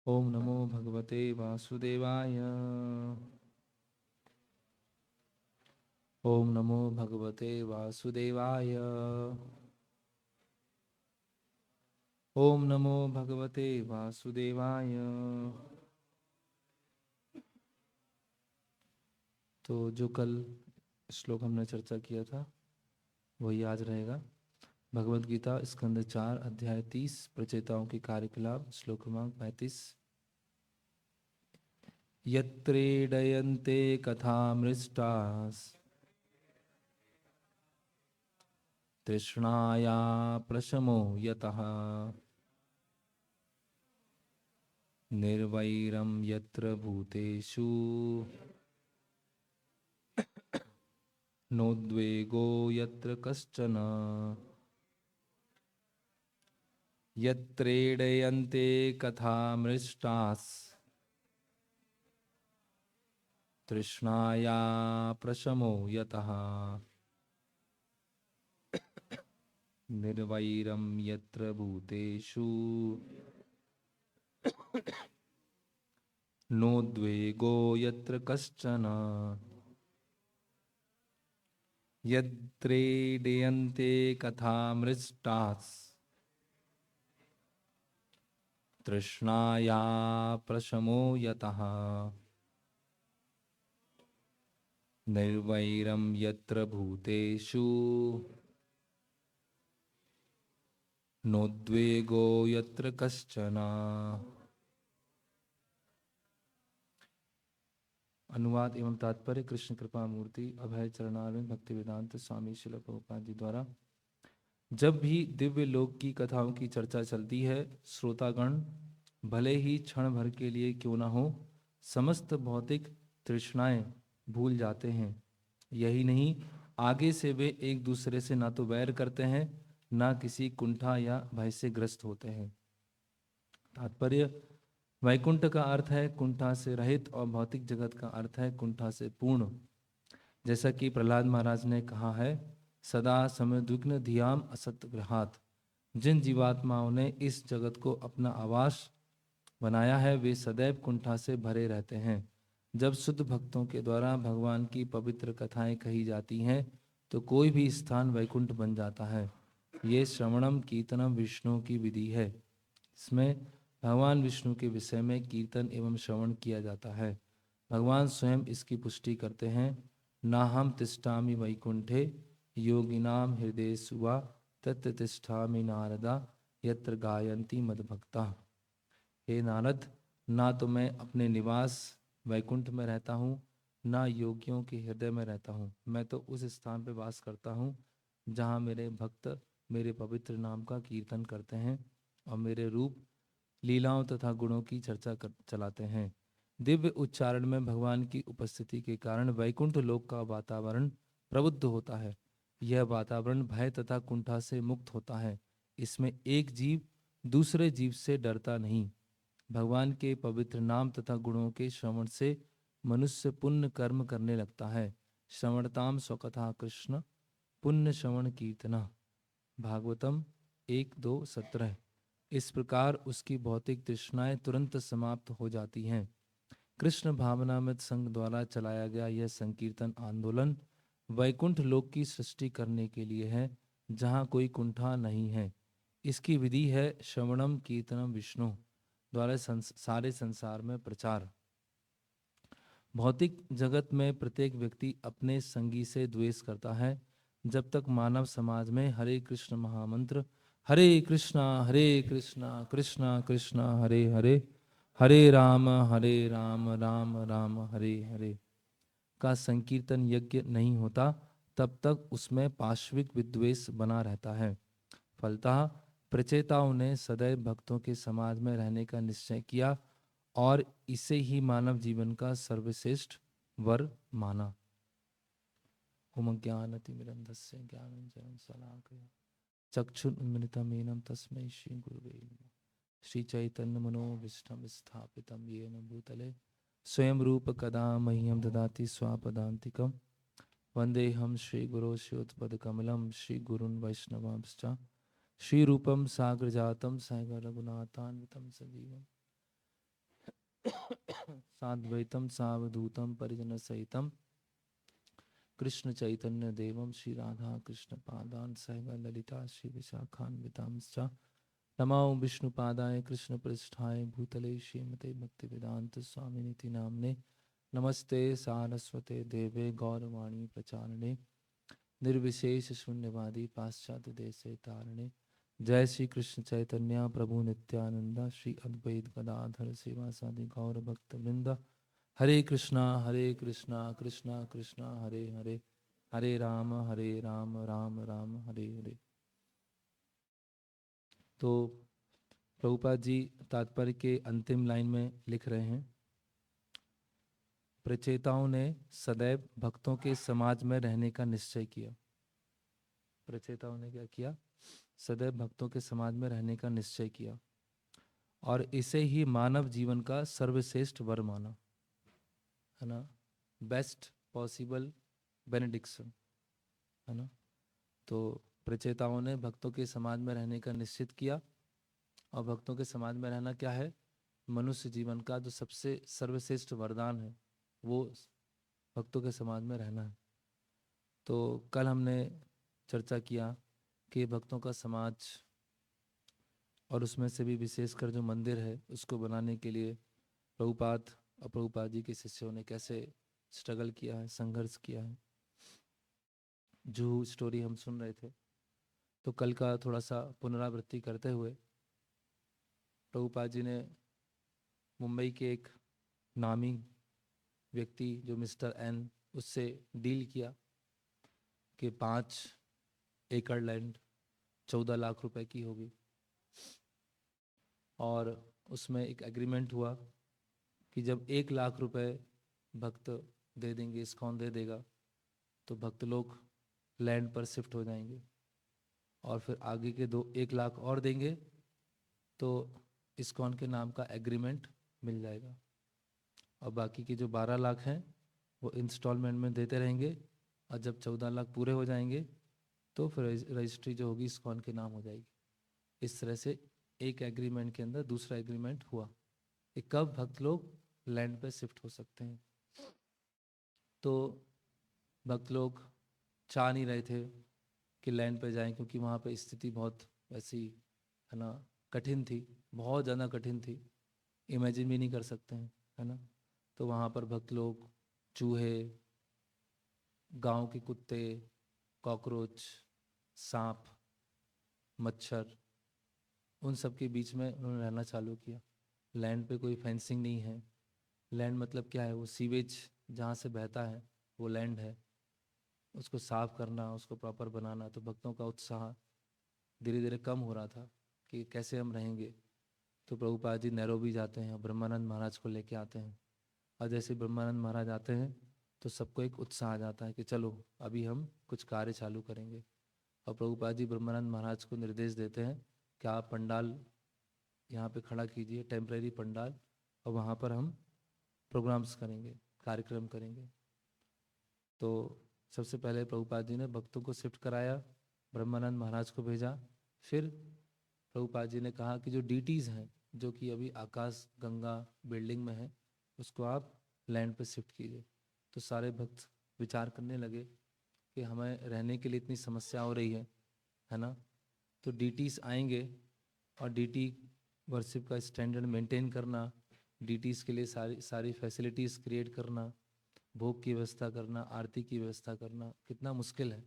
ओम नमो भगवते वासुदेवाय। ओम नमो भगवते वासुदेवाय। ओम नमो भगवते वासुदेवाय। तो जो कल श्लोक हमने चर्चा किया था वही आज रहेगा। भगवद गीता स्कंद 4 अध्याय 30 प्रचेताओं के कार्यकलाप श्लोक क्रमांक 35। यत्रेडयन्ते कथामृष्टास् तृष्णाया प्रशमो यतः निर्वैरं यत्र भूतेषु नोद्वेगो यत्र कश्चन। यत्रेडयन्ते कथामृष्टास् तृष्णाया प्रशमो यतः निर्वैरं यत्र भूतेषु नोद्वेगो यत्र कश्चन। यत्रेडयन्ते कथामृष्टास् तृष्णाया प्रशमो यतः निर्वैरं यत्र भूतेषु नोद्वेगो यत्र कश्चन। अनुवाद एवं तात्पर्य कृष्ण कृपा मूर्ति अभय चरणारविंद भक्ति वेदांत स्वामी श्रील प्रभुपाद जी द्वारा। जब भी दिव्य लोक की कथाओं की चर्चा चलती है, श्रोतागण भले ही क्षण भर के लिए क्यों न हो समस्त भौतिक तृष्णाएं भूल जाते हैं। यही नहीं, आगे से वे एक दूसरे से ना तो वैर करते हैं, ना किसी कुंठा या भय से ग्रस्त होते हैं। तात्पर्य, वैकुंठ का अर्थ है कुंठा से रहित और भौतिक जगत का अर्थ है कुंठा से पूर्ण। जैसा कि प्रहलाद महाराज ने कहा है, सदा समद्विग्न धियाम असत ग्रहात। जिन जीवात्माओं ने इस जगत को अपना आवास बनाया है वे सदैव कुंठा से भरे रहते हैं। जब शुद्ध भक्तों के द्वारा भगवान की पवित्र कथाएं कही जाती हैं तो कोई भी स्थान वैकुंठ बन जाता है। ये श्रवणम कीर्तनम विष्णु की विधि है। इसमें भगवान विष्णु के विषय में कीर्तन एवं श्रवण किया जाता है। भगवान स्वयं इसकी पुष्टि करते हैं। नाहम तिष्ठामि वैकुंठे योगिनाम हृदय सुवा तत्र तिष्ठामि नारदा यत्र गायन्ति मद्भक्ता। हे नारद, ना तो मैं अपने निवास वैकुंठ में रहता हूँ, ना योगियों के हृदय में रहता हूँ। मैं तो उस स्थान पर वास करता हूँ जहाँ मेरे भक्त मेरे पवित्र नाम का कीर्तन करते हैं और मेरे रूप लीलाओं तथा गुणों की चर्चा चलाते हैं। दिव्य उच्चारण में भगवान की उपस्थिति के कारण वैकुंठ लोक का वातावरण प्रबुद्ध होता है। यह वातावरण भय तथा कुंठा से मुक्त होता है। इसमें एक जीव दूसरे जीव से डरता नहीं। भगवान के पवित्र नाम तथा गुणों के श्रवण से मनुष्य पुण्य कर्म करने लगता है। श्रवणताम स्वकथा कृष्ण पुण्य श्रवण कीर्तना। भागवतम 1:2-17। इस प्रकार उसकी भौतिक तृष्णाएं तुरंत समाप्त हो जाती हैं। कृष्ण भावनामृत संघ द्वारा चलाया गया यह संकीर्तन आंदोलन वैकुंठ लोक की सृष्टि करने के लिए है जहाँ कोई कुंठा नहीं है। इसकी विधि है श्रवणम कीर्तनम विष्णु द्वारा सारे संसार में प्रचार। भौतिक जगत में प्रत्येक व्यक्ति अपने संगी से द्वेष करता है। जब तक मानव समाज में हरे कृष्ण महामंत्र हरे कृष्णा कृष्णा कृष्णा हरे हरे हरे राम राम राम हरे हरे का संकीर्तन यज्ञ नहीं होता, तब तक उसमें पाश्विक विद्वेष बना रहता है। फलतः प्रचेताओं ने सदैव भक्तों के समाज में रहने का निश्चय किया और इसे ही मानव जीवन का सर्वश्रेष्ठ वर माना। ओम ज्ञानतिमिरन्धस्य ज्ञानाञ्जनं शलाकया चक्षुरुन्मिलितमेनं तस्मै श्री गुरुवे नमः। श्री चैतन्य मनोभीष्टं स्थापितं येन भूतले स्वयं रूप कदा मह्यं ददाति स्वापदान्तिकं। वन्देऽहं श्रीगुरो श्रीयुतपदकमलं श्रीगुरून् वैष्णवांश्च श्रीरूपं साग्रजातं सहगण रघुनाथान्वितं सजीवम् साद्वैतम सावधूतम परिजन सहितम कृष्ण चैतन्य देवम श्री राधा कृष्ण पादान सहग ललिता श्री विशाखान्वितांश्च नमो विष्णुपादाय कृष्ण पृष्ठाय भूतले श्रीमते भक्ति वेदांत स्वामिनिति नामने नमस्ते सारस्वते देवे गौरवाणी प्रचारणे निर्विशेष शून्यवादी पाश्चात्य देशे तारणे जय श्री कृष्ण चैतन्य प्रभु नित्यानंद श्री अद्वैत गदाधर शिवासादि गौर भक्त वृंद हरे कृष्णा कृष्णा कृष्णा हरे हरे हरे राम राम राम हरे हरे। तो प्रभुपाद जी तात्पर्य के अंतिम लाइन में लिख रहे हैं, प्रचेताओं ने सदैव भक्तों के समाज में रहने का निश्चय किया। प्रचेताओं ने क्या किया? सदैव भक्तों के समाज में रहने का निश्चय किया और इसे ही मानव जीवन का सर्वश्रेष्ठ वर माना, है ना, बेस्ट पॉसिबल बेनेडिक्शन, है ना। तो प्रचेताओं ने भक्तों के समाज में रहने का निश्चित किया और भक्तों के समाज में रहना क्या है? मनुष्य जीवन का जो सबसे सर्वश्रेष्ठ वरदान है वो भक्तों के समाज में रहना है। तो कल हमने चर्चा किया कि भक्तों का समाज और उसमें से भी विशेषकर जो मंदिर है उसको बनाने के लिए प्रभुपाद और प्रभुपाद जी के शिष्यों ने कैसे स्ट्रगल किया है, संघर्ष किया है, जो स्टोरी हम सुन रहे थे। तो कल का थोड़ा सा पुनरावृत्ति करते हुए प्रभुपाद जी ने मुंबई के एक नामी व्यक्ति जो मिस्टर एन, उससे डील किया कि 5 एकड़ लैंड 14 लाख रुपए की होगी और उसमें एक एग्रीमेंट हुआ कि जब 1 लाख रुपए भक्त दे देंगे, इस्कॉन दे देगा, तो भक्त लोग लैंड पर शिफ्ट हो जाएंगे और फिर आगे के 1 लाख और देंगे तो इस्कॉन के नाम का एग्रीमेंट मिल जाएगा और बाकी के जो 12 लाख हैं वो इंस्टॉलमेंट में देते रहेंगे और जब 14 लाख पूरे हो जाएंगे तो फिर रजिस्ट्री जो होगी इस्कॉन के नाम हो जाएगी। इस तरह से एक एग्रीमेंट के अंदर दूसरा एग्रीमेंट हुआ कि कब भक्त लोग लैंड पे शिफ्ट हो सकते हैं। तो भक्त लोग चाह नहीं रहे थे कि लैंड पे जाएं क्योंकि वहाँ पे स्थिति बहुत वैसी, है ना, कठिन थी, बहुत ज़्यादा कठिन थी, इमेजिन भी नहीं कर सकते हैं, है ना। तो वहाँ पर भक्त लोग चूहे, गांव के कुत्ते, कॉकरोच, सांप, मच्छर, उन सब के बीच में उन्होंने रहना चालू किया। लैंड पे कोई फेंसिंग नहीं है। लैंड मतलब क्या है? वो सीवेज जहाँ से बहता है वो लैंड है, उसको साफ करना, उसको प्रॉपर बनाना। तो भक्तों का उत्साह धीरे धीरे कम हो रहा था कि कैसे हम रहेंगे। तो प्रभुपाद जी नैरोबी जाते हैं, ब्रह्मानंद महाराज को लेके आते हैं और जैसे ब्रह्मानंद महाराज आते हैं तो सबको एक उत्साह आ जाता है कि चलो अभी हम कुछ कार्य चालू करेंगे। और प्रभुपाद जी ब्रह्मानंद महाराज को निर्देश देते हैं कि आप पंडाल यहाँ पे खड़ा कीजिए, टेम्परेरी पंडाल, और वहाँ पर हम प्रोग्राम्स करेंगे, कार्यक्रम करेंगे। तो सबसे पहले प्रभुपाद जी ने भक्तों को शिफ्ट कराया, ब्रह्मानंद महाराज को भेजा। फिर प्रभुपाद जी ने कहा कि जो डीटीज़ हैं जो कि अभी आकाश गंगा बिल्डिंग में है उसको आप लैंड पे शिफ्ट कीजिए। तो सारे भक्त विचार करने लगे कि हमें रहने के लिए इतनी समस्या हो रही है ना। तो डीटीज़ आएंगे और डीटी वर्शिप का स्टैंडर्ड मेंटेन करना, डीटीज़ के लिए सारी सारी फैसिलिटीज़ क्रिएट करना, भोग की व्यवस्था करना, आरती की व्यवस्था करना कितना मुश्किल है।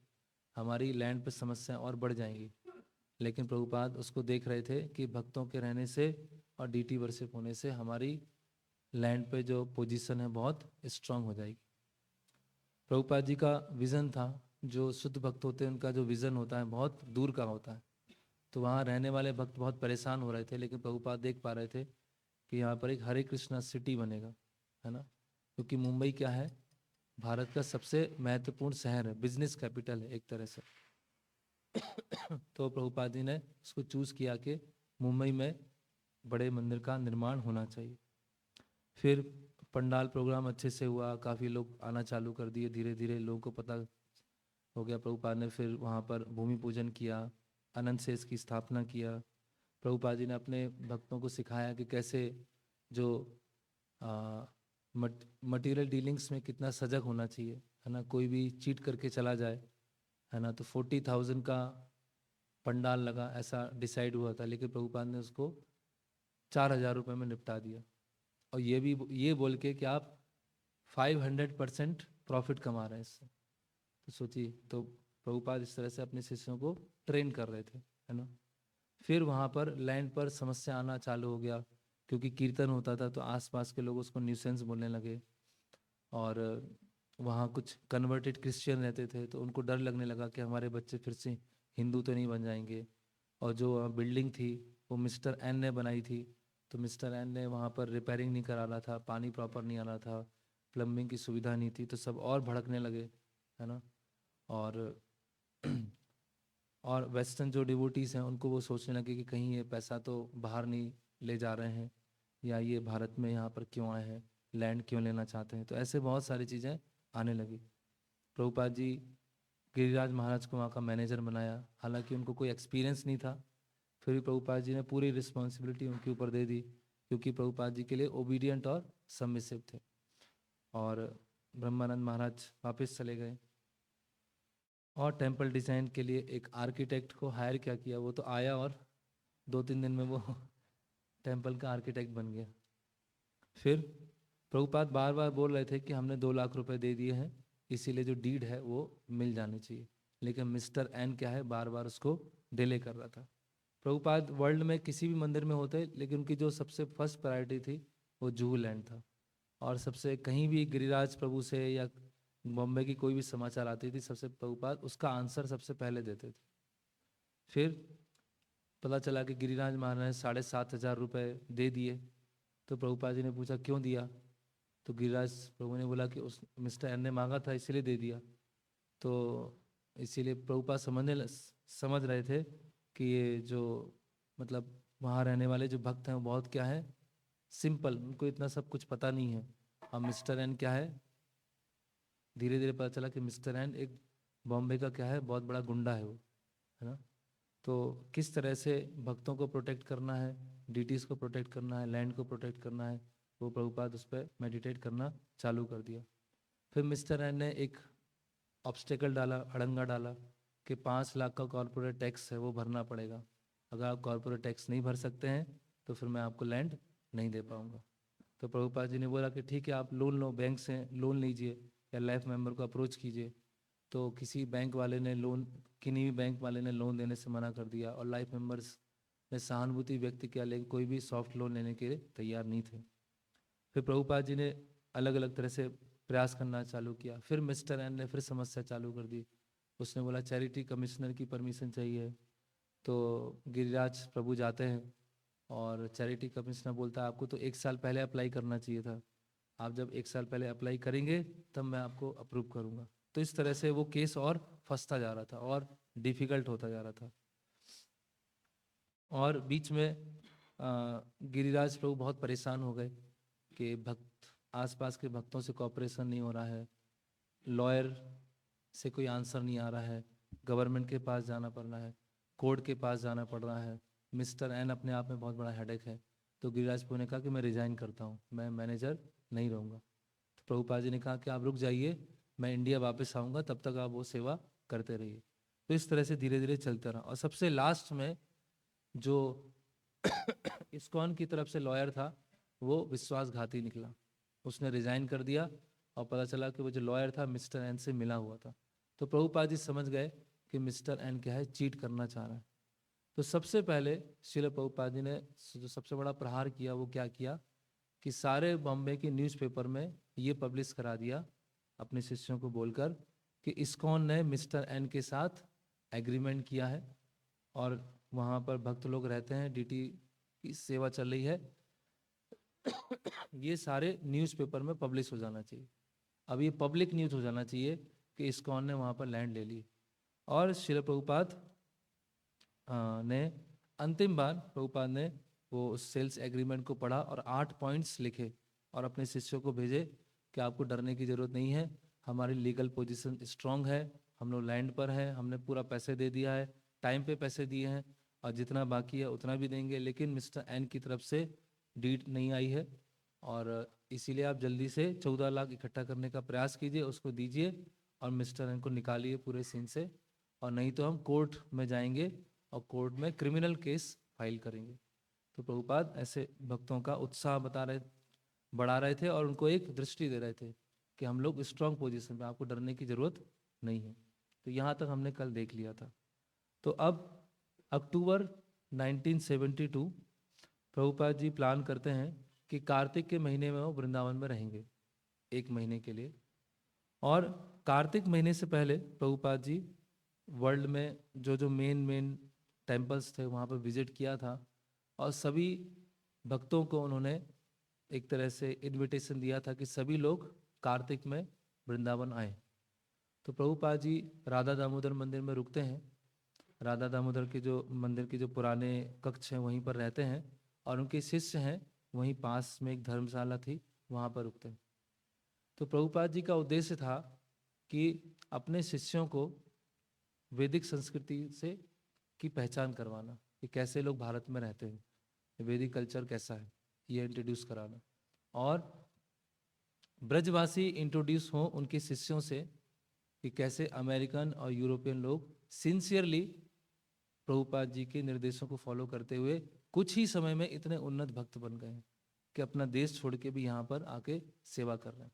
हमारी लैंड पर समस्याएं और बढ़ जाएंगी। लेकिन प्रभुपाद उसको देख रहे थे कि भक्तों के रहने से और डीटी वर्शिप होने से हमारी लैंड पे जो पोजीशन है बहुत स्ट्रांग हो जाएगी। प्रभुपाद जी का विज़न था, जो शुद्ध भक्त होते हैं उनका जो विज़न होता है बहुत दूर का होता है। तो वहाँ रहने वाले भक्त बहुत परेशान हो रहे थे, लेकिन प्रभुपाद देख पा रहे थे कि यहाँ पर एक हरे कृष्णा सिटी बनेगा, है ना। क्योंकि मुंबई क्या है? भारत का सबसे महत्वपूर्ण शहर है, बिजनेस कैपिटल है एक तरह से। तो प्रभुपाद जी ने उसको चूज़ किया कि मुंबई में बड़े मंदिर का निर्माण होना चाहिए। फिर पंडाल प्रोग्राम अच्छे से हुआ, काफ़ी लोग आना चालू कर दिए, धीरे धीरे लोगों को पता हो गया। प्रभुपाद ने फिर वहाँ पर भूमि पूजन किया, अनंत शेष की स्थापना किया। प्रभुपाद जी ने अपने भक्तों को सिखाया कि कैसे जो मटेरियल डीलिंग्स में कितना सजग होना चाहिए, है ना। कोई भी चीट करके चला जाए, है ना, तो 40,000 का पंडाल लगा ऐसा डिसाइड हुआ था, लेकिन प्रभुपाद ने उसको 4,000 रुपये में निपटा दिया, और ये बोल के कि आप 500% प्रॉफिट कमा रहे हैं इससे। तो सोचिए, तो प्रभुपाद इस तरह से अपने शिष्यों को ट्रेन कर रहे थे, है ना। फिर वहाँ पर लैंड पर समस्या आना चालू हो गया, क्योंकि कीर्तन होता था तो आसपास के लोग उसको न्यूसेंस बोलने लगे, और वहाँ कुछ कन्वर्टेड क्रिश्चियन रहते थे, तो उनको डर लगने लगा कि हमारे बच्चे फिर से हिंदू तो नहीं बन जाएंगे। और जो बिल्डिंग थी वो मिस्टर एन ने बनाई थी, तो मिस्टर एन ने वहाँ पर रिपेयरिंग नहीं करा रहा था, पानी प्रॉपर नहीं आ रहा था, प्लम्बिंग की सुविधा नहीं थी, तो सब और भड़कने लगे, है ना। और और वेस्टर्न जो डिवोटीज़ हैं उनको वो सोचने लगे कि कहीं ये पैसा तो बाहर नहीं ले जा रहे हैं, या ये भारत में यहाँ पर क्यों आए हैं, लैंड क्यों लेना चाहते हैं। तो ऐसे बहुत सारी चीज़ें आने लगी। प्रभुपाद जी गिरिराज महाराज को वहाँ का मैनेजर बनाया, हालांकि उनको कोई एक्सपीरियंस नहीं था, फिर भी प्रभुपाद जी ने पूरी रिस्पॉन्सिबिलिटी उनके ऊपर दे दी, क्योंकि प्रभुपाद जी के लिए ओबीडियंट और सबमिसिव थे। और ब्रह्मानंद महाराज वापस चले गए, और टेम्पल डिज़ाइन के लिए एक आर्किटेक्ट को हायर क्या किया, वो तो आया और 2-3 दिन में वो टेम्पल का आर्किटेक्ट बन गया। फिर प्रभुपाद बार बार बोल रहे थे कि हमने 2 लाख रुपए दे दिए हैं, इसीलिए जो डीड है वो मिल जानी चाहिए, लेकिन मिस्टर एन क्या है, बार बार उसको डिले कर रहा था। प्रभुपाद वर्ल्ड में किसी भी मंदिर में होते, लेकिन उनकी जो सबसे फर्स्ट प्रायोरिटी थी वो जुहू लैंड था, और सबसे कहीं भी गिरिराज प्रभु से या बॉम्बे की कोई भी समाचार आती थी, सबसे प्रभुपाद उसका आंसर सबसे पहले देते थे। फिर पता चला कि गिरिराज महाराज ने 7,500 रुपये दे दिए, तो प्रभुपाद जी ने पूछा क्यों दिया, तो गिरिराज प्रभु ने बोला कि उस मिस्टर एन ने मांगा था इसीलिए दे दिया। तो इसीलिए प्रभुपाद समझ रहे थे कि ये जो मतलब वहाँ रहने वाले जो भक्त हैं वो बहुत क्या है, सिंपल, उनको इतना सब कुछ पता नहीं है। अब मिस्टर एन क्या है, धीरे धीरे पता चला कि मिस्टर एन एक बॉम्बे का क्या है, बहुत बड़ा गुंडा है वो, है ना। तो किस तरह से भक्तों को प्रोटेक्ट करना है, डीटीज को प्रोटेक्ट करना है, लैंड को प्रोटेक्ट करना है, वो प्रभुपाद उस पर मेडिटेट करना चालू कर दिया। फिर मिस्टर एन ने एक ऑब्स्टेकल डाला, अड़ंगा डाला कि 5 लाख का कॉर्पोरेट टैक्स है वो भरना पड़ेगा, अगर आप कॉर्पोरेट टैक्स नहीं भर सकते हैं तो फिर मैं आपको लैंड नहीं दे पाऊंगा। तो प्रभुपाद जी ने बोला कि ठीक है, आप लोन लो, बैंक से लोन लीजिए या लाइफ मेंबर को अप्रोच कीजिए। तो किसी बैंक वाले ने लोन, किन्हीं भी बैंक वाले ने लोन देने से मना कर दिया, और लाइफ मेंबर्स ने सहानुभूति व्यक्त किया, लेकिन कोई भी सॉफ्ट लोन लेने के लिए तैयार नहीं थे। फिर प्रभुपाद जी ने अलग अलग तरह से प्रयास करना चालू किया। फिर मिस्टर एन ने फिर समस्या चालू कर दी, उसने बोला चैरिटी कमिश्नर की परमिशन चाहिए। तो गिरिराज प्रभु जाते हैं, और चैरिटी कमिश्नर बोलता है आपको तो 1 साल पहले अप्लाई करना चाहिए था, आप जब 1 साल पहले अप्लाई करेंगे तब मैं आपको अप्रूव करूँगा। तो इस तरह से वो केस और फंसता जा रहा था और डिफ़िकल्ट होता जा रहा था। और बीच में गिरिराज प्रभु बहुत परेशान हो गए कि भक्त, आसपास के भक्तों से कोऑपरेशन नहीं हो रहा है, लॉयर से कोई आंसर नहीं आ रहा है, गवर्नमेंट के पास जाना पड़ रहा है, कोर्ट के पास जाना पड़ रहा है, मिस्टर एन अपने आप में बहुत बड़ा हेडेक है। तो गिरिराज प्रभु ने कहा कि मैं रिजाइन करता हूँ, मैं मैनेजर नहीं रहूँगा। तो प्रभुपाद जी ने कहा कि आप रुक जाइए, मैं इंडिया वापस आऊँगा, तब तक आप वो सेवा करते रहिए। तो इस तरह से धीरे धीरे चलता रहा, और सबसे लास्ट में जो इस्कॉन की तरफ से लॉयर था वो विश्वासघाती निकला, उसने रिजाइन कर दिया, और पता चला कि वो जो लॉयर था मिस्टर एन से मिला हुआ था। तो प्रभुपाद जी समझ गए कि मिस्टर एन क्या है, चीट करना चाह रहा है। तो सबसे पहले श्रील प्रभुपाद जी ने जो सबसे बड़ा प्रहार किया वो क्या किया कि सारे बॉम्बे की न्यूज़पेपर में ये पब्लिश करा दिया अपने शिष्यों को बोलकर कि इस्कॉन ने मिस्टर एन के साथ एग्रीमेंट किया है, और वहाँ पर भक्त लोग रहते हैं, डीटी की सेवा चल रही है, ये सारे न्यूज़पेपर में पब्लिश हो जाना चाहिए। अब ये पब्लिक न्यूज़ हो जाना चाहिए कि इस्कॉन ने वहाँ पर लैंड ले ली। और श्रील प्रभुपाद ने अंतिम बार प्रभुपाद ने वो उस सेल्स एग्रीमेंट को पढ़ा और 8 पॉइंट्स लिखे और अपने शिष्यों को भेजे कि आपको डरने की ज़रूरत नहीं है, हमारी लीगल पोजीशन स्ट्रांग है, हम लोग लैंड पर हैं, हमने पूरा पैसे दे दिया है, टाइम पे पैसे दिए हैं, और जितना बाकी है उतना भी देंगे, लेकिन मिस्टर एन की तरफ से डीड नहीं आई है, और इसीलिए आप जल्दी से 14 लाख इकट्ठा करने का प्रयास कीजिए, उसको दीजिए और मिस्टर एन को निकालिए पूरे सीन से, और नहीं तो हम कोर्ट में जाएंगे और कोर्ट में क्रिमिनल केस फाइल करेंगे। तो प्रभुपाद ऐसे भक्तों का उत्साह बढ़ा रहे थे और उनको एक दृष्टि दे रहे थे कि हम लोग स्ट्रांग पोजीशन में, आपको डरने की जरूरत नहीं है। तो यहाँ तक हमने कल देख लिया था। तो अब अक्टूबर 1972 प्रभुपाद जी प्लान करते हैं कि कार्तिक के महीने में वो वृंदावन में रहेंगे 1 महीने के लिए। और कार्तिक महीने से पहले प्रभुपाद जी वर्ल्ड में जो जो मेन टेम्पल्स थे वहाँ पर विजिट किया था, और सभी भक्तों को उन्होंने एक तरह से इनविटेशन दिया था कि सभी लोग कार्तिक में वृंदावन आए। तो प्रभुपाद जी राधा दामोदर मंदिर में रुकते हैं। राधा दामोदर के जो मंदिर के जो पुराने कक्ष हैं वहीं पर रहते हैं, और उनके शिष्य हैं वहीं पास में एक धर्मशाला थी वहाँ पर रुकते हैं। तो प्रभुपाद जी का उद्देश्य था कि अपने शिष्यों को वैदिक संस्कृति से की पहचान करवाना, कि कैसे लोग भारत में रहते हैं, वैदिक कल्चर कैसा है, ये इंट्रोड्यूस कराना, और ब्रजवासी इंट्रोड्यूस हों उनके शिष्यों से कि कैसे अमेरिकन और यूरोपियन लोग सिंसियरली प्रभुपाद जी के निर्देशों को फॉलो करते हुए कुछ ही समय में इतने उन्नत भक्त बन गए हैं कि अपना देश छोड़ के भी यहाँ पर आके सेवा कर रहे हैं।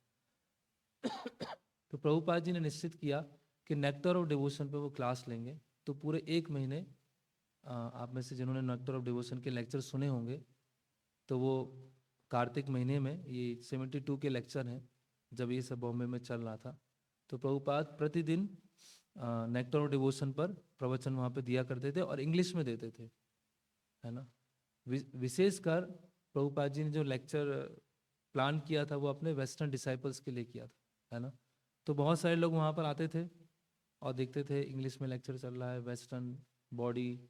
तो प्रभुपाद जी ने निश्चित किया कि नेक्टर ऑफ डिवोशन पे वो क्लास लेंगे। तो पूरे 1 महीने आप में से जिन्होंने नेक्टर ऑफ डिवोशन के लेक्चर सुने होंगे, तो वो कार्तिक महीने में ये 72 के लेक्चर हैं जब ये सब बॉम्बे में चल रहा था। तो प्रभुपाद प्रतिदिन नेक्टर ऑफ डिवोशन पर प्रवचन वहाँ पे दिया करते थे और इंग्लिश में देते थे, है ना। विशेषकर प्रभुपाद जी ने जो लेक्चर प्लान किया था वो अपने वेस्टर्न डिसाइपल्स के लिए किया था, है ना। तो बहुत सारे लोग वहाँ पर आते थे और देखते थे इंग्लिश में लेक्चर चल रहा है, वेस्टर्न बॉडी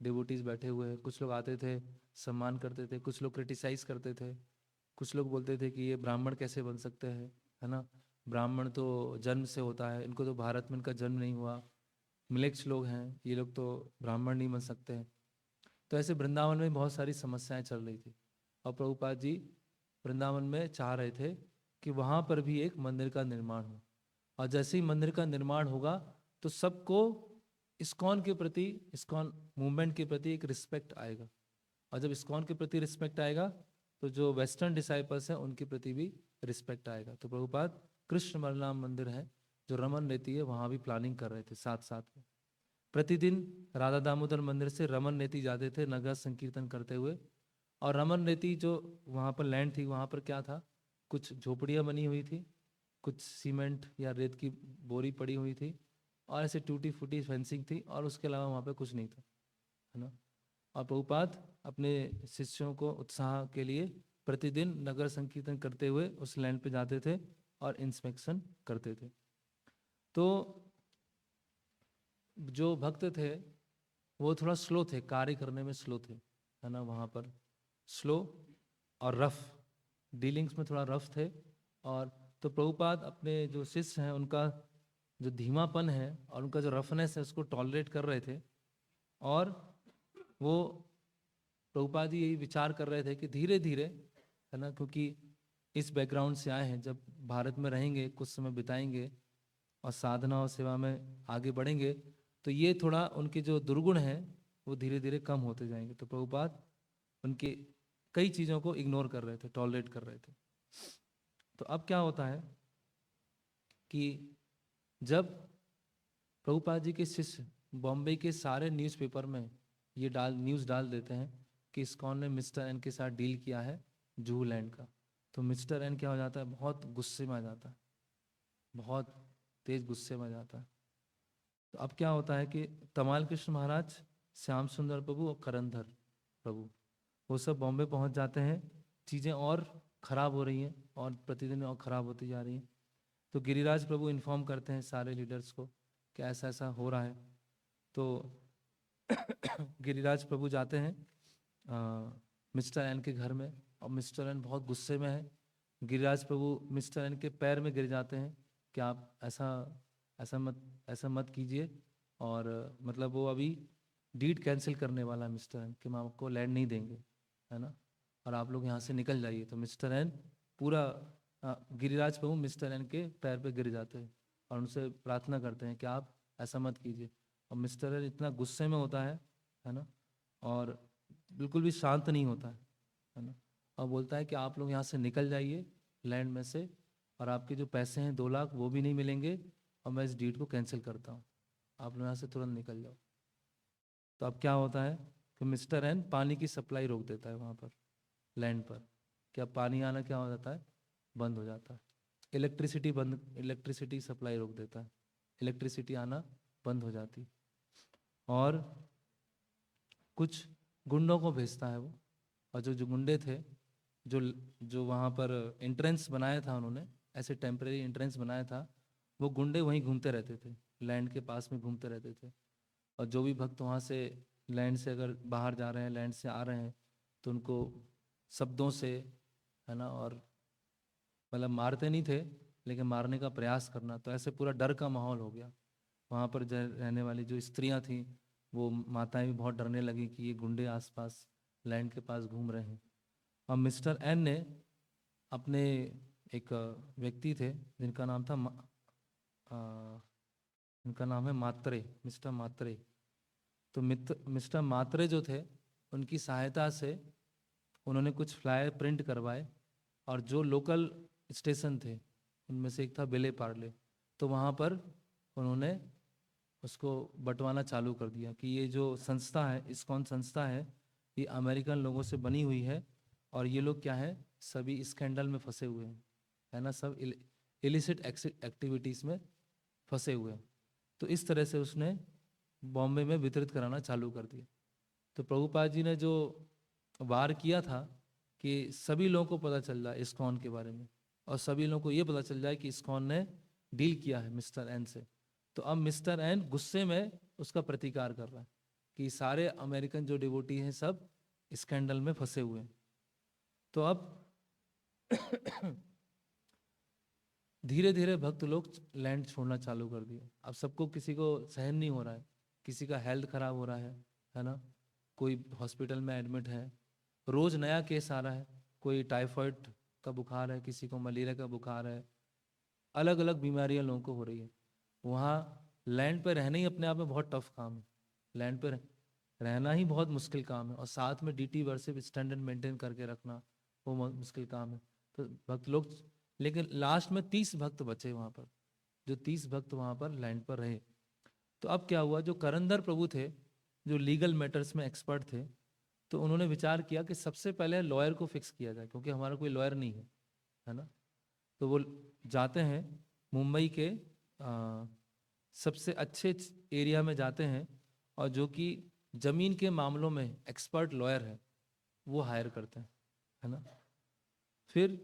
डिवोटीज बैठे हुए हैं। कुछ लोग आते थे, सम्मान करते थे, कुछ लोग क्रिटिसाइज करते थे, कुछ लोग बोलते थे कि ये ब्राह्मण कैसे बन सकते हैं, है ना, ब्राह्मण तो जन्म से होता है, इनको तो भारत में इनका जन्म नहीं हुआ, मिलेक्स लोग हैं, ये लोग तो ब्राह्मण नहीं बन सकते हैं। तो ऐसे वृंदावन में बहुत सारी समस्याएं चल रही थी, और प्रभुपाद जी वृंदावन में चाह रहे थे कि वहाँ पर भी एक मंदिर का निर्माण हो, और जैसे ही मंदिर का निर्माण होगा तो सबको इस्कॉन के प्रति, इस्कॉन मूवमेंट के प्रति एक रिस्पेक्ट आएगा, और जब इस्कॉन के प्रति रिस्पेक्ट आएगा तो जो वेस्टर्न डिसाइपल्स हैं उनके प्रति भी रिस्पेक्ट आएगा। तो प्रभुपाद कृष्ण बलराम मंदिर है जो रमन नेती है वहाँ भी प्लानिंग कर रहे थे साथ साथ में। प्रतिदिन राधा दामोदर मंदिर से रमन नेती जाते थे नगर संकीर्तन करते हुए, और रमन नेती जो वहाँ पर लैंड थी वहाँ पर क्या था, कुछ झोपड़ियाँ बनी हुई थी, कुछ सीमेंट या रेत की बोरी पड़ी हुई थी, और ऐसे टूटी फूटी फेंसिंग थी, और उसके अलावा वहाँ पे कुछ नहीं था, है ना। और प्रभुपाद अपने शिष्यों को उत्साह के लिए प्रतिदिन नगर संकीर्तन करते हुए उस लैंड पे जाते थे और इंस्पेक्शन करते थे। तो जो भक्त थे वो थोड़ा स्लो थे, कार्य करने में स्लो थे, है ना, वहाँ पर स्लो और रफ डीलिंग्स में थोड़ा रफ थे। और तो प्रभुपाद अपने जो शिष्य हैं उनका जो धीमापन है और उनका जो रफनेस है उसको टॉलरेट कर रहे थे, और वो प्रभुपाद जी यही विचार कर रहे थे कि धीरे धीरे, है ना, क्योंकि इस बैकग्राउंड से आए हैं, जब भारत में रहेंगे कुछ समय बिताएंगे और साधना और सेवा में आगे बढ़ेंगे तो ये थोड़ा उनके जो दुर्गुण हैं वो धीरे धीरे कम होते जाएंगे। तो प्रभुपाद उनके कई चीज़ों को इग्नोर कर रहे थे, टॉलरेट कर रहे थे। तो अब क्या होता है कि जब प्रभुपाद जी के शिष्य बॉम्बे के सारे न्यूज़पेपर में ये न्यूज़ डाल देते हैं कि इस्कॉन ने मिस्टर एन के साथ डील किया है जूहू लैंड का, तो मिस्टर एन क्या हो जाता है, बहुत गुस्से में आ जाता है, बहुत तेज गुस्से में आ जाता है। तो अब क्या होता है कि तमाल कृष्ण महाराज, श्याम सुंदर प्रभु और करंधर प्रभु वो सब बॉम्बे पहुंच जाते हैं। चीज़ें और ख़राब हो रही हैं और प्रतिदिन और ख़राब होती जा रही हैं। तो गिरिराज प्रभु इन्फॉर्म करते हैं सारे लीडर्स को कि ऐसा ऐसा हो रहा है। तो गिरिराज प्रभु जाते हैं मिस्टर एन के घर में, और मिस्टर एन बहुत गुस्से में है। गिरिराज प्रभु मिस्टर एन के पैर में गिर जाते हैं कि आप ऐसा मत कीजिए, और मतलब वो अभी डीड कैंसिल करने वाला है मिस्टर एन कि हम आपको लैंड नहीं देंगे, है ना। और आप लोग यहाँ से निकल जाइए। तो मिस्टर एन पूरा गिरिराज प्रभु मिस्टर एन के पैर पे गिर जाते हैं और उनसे प्रार्थना करते हैं कि आप ऐसा मत कीजिए। और मिस्टर एन इतना गुस्से में होता है ना, और बिल्कुल भी शांत नहीं होता है ना, और बोलता है कि आप लोग यहाँ से निकल जाइए लैंड में से, और आपके जो पैसे हैं 2 लाख वो भी नहीं मिलेंगे, और मैं इस डीड को कैंसिल करता हूँ, आप लोग यहाँ से तुरंत निकल जाओ। तो अब क्या होता है कि मिस्टर एन पानी की सप्लाई रोक देता है वहाँ पर लैंड पर। क्या पानी आना क्या हो जाता है, बंद हो जाता है। इलेक्ट्रिसिटी सप्लाई रोक देता है, इलेक्ट्रिसिटी आना बंद हो जाती। और कुछ गुंडों को भेजता है वो, और जो जो गुंडे थे, जो जो वहाँ पर एंट्रेंस बनाया था उन्होंने, ऐसे टेम्परेरी एंट्रेंस बनाया था, वो गुंडे वहीं घूमते रहते थे, लैंड के पास में घूमते रहते थे। और जो भी भक्त वहाँ से लैंड से अगर बाहर जा रहे हैं, लैंड से आ रहे हैं, तो उनको शब्दों से, है ना, और मतलब मारते नहीं थे लेकिन मारने का प्रयास करना। तो ऐसे पूरा डर का माहौल हो गया वहाँ पर। रहने वाली जो स्त्रियाँ थीं, वो माताएं भी बहुत डरने लगी कि ये गुंडे आसपास लैंड के पास घूम रहे हैं। और मिस्टर एन ने अपने एक व्यक्ति थे जिनका नाम था उनका नाम है मात्रे, मिस्टर मात्रे। तो मिस्टर मात्रे जो थे, उनकी सहायता से उन्होंने कुछ फ्लायर प्रिंट करवाए, और जो लोकल स्टेशन थे उनमें से एक था बेले पार्ले। तो वहाँ पर उन्होंने उसको बंटवाना चालू कर दिया कि ये जो संस्था है, इस्कॉन संस्था है, ये अमेरिकन लोगों से बनी हुई है, और ये लोग क्या है, सभी स्कैंडल में फंसे हुए हैं, है ना, सब इलिसिट एक्टिविटीज़ में फंसे हुए हैं। तो इस तरह से उसने बॉम्बे में वितरित कराना चालू कर दिया। तो प्रभुपाद जी ने जो वार किया था कि सभी लोगों को पता चल जाए इस्कॉन के बारे में, और सभी लोगों को ये पता चल जाए कि इस्कॉन ने डील किया है मिस्टर एन से। तो अब मिस्टर एन गुस्से में उसका प्रतिकार कर रहा है कि सारे अमेरिकन जो डिवोटी हैं सब स्कैंडल में फंसे हुए हैं। तो अब धीरे धीरे भक्त लोग लैंड छोड़ना चालू कर दिए। अब सबको, किसी को सहन नहीं हो रहा है, किसी का हेल्थ खराब हो रहा है ना, कोई हॉस्पिटल में एडमिट है, रोज नया केस आ रहा है, कोई टाइफाइड का बुखार है, किसी को मलेरिया का बुखार है, अलग अलग बीमारियां लोगों को हो रही है। वहाँ लैंड पर रहना ही अपने आप में बहुत टफ काम है, लैंड पर रहना ही बहुत मुश्किल काम है, और साथ में डीटी वर्सिप स्टैंडर्ड मेंटेन करके रखना वो मुश्किल काम है। तो भक्त लोग, लेकिन लास्ट में 30 भक्त बचे वहाँ पर, जो 30 भक्त वहाँ पर लैंड पर रहे। तो अब क्या हुआ, जो करंदर प्रभु थे, जो लीगल मैटर्स में एक्सपर्ट थे, तो उन्होंने विचार किया कि सबसे पहले लॉयर को फिक्स किया जाए, क्योंकि हमारा कोई लॉयर नहीं है ना। तो वो जाते हैं मुंबई के सबसे अच्छे एरिया में जाते हैं, और जो कि जमीन के मामलों में एक्सपर्ट लॉयर है वो हायर करते हैं, है ना। फिर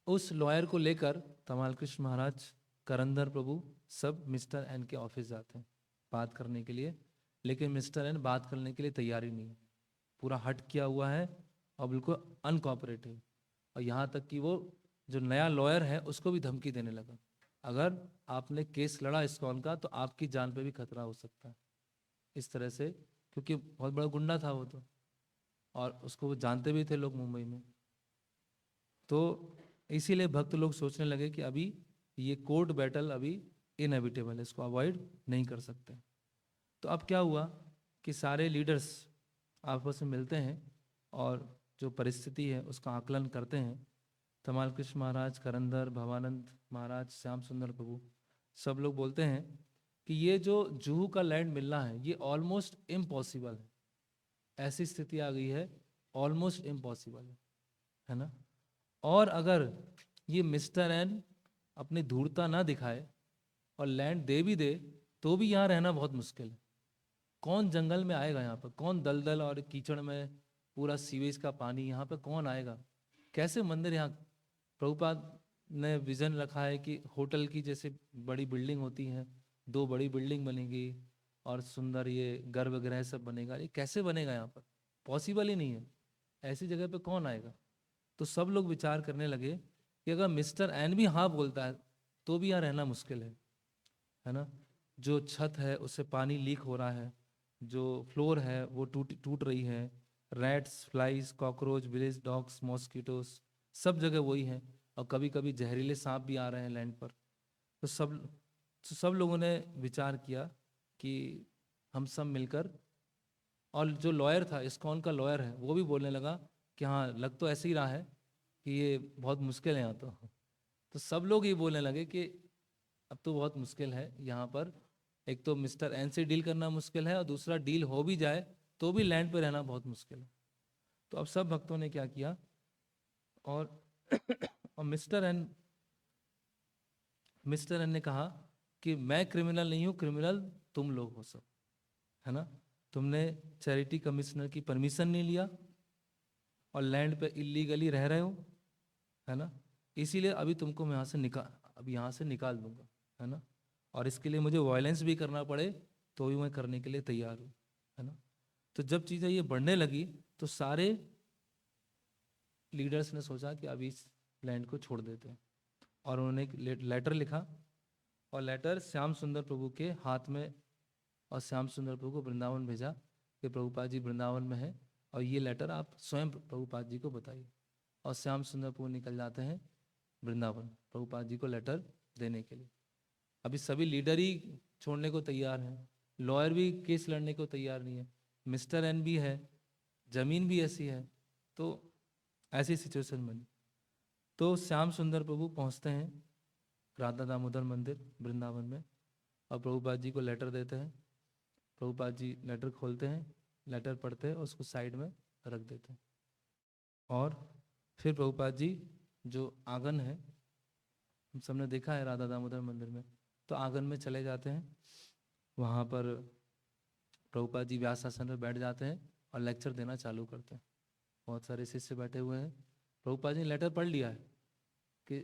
उस लॉयर को लेकर तमाल कृष्ण महाराज, करंदर प्रभु सब मिस्टर एन के ऑफिस जाते हैं बात करने के लिए। लेकिन मिस्टर एन बात करने के लिए तैयार ही नहीं है, पूरा हट किया हुआ है और बिल्कुल अनकोऑपरेटिव। और यहाँ तक कि वो जो नया लॉयर है उसको भी धमकी देने लगा, अगर आपने केस लड़ा इस्कॉन का तो आपकी जान पे भी खतरा हो सकता है, इस तरह से, क्योंकि बहुत बड़ा गुंडा था वो तो, और उसको वो जानते भी थे लोग मुंबई में। तो इसीलिए भक्त लोग सोचने लगे कि अभी ये कोर्ट बैटल अभी इनएविटेबल है, इसको अवॉइड नहीं कर सकते। तो अब क्या हुआ कि सारे लीडर्स आपस में मिलते हैं और जो परिस्थिति है उसका आकलन करते हैं। तमाल कृष्ण महाराज, करंदर, भवानंद महाराज, श्याम सुंदर प्रभु, सब लोग बोलते हैं कि ये जो जुहू का लैंड मिलना है ये ऑलमोस्ट इम्पॉसिबल है, ऐसी स्थिति आ गई है, ऑलमोस्ट इम्पॉसिबल है ना। और अगर ये मिस्टर एन अपनी धूर्तता ना दिखाए और लैंड दे भी दे तो भी यहाँ रहना बहुत मुश्किल है। कौन जंगल में आएगा यहाँ पर, कौन दलदल और कीचड़ में, पूरा सीवेज का पानी, यहाँ पे कौन आएगा, कैसे मंदिर यहाँ। प्रभुपाद ने विजन रखा है कि होटल की जैसे बड़ी बिल्डिंग होती है, 2 बड़ी बिल्डिंग बनेगी और सुंदर ये गर्भगृह सब बनेगा, ये कैसे बनेगा यहाँ पर, पॉसिबल ही नहीं है, ऐसी जगह पे कौन आएगा। तो सब लोग विचार करने लगे कि अगर मिस्टर एन भी हाँ बोलता है तो भी यहाँ रहना मुश्किल है ना। जो छत है उससे पानी लीक हो रहा है, जो फ्लोर है वो टूट टूट रही है rats, flies, cockroach, village dogs, mosquitoes, सब जगह वही है। और कभी कभी जहरीले सांप भी आ रहे हैं लैंड पर। तो सब लोगों ने विचार किया कि हम सब मिलकर, और जो लॉयर था, इस्कॉन का लॉयर है, वो भी बोलने लगा कि हाँ, लग तो ऐसे ही रहा है कि ये बहुत मुश्किल है यहाँ तो सब लोग ये बोलने लगे कि अब तो बहुत मुश्किल है यहाँ पर। एक तो मिस्टर एन से डील करना मुश्किल है, और दूसरा डील हो भी जाए तो भी लैंड पर रहना बहुत मुश्किल है। तो अब सब भक्तों ने क्या किया, और और मिस्टर एन ने कहा कि मैं क्रिमिनल नहीं हूँ, क्रिमिनल तुम लोग हो सब, है ना। तुमने चैरिटी कमिश्नर की परमिशन नहीं लिया और लैंड पे इलीगली रह रहे हो, है ना। इसीलिए अभी तुमको मैं यहाँ से निकाल दूंगा, है ना। और इसके लिए मुझे वायलेंस भी करना पड़े तो भी मैं करने के लिए तैयार हूँ, है ना। तो जब चीज़ें ये बढ़ने लगी तो सारे लीडर्स ने सोचा कि अभी इस लैंड को छोड़ देते हैं, और उन्होंने एक लेटर लिखा, और लेटर श्याम सुंदर प्रभु के हाथ में, और श्याम सुंदर प्रभु को वृंदावन भेजा कि प्रभुपाद जी वृंदावन में है, और ये लेटर आप स्वयं प्रभुपाद जी को बताइए। और श्याम सुंदर प्रभु निकल जाते हैं वृंदावन प्रभुपाद जी को लेटर देने के लिए। अभी सभी लीडर ही छोड़ने को तैयार हैं, लॉयर भी केस लड़ने को तैयार नहीं है, मिस्टर एन भी है, जमीन भी ऐसी है, तो ऐसी सिचुएशन बनी। तो श्याम सुंदर प्रभु पहुंचते हैं राधा दामोदर मंदिर वृंदावन में, और प्रभुपाद जी को लेटर देते हैं। प्रभुपाद जी लेटर खोलते हैं, लेटर पढ़ते हैं, उसको साइड में रख देते हैं। और फिर प्रभुपाद जी जो आंगन है, हम सबने देखा है राधा दामोदर मंदिर में, तो आंगन में चले जाते हैं। वहाँ पर प्रभुपाद जी व्यास आसन पर बैठ जाते हैं और लेक्चर देना चालू करते हैं। बहुत सारे शिष्य बैठे हुए हैं। प्रभुपाद जी ने लेटर पढ़ लिया है कि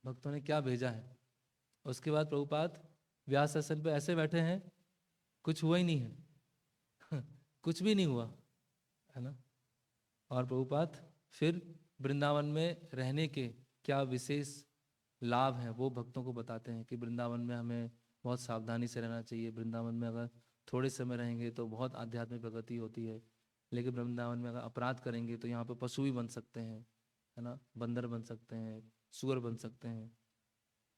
भक्तों ने क्या भेजा है। उसके बाद प्रभुपाद व्यास आसन पे ऐसे बैठे हैं, कुछ हुआ ही नहीं है कुछ भी नहीं हुआ, है ना। और प्रभुपाद फिर वृंदावन में रहने के क्या विशेष लाभ हैं वो भक्तों को बताते हैं कि वृंदावन में हमें बहुत सावधानी से रहना चाहिए। वृंदावन में अगर थोड़े समय रहेंगे तो बहुत आध्यात्मिक प्रगति होती है, लेकिन वृंदावन में अगर अपराध करेंगे तो यहाँ पर पशु भी बन सकते हैं, है ना, बंदर बन सकते हैं, सुअर बन सकते हैं।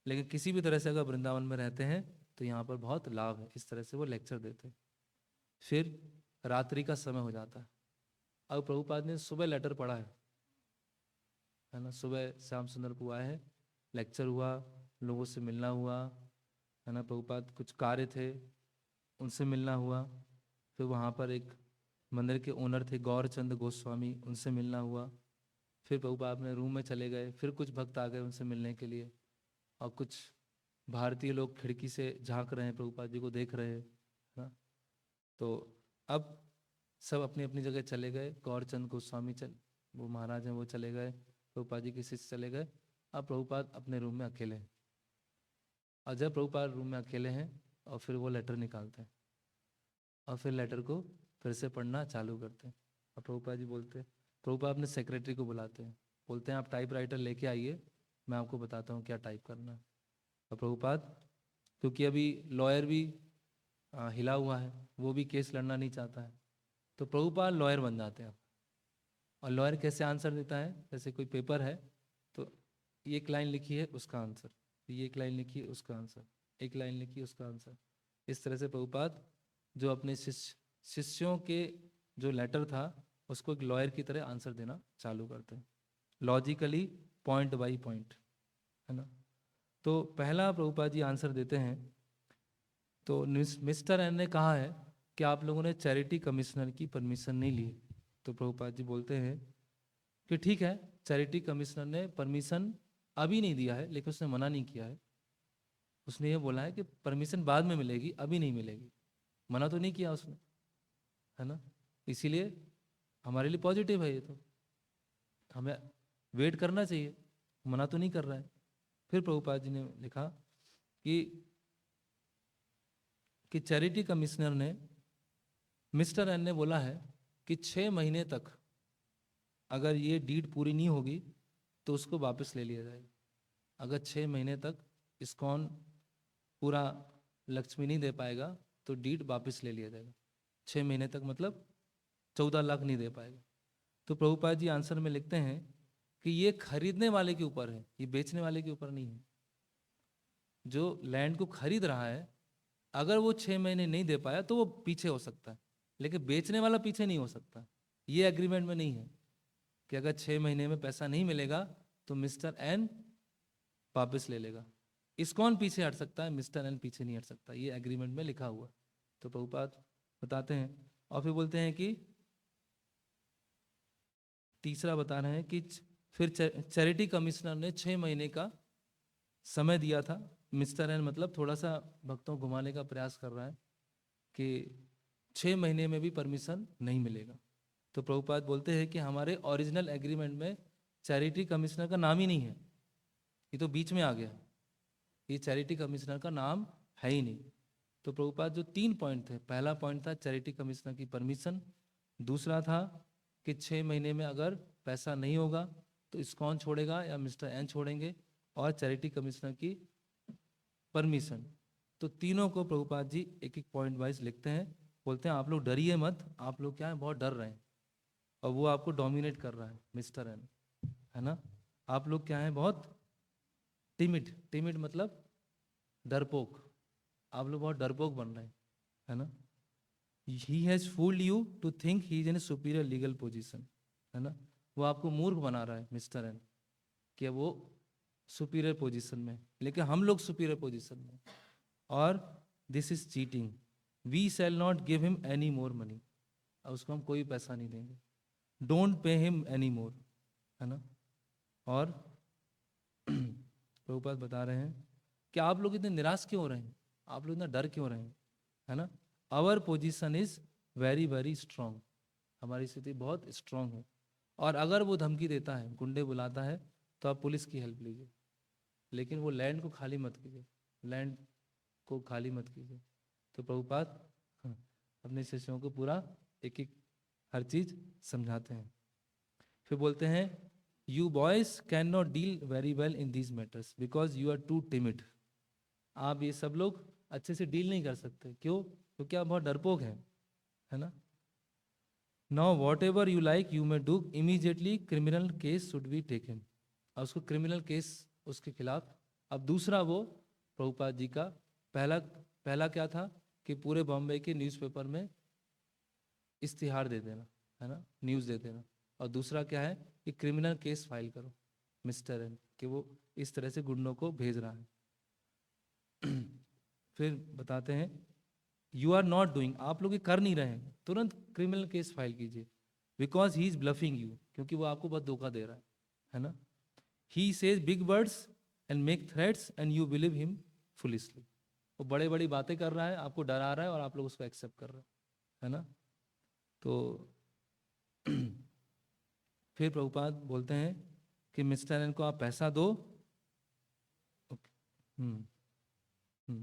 लेकिन किसी भी तरह से अगर वृंदावन में रहते हैं तो यहाँ पर बहुत लाभ है। इस तरह से वो लेक्चर देते हैं। फिर रात्रि का समय हो जाता है। अब प्रभुपाद ने सुबह लेटर पढ़ा है ना। सुबह श्याम सुंदर प्रभु आए हैं, लेक्चर हुआ, लोगों से मिलना हुआ, है ना। प्रभुपाद कुछ कार्य थे, उनसे मिलना हुआ। फिर वहाँ पर एक मंदिर के ओनर थे गौरचंद गोस्वामी, उनसे मिलना हुआ। फिर प्रभुपाद अपने रूम में चले गए, फिर कुछ भक्त आ गए उनसे मिलने के लिए, और कुछ भारतीय लोग खिड़की से झांक रहे हैं, प्रभुपाद जी को देख रहे हैं, है ना। तो अब सब अपनी अपनी जगह चले गए। गौरचंद गोस्वामी वो महाराज हैं, वो चले गए, प्रभुपाद जी के शिष्य चले गए। अब प्रभुपाद अपने रूम में अकेले हैं। और जब प्रभुपाद रूम में अकेले हैं और फिर वो लेटर निकालते हैं, और फिर लेटर को फिर से पढ़ना चालू करते हैं। और प्रभुपाद जी बोलते हैं, प्रभुपाद अपने सेक्रेटरी को बुलाते हैं, बोलते हैं आप टाइप राइटर लेके आइए, मैं आपको बताता हूँ क्या टाइप करना है। और प्रभुपाद, क्योंकि अभी लॉयर भी हिला हुआ है, वो भी केस लड़ना नहीं चाहता है, तो प्रभुपाद लॉयर बन जाते हैं। और लॉयर कैसे आंसर देता है, जैसे कोई पेपर है तो ये एक लाइन लिखी है उसका आंसर, ये एक लाइन लिखी है उसका आंसर, एक लाइन लिखी है उसका आंसर। इस तरह से प्रभुपाद जो अपने शिष्यों के जो लेटर था उसको एक लॉयर की तरह आंसर देना चालू करते हैं, लॉजिकली, पॉइंट बाय पॉइंट, है ना। तो पहला प्रभुपाद जी आंसर देते हैं। तो मिस्टर एन ने कहा है कि आप लोगों ने चैरिटी कमिश्नर की परमिशन नहीं ली। तो प्रभुपाद जी बोलते हैं कि ठीक है, चैरिटी कमिश्नर ने परमिशन अभी नहीं दिया है, लेकिन उसने मना नहीं किया है। उसने ये बोला है कि परमिशन बाद में मिलेगी, अभी नहीं मिलेगी। मना तो नहीं किया उसने, है ना। इसीलिए हमारे लिए पॉजिटिव है ये, तो हमें वेट करना चाहिए, मना तो नहीं कर रहा है। फिर प्रभुपाद जी ने लिखा कि चैरिटी कमिश्नर ने, मिस्टर एन ने बोला है कि 6 महीने तक अगर ये डीड पूरी नहीं होगी तो उसको वापस ले लिया जाएगा। अगर 6 महीने तक इस्कॉन पूरा लक्ष्मी नहीं दे पाएगा तो डीड वापस ले लिया जाएगा। 6 महीने तक मतलब 14 लाख नहीं दे पाएगा। तो प्रभुपाद जी आंसर में लिखते हैं कि ये खरीदने वाले के ऊपर है, ये बेचने वाले के ऊपर नहीं है। जो लैंड को खरीद रहा है, अगर वो 6 महीने नहीं दे पाया तो वो पीछे हो सकता है, लेकिन बेचने वाला पीछे नहीं हो सकता। ये एग्रीमेंट में नहीं है कि अगर 6 महीने में पैसा नहीं मिलेगा तो मिस्टर एन वापस ले लेगा। इस्कॉन पीछे हट सकता है, मिस्टर एन पीछे नहीं हट सकता, ये एग्रीमेंट में लिखा हुआ। तो प्रभुपाद बताते हैं और फिर बोलते हैं कि तीसरा बता रहे हैं कि फिर चैरिटी कमिश्नर ने 6 महीने का समय दिया था। मिस्टर एन मतलब थोड़ा सा भक्तों को घुमाने का प्रयास कर रहा है कि 6 महीने में भी परमिशन नहीं मिलेगा। तो प्रभुपाद बोलते हैं कि हमारे ओरिजिनल एग्रीमेंट में चैरिटी कमिश्नर का नाम ही नहीं है, ये तो बीच में आ गया, ये चैरिटी कमिश्नर का नाम है ही नहीं। तो प्रभुपाद जो 3 पॉइंट थे, पहला पॉइंट था चैरिटी कमिश्नर की परमिशन, दूसरा था कि 6 महीने में अगर पैसा नहीं होगा तो इस्कॉन छोड़ेगा या मिस्टर एन छोड़ेंगे, और चैरिटी कमिश्नर की परमिशन। तो तीनों को प्रभुपाद जी एक एक पॉइंट वाइज लिखते हैं, बोलते हैं आप लोग डरिए मत, आप लोग क्या है बहुत डर रहे हैं और वो आपको डोमिनेट कर रहा है मिस्टर एन, है ना। आप लोग क्या है बहुत टिमिड, टिमिड मतलब डरपोक, आप लोग बहुत डरपोक बन रहे हैं, है ना। He has fooled you to think he is in superior legal position, है ना। वो आपको मूर्ख बना रहा है मिस्टर एन कि वो सुपीरियर पोजीशन में, लेकिन हम लोग सुपीरियर पोजीशन में, और this is cheating. We shall not give him any more money, और उसको हम कोई पैसा नहीं देंगे। डोंट पे हिम एनी मोर, है ना। और प्रभुपाद बता रहे हैं कि आप लोग इतने निराश क्यों हो रहे हैं, आप लोग इतना डर क्यों रहे हैं, है ना। Our position is very very strong, हमारी स्थिति बहुत स्ट्रांग है, और अगर वो धमकी देता है, गुंडे बुलाता है, तो आप पुलिस की हेल्प लीजिए, लेकिन वो लैंड को खाली मत कीजिए, लैंड को खाली मत कीजिए। तो प्रभुपाद अपने शिष्यों को पूरा एक एक हर चीज समझाते हैं। फिर बोलते हैं you boys can not deal very well in these matters because you are too timid. आप ये सब लोग अच्छे से डील नहीं कर सकते, क्यों? क्योंकि आप बहुत डरपोक हैं, है ना। Now what ever you like you may do immediately, criminal case should be taken. और उसको क्रिमिनल केस उसके खिलाफ। अब दूसरा वो प्रभुपाद जी का पहला पहला क्या था कि पूरे बॉम्बे के न्यूज़पेपर में इश्तिहार दे देना, है ना, न्यूज़ दे देना। और दूसरा क्या है कि क्रिमिनल केस फाइल करो मिस्टर एन कि वो इस तरह से गुंडों को भेज रहा है। फिर बताते हैं यू आर नॉट डूइंग, आप लोग ये कर नहीं रहे हैं, तुरंत क्रिमिनल केस फाइल कीजिए, because he is bluffing you, क्योंकि वो आपको बहुत धोखा दे रहा है ना। He says big words and make threats and you believe him foolishly. वो बड़े बड़ी बातें कर रहा है, आपको डरा रहा है और आप लोग उसको एक्सेप्ट कर रहे हैं, है ना। तो फिर प्रभुपाद बोलते हैं कि मिस्टर एन को आप पैसा दो। हम्म हम्म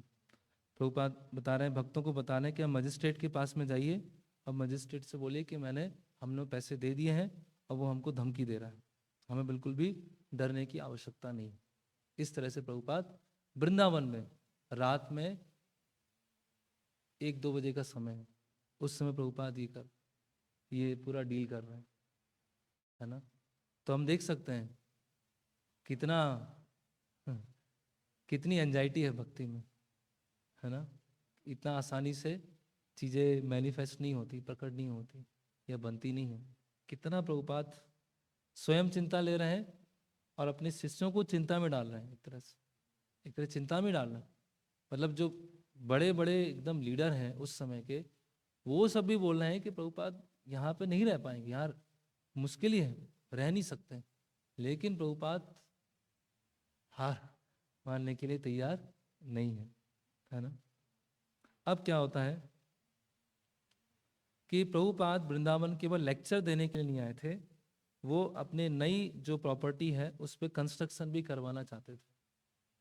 प्रभुपाद बता रहे हैं, भक्तों को बता रहे हैं कि आप मजिस्ट्रेट के पास में जाइए और मजिस्ट्रेट से बोलिए कि हमने पैसे दे दिए हैं और वो हमको धमकी दे रहा है, हमें बिल्कुल भी डरने की आवश्यकता नहीं। इस तरह से प्रभुपाद वृंदावन में रात में 1-2 बजे का समय है, उस समय प्रभुपाद ये पूरा डील कर रहे हैं, है ना। तो हम देख सकते हैं कितना कितनी एंजाइटी है भक्ति में, है ना। इतना आसानी से चीज़ें मैनिफेस्ट नहीं होती, प्रकट नहीं होती या बनती नहीं है। कितना प्रभुपाद स्वयं चिंता ले रहे हैं और अपने शिष्यों को चिंता में डाल रहे हैं, एक तरह चिंता में डाल रहे हैं। मतलब जो बड़े बड़े एकदम लीडर हैं उस समय के, वो सब भी बोल रहे हैं कि प्रभुपाद यहाँ पे नहीं रह पाएंगे, यार मुश्किल ही है, रह नहीं सकते। लेकिन प्रभुपाद हार मानने के लिए तैयार नहीं है ना। अब क्या होता है कि प्रभुपाद वृंदावन केवल लेक्चर देने के लिए नहीं आए थे, वो अपने नई जो प्रॉपर्टी है उस पर कंस्ट्रक्शन भी करवाना चाहते थे,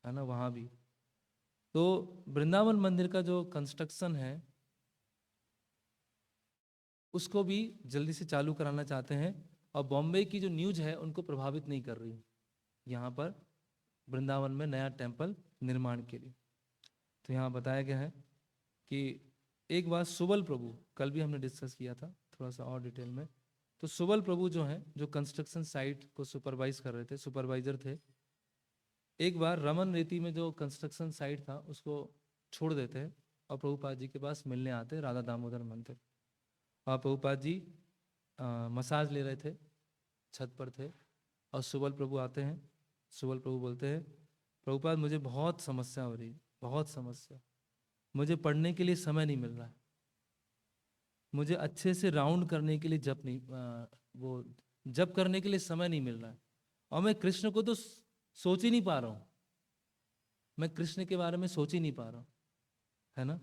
है ना, वहाँ भी। तो वृंदावन मंदिर का जो कंस्ट्रक्शन है उसको भी जल्दी से चालू कराना चाहते हैं, और बॉम्बे की जो न्यूज़ है उनको प्रभावित नहीं कर रही यहाँ पर वृंदावन में नया टेम्पल निर्माण के लिए। तो यहाँ बताया गया है कि एक बार सुबल प्रभु, कल भी हमने डिस्कस किया था थोड़ा सा और डिटेल में। तो सुबल प्रभु जो हैं, जो कंस्ट्रक्शन साइट को सुपरवाइज कर रहे थे, सुपरवाइजर थे, एक बार रमन रेती में जो कंस्ट्रक्शन साइट था उसको छोड़ देते हैं और प्रभुपाद जी के पास मिलने आते हैं, राधा दामोदर मंदिर। और प्रभुपाद जी मसाज ले रहे थे, छत पर थे, और सुबल प्रभु आते हैं। सुबल प्रभु बोलते हैं, प्रभुपाद मुझे बहुत समस्या हो रही है, बहुत समस्या, मुझे पढ़ने के लिए समय नहीं मिल रहा है, मुझे अच्छे से राउंड करने के लिए जप नहीं वो जप करने के लिए समय नहीं मिल रहा है, और मैं कृष्ण को तो सोच ही नहीं पा रहा हूँ, मैं कृष्ण के बारे में सोच ही नहीं पा रहा हूँ, है ना।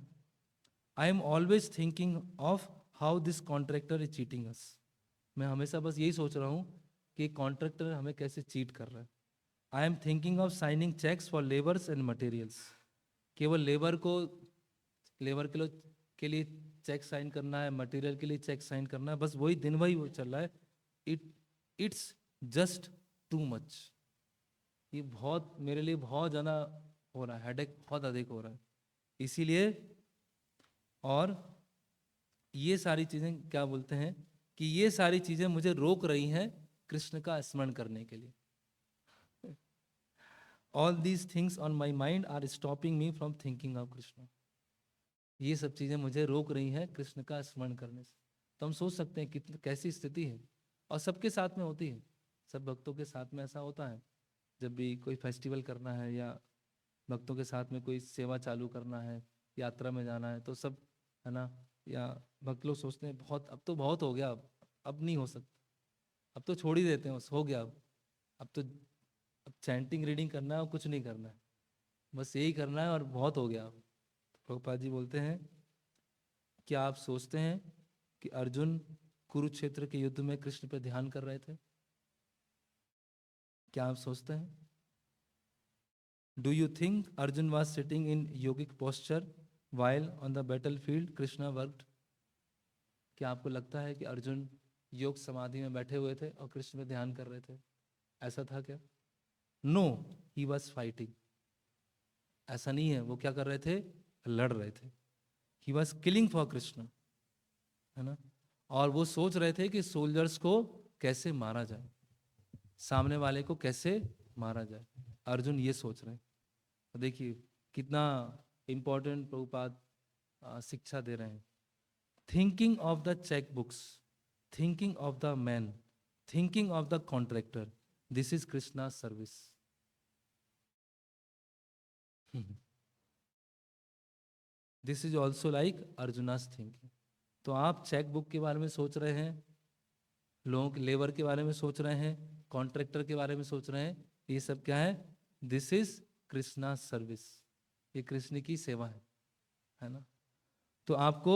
I am always thinking of how this contractor is cheating us. मैं हमेशा बस यही सोच रहा हूँ कि कॉन्ट्रैक्टर हमें कैसे चीट कर रहा है। I am thinking of signing cheques for labours and materials. केवल लेबर के लिए चेक साइन करना है, मटेरियल के लिए चेक साइन करना है, बस वही दिन वही वो चल रहा है। It's just too much. ये बहुत मेरे लिए बहुत ज़्यादा हो रहा है, हेडेक बहुत अधिक हो रहा है। इसीलिए और ये सारी चीज़ें क्या बोलते हैं कि ये सारी चीज़ें मुझे रोक रही हैं कृष्ण का स्मरण करने के लिए। All these things on my mind are stopping me from thinking of Krishna. ये सब चीज़ें मुझे रोक रही हैं कृष्ण का स्मरण करने से। तो हम सोच सकते हैं कितनी कैसी स्थिति है, और सबके साथ में होती है, सब भक्तों के साथ में ऐसा होता है। जब भी कोई फेस्टिवल करना है या भक्तों के साथ में कोई सेवा चालू करना है, यात्रा में जाना है, तो सब, है ना, या भक्त लोग सोचते हैं बहुत, अब तो बहुत हो गया, अब नहीं हो सकता, अब तो छोड़ ही देते हैं, हो गया, अब चैंटिंग रीडिंग करना है और कुछ नहीं करना है, बस यही करना है और बहुत हो गया। प्रभुपाद जी बोलते हैं, क्या आप सोचते हैं कि अर्जुन कुरुक्षेत्र के युद्ध में कृष्ण पर ध्यान कर रहे थे? क्या आप सोचते हैं? Do you think Arjun was sitting in yogic posture while on the battle field Krishna worked? क्या आपको लगता है कि अर्जुन योग समाधि में बैठे हुए थे और कृष्ण पे ध्यान कर रहे थे? ऐसा था क्या? No, he was fighting. ऐसा नहीं है, वो क्या कर रहे थे? लड़ रहे थे। He was killing for Krishna, है ना। और वो सोच रहे थे कि सोल्जर्स को कैसे मारा जाए, सामने वाले को कैसे मारा जाए, अर्जुन ये सोच रहे हैं। तो देखिए कितना इंपॉर्टेंट प्रभुपाद शिक्षा दे रहे हैं। Thinking of the cheque books, thinking of the man, thinking of the contractor, this is Krishna service. This is also like Arjuna's thinking. तो आप चेक बुक के बारे में सोच रहे हैं, लोगों के लेबर के बारे में सोच रहे हैं, कॉन्ट्रैक्टर के बारे में सोच रहे हैं, ये सब क्या है? This is Krishna service. ये कृष्ण की सेवा है ना। तो आपको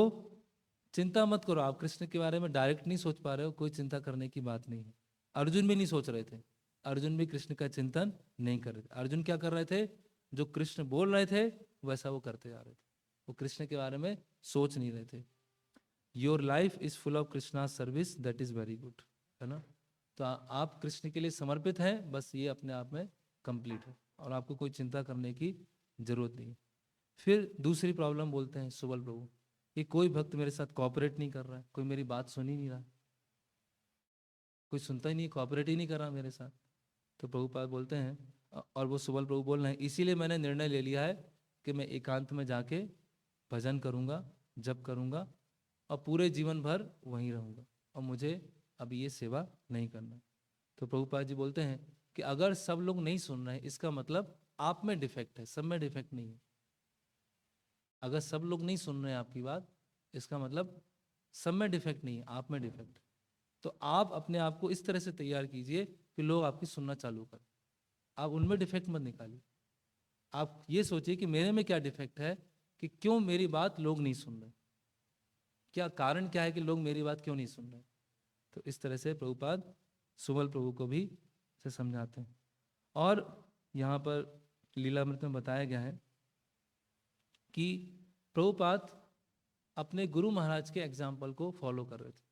चिंता मत करो, आप कृष्ण के बारे में डायरेक्ट नहीं सोच पा रहे हो, कोई चिंता करने की बात नहीं है। अर्जुन भी नहीं सोच रहे थे, अर्जुन भी कृष्ण का चिंतन नहीं कर रहे थे। अर्जुन क्या कर रहे थे? जो कृष्ण बोल रहे थे वैसा वो करते जा रहे थे, वो कृष्ण के बारे में सोच नहीं रहे थे। Your life is full of Krishna service, that is very good, है ना। तो आप कृष्ण के लिए समर्पित हैं, बस ये अपने आप में कंप्लीट है, और आपको कोई चिंता करने की जरूरत नहीं है। फिर दूसरी प्रॉब्लम बोलते हैं सुबल प्रभु, कि कोई भक्त मेरे साथ कॉपरेट नहीं कर रहा है, कोई मेरी बात सुन ही नहीं रहा, कोई सुनता ही नहीं, कॉपरेट ही नहीं कर रहा मेरे साथ। तो प्रभुपाद बोलते हैं, और वो सुबल प्रभु बोल रहे हैं, इसीलिए मैंने निर्णय ले लिया है कि मैं एकांत में जाके भजन करूंगा, जप करूंगा, और पूरे जीवन भर वहीं रहूंगा, और मुझे अब ये सेवा नहीं करना। तो प्रभुपाद जी बोलते हैं कि अगर सब लोग नहीं सुन रहे हैं, इसका मतलब आप में डिफेक्ट है, सब में डिफेक्ट नहीं है। अगर सब लोग नहीं सुन रहे हैं आपकी बात, इसका मतलब सब में डिफेक्ट नहीं है, आप में डिफेक्ट। तो आप अपने आप को इस तरह से तैयार कीजिए कि लोग आपकी सुनना चालू करें। आप उनमें डिफेक्ट मत निकालिए, आप ये सोचिए कि मेरे में क्या डिफेक्ट है, कि क्यों मेरी बात लोग नहीं सुन रहे, क्या कारण क्या है कि लोग मेरी बात क्यों नहीं सुन रहे। तो इस तरह से प्रभुपाद सुबल प्रभु को भी से समझाते हैं। और यहाँ पर लीलामृत में बताया गया है कि प्रभुपाद अपने गुरु महाराज के एग्जाम्पल को फॉलो कर रहे थे।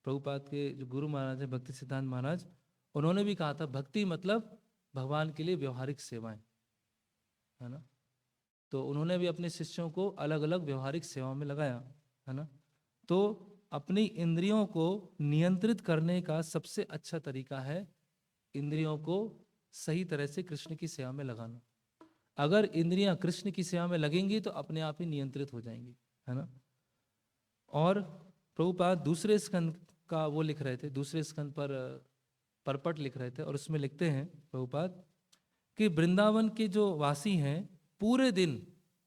प्रभुपाद के जो गुरु महाराज है भक्ति सिद्धांत महाराज, उन्होंने भी कहा था भक्ति मतलब भगवान के लिए व्यवहारिक सेवाएं, है ना। तो उन्होंने भी अपने शिष्यों को अलग अलग व्यवहारिक सेवाओं में लगाया, है ना। तो अपनी इंद्रियों को नियंत्रित करने का सबसे अच्छा तरीका है इंद्रियों को सही तरह से कृष्ण की सेवा में लगाना। अगर इंद्रियां कृष्ण की सेवा में लगेंगी तो अपने आप ही नियंत्रित हो जाएंगी, है ना। और प्रभुपाद दूसरे स्कंद का वो लिख रहे थे, दूसरे स्कंद पर परपट लिख रहे थे, और उसमें लिखते हैं प्रभुपाद कि वृंदावन के जो वासी हैं पूरे दिन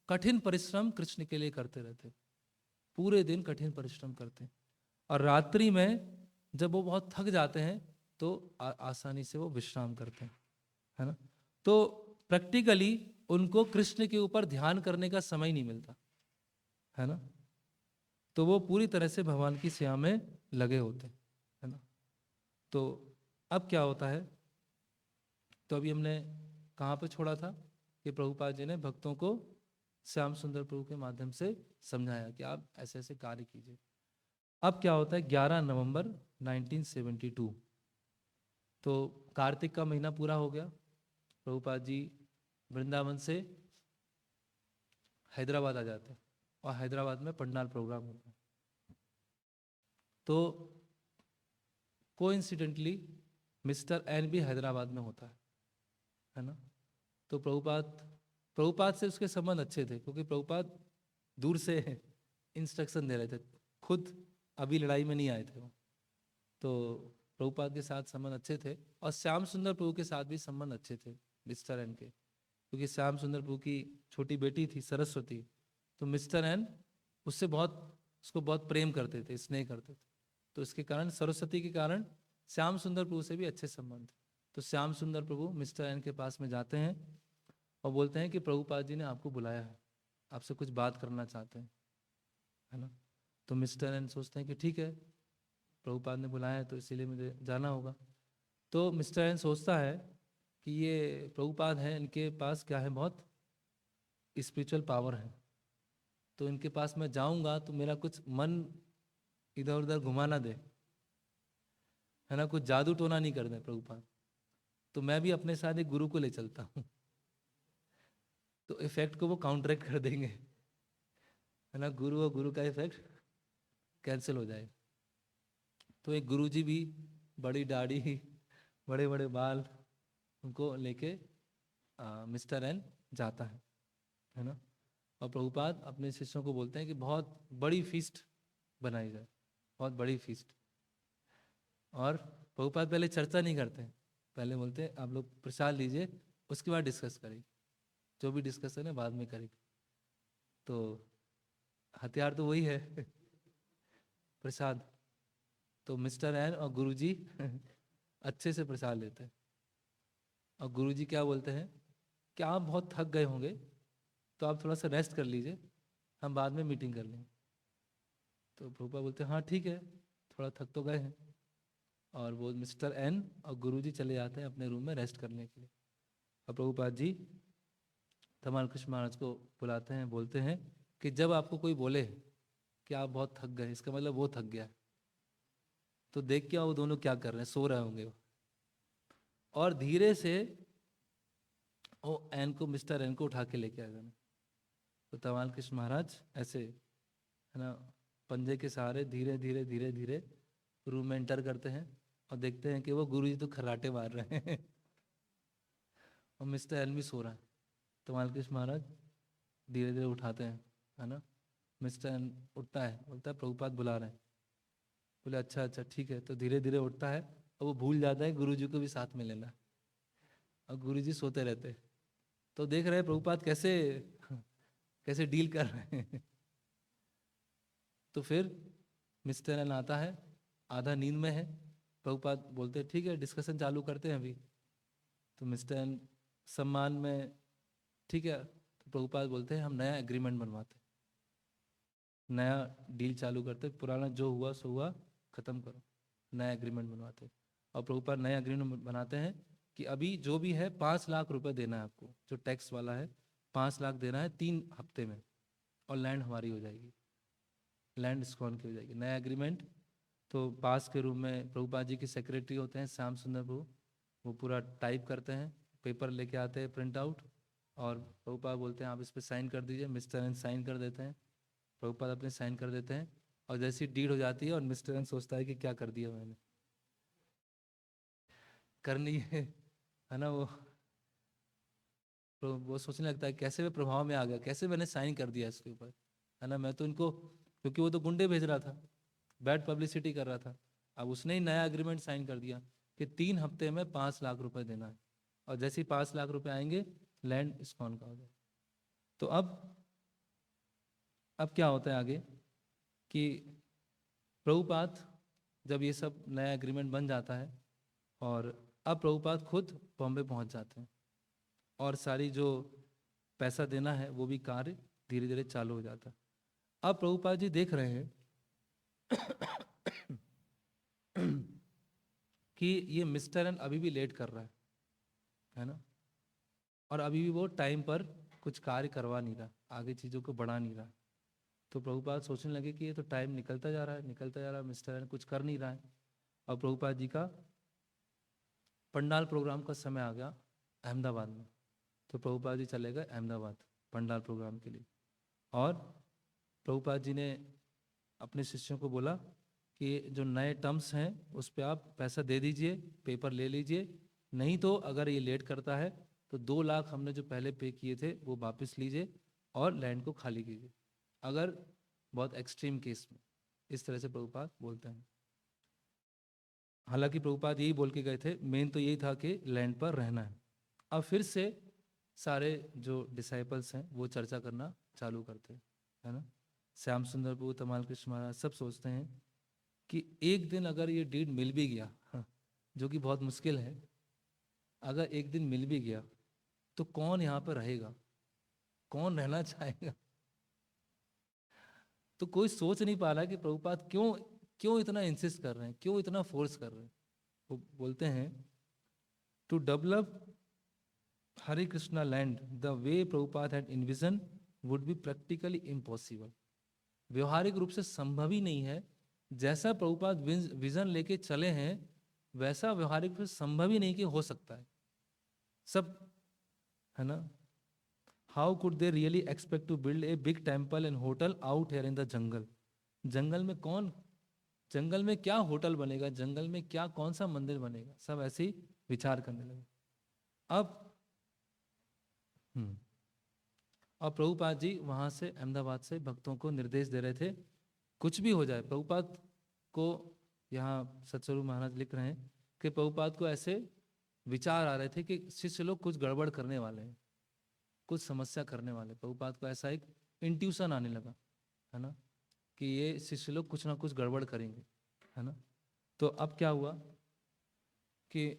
कठिन परिश्रम कृष्ण के लिए करते रहते, पूरे दिन कठिन परिश्रम करते हैं, और रात्रि में जब वो बहुत थक जाते हैं तो आसानी से वो विश्राम करते हैं, है ना। तो प्रैक्टिकली उनको कृष्ण के ऊपर ध्यान करने का समय नहीं मिलता, है ना। तो वो पूरी तरह से भगवान की सेवा में लगे होते हैं, है ना। तो अब क्या होता है, तो अभी हमने कहाँ पे छोड़ा था कि प्रभुपाद जी ने भक्तों को श्याम सुंदर प्रभु के माध्यम से समझाया कि आप ऐसे ऐसे कार्य कीजिए। अब क्या होता है, 11 नवंबर 1972, तो कार्तिक का महीना पूरा हो गया। प्रभुपाद जी वृंदावन से हैदराबाद आ जाते हैं और हैदराबाद में पंडाल प्रोग्राम होता है। तो कोइंसिडेंटली मिस्टर एन भी हैदराबाद में होता है ना। तो प्रभुपाद से उसके संबंध अच्छे थे, क्योंकि प्रभुपाद दूर से इंस्ट्रक्शन दे रहे थे, खुद अभी लड़ाई में नहीं आए थे वो। तो प्रभुपाद के साथ संबंध अच्छे थे, और श्याम सुंदर प्रभु के साथ भी संबंध अच्छे थे मिस्टर एन के, क्योंकि श्याम सुंदर प्रभु की छोटी बेटी थी सरस्वती, तो मिस्टर एन उसको बहुत प्रेम करते थे, स्नेह करते थे। तो इसके कारण, सरस्वती के कारण श्याम सुंदर प्रभु से भी अच्छे संबंध थे। तो श्याम सुंदर प्रभु मिस्टर एन के पास में जाते हैं और बोलते हैं कि प्रभुपाद जी ने आपको बुलाया है, आपसे कुछ बात करना चाहते हैं, है ना। तो मिस्टर एन सोचते हैं कि ठीक है, प्रभुपाद ने बुलाया है तो इसीलिए मुझे जाना होगा। तो मिस्टर एन सोचता है कि ये प्रभुपाद है, इनके पास क्या है, बहुत स्पिरिचुअल पावर है, तो इनके पास मैं जाऊंगा तो मेरा कुछ मन इधर उधर घुमा ना दे, है ना, कुछ जादू टोना नहीं कर दे प्रभुपाद, तो मैं भी अपने साथ एक गुरु को ले चलता हूँ, तो इफेक्ट को वो काउंटरैक्ट कर देंगे, है ना, गुरु और गुरु का इफेक्ट कैंसिल हो जाएगा। तो एक गुरुजी भी बड़ी दाढ़ी, बड़े बड़े बाल, उनको लेके मिस्टर एन जाता है ना। और प्रभुपाद अपने शिष्यों को बोलते हैं कि बहुत बड़ी फीस्ट बनाई जाए, बहुत बड़ी फीस्ट। और प्रभुपाद पहले चर्चा नहीं करते, पहले बोलते हैं आप लोग प्रसाद लीजिए, उसके बाद डिस्कस करेंगे, जो भी डिस्कशन है बाद में करेंगे। तो हथियार तो वही है प्रसाद। तो मिस्टर एन और गुरुजी अच्छे से प्रसाद लेते हैं, और गुरुजी क्या बोलते हैं कि आप बहुत थक गए होंगे, तो आप थोड़ा सा रेस्ट कर लीजिए, हम बाद में मीटिंग कर लेंगे। तो प्रभुपाद बोलते हैं हाँ ठीक है, थोड़ा थक तो गए हैं, और वो मिस्टर एन और गुरुजी चले जाते हैं अपने रूम में रेस्ट करने के लिए। और प्रभुपाद जी धमाल कृष्ण महाराज को बुलाते हैं, बोलते हैं कि जब आपको कोई बोले कि आप बहुत थक गए, इसका मतलब वो थक गया, तो देख के वो दोनों क्या कर रहे हैं, सो रहे होंगे वो। और धीरे से वो एन को, मिस्टर एन को उठा के लेके आ जाना। तो धमाल कृष्ण महाराज ऐसे, है ना, पंजे के सहारे धीरे धीरे धीरे धीरे रूम में एंटर करते हैं, और देखते हैं कि वो गुरुजी तो खर्राटे मार रहे हैं और मिस्टर एन भी सो रहा है। तो धमाल कृष्ण महाराज धीरे धीरे उठाते हैं, है ना। मिस्टर एन उठता है, बोलता है प्रभुपाद बुला रहे हैं। बोले अच्छा अच्छा ठीक है, तो धीरे धीरे उठता है, और वो भूल जाता है गुरुजी को भी साथ में लेना, और गुरुजी सोते रहते हैं। तो देख रहे हैं प्रभुपाद कैसे कैसे डील कर रहे हैं तो फिर मिस्टर एन आता है, आधा नींद में है। प्रभुपाद बोलते हैं ठीक है, डिस्कशन चालू करते हैं अभी। तो मिस्टर एन सम्मान में, ठीक है, तो प्रभुपाद बोलते हैं हम नया एग्रीमेंट बनवाते हैं, नया डील चालू करते, पुराना जो हुआ सो हुआ, खत्म करो, नया एग्रीमेंट बनवाते हैं। और प्रभुपाद नया एग्रीमेंट बनाते हैं कि अभी जो भी है 5 लाख रुपए देना है आपको, जो टैक्स वाला है 5 लाख देना है 3 हफ्ते में, और लैंड हमारी हो जाएगी, लैंड इस्कॉन की हो जाएगी। नया एग्रीमेंट। तो पास के रूम में प्रभुपाद जी के सेक्रेटरी होते हैं श्याम सुंदर प्रभु, वो पूरा टाइप करते हैं, पेपर लेके आते हैं प्रिंट आउट, और प्रभुपाद बोलते हैं आप इस पर साइन कर दीजिए। मिस्टर एन साइन कर देते हैं, प्रभुपाद अपने साइन कर देते हैं, और जैसी डीड हो जाती है और मिस्टर एन सोचता है कि क्या कर दिया मैंने, करनी है ना वो सोचने लगता है कैसे मैं प्रभाव में आ गया, कैसे मैंने साइन कर दिया इसके ऊपर, है ना। मैं तो इनको, क्योंकि वो तो गुंडे भेज रहा था, बैड पब्लिसिटी कर रहा था। अब उसने ही नया एग्रीमेंट साइन कर दिया कि 3 हफ्ते में 5 लाख रुपए देना है, और जैसे ही 5 लाख रुपए आएंगे लैंड इस्कॉन का हो जाए। तो अब क्या होता है आगे कि प्रभुपाद जब ये सब नया एग्रीमेंट बन जाता है, और अब प्रभुपाद खुद बॉम्बे पहुंच जाते हैं, और सारी जो पैसा देना है वो भी कार्य धीरे धीरे चालू हो जाता है। अब प्रभुपाद जी देख रहे हैं कि ये मिस्टर एन अभी भी लेट कर रहा है ना, और अभी भी वो टाइम पर कुछ कार्य करवा नहीं रहा, आगे चीज़ों को बढ़ा नहीं रहा। तो प्रभुपाद सोचने लगे कि ये तो टाइम निकलता जा रहा है, निकलता जा रहा है, मिस्टर एन कुछ कर नहीं रहा है। और प्रभुपाद जी का पंडाल प्रोग्राम का समय आ गया अहमदाबाद में, तो प्रभुपाद जी चले गए अहमदाबाद पंडाल प्रोग्राम के लिए। और प्रभुपाद जी ने अपने शिष्यों को बोला कि जो नए टर्म्स हैं उस पर आप पैसा दे दीजिए, पेपर ले लीजिए, नहीं तो अगर ये लेट करता है तो 2 लाख हमने जो पहले पे किए थे वो वापस लीजिए और लैंड को खाली कीजिए, अगर बहुत एक्सट्रीम केस में। इस तरह से प्रभुपाद बोलते हैं। हालांकि प्रभुपाद यही बोल के गए थे, मेन तो यही था कि लैंड पर रहना है। अब फिर से सारे जो डिसाइपल्स हैं वो चर्चा करना चालू करते हैं, है ना। श्याम सुंदर प्रभु, तमाल कृष्ण महाराज सब सोचते हैं कि एक दिन अगर ये डीड मिल भी गया, जो कि बहुत मुश्किल है, अगर एक दिन मिल भी गया तो कौन यहाँ पर रहेगा, कौन रहना चाहेगा। तो कोई सोच नहीं पा रहा है कि प्रभुपाद क्यों क्यों इतना इंसिस्ट कर रहे हैं, क्यों इतना फोर्स कर रहे हैं। वो बोलते हैं to develop Hare Krishna land the way Prabhupada had envision would be practically impossible. व्यवहारिक रूप से संभव ही नहीं है, जैसा प्रभुपाद विजन लेके चले हैं वैसा व्यवहारिक रूप से संभव ही नहीं कि हो सकता है सब, है ना। How could they really expect to build a big temple and hotel out here in the jungle. जंगल में कौन, जंगल में क्या होटल बनेगा, जंगल में क्या कौन सा मंदिर बनेगा, सब ऐसे ही विचार करने लगे। अब और प्रभुपाद जी वहाँ से अहमदाबाद से भक्तों को निर्देश दे रहे थे, कुछ भी हो जाए। प्रभुपाद को यहाँ सतस्वरूप महाराज लिख रहे हैं कि प्रभुपाद को ऐसे विचार आ रहे थे कि शिष्य लोग कुछ गड़बड़ करने वाले हैं, कुछ समस्या करने वाले। प्रभुपाद को ऐसा एक इंट्यूशन आने लगा, है ना, कि ये शिष्य लोग कुछ ना कुछ गड़बड़ करेंगे, है ना। तो अब क्या हुआ कि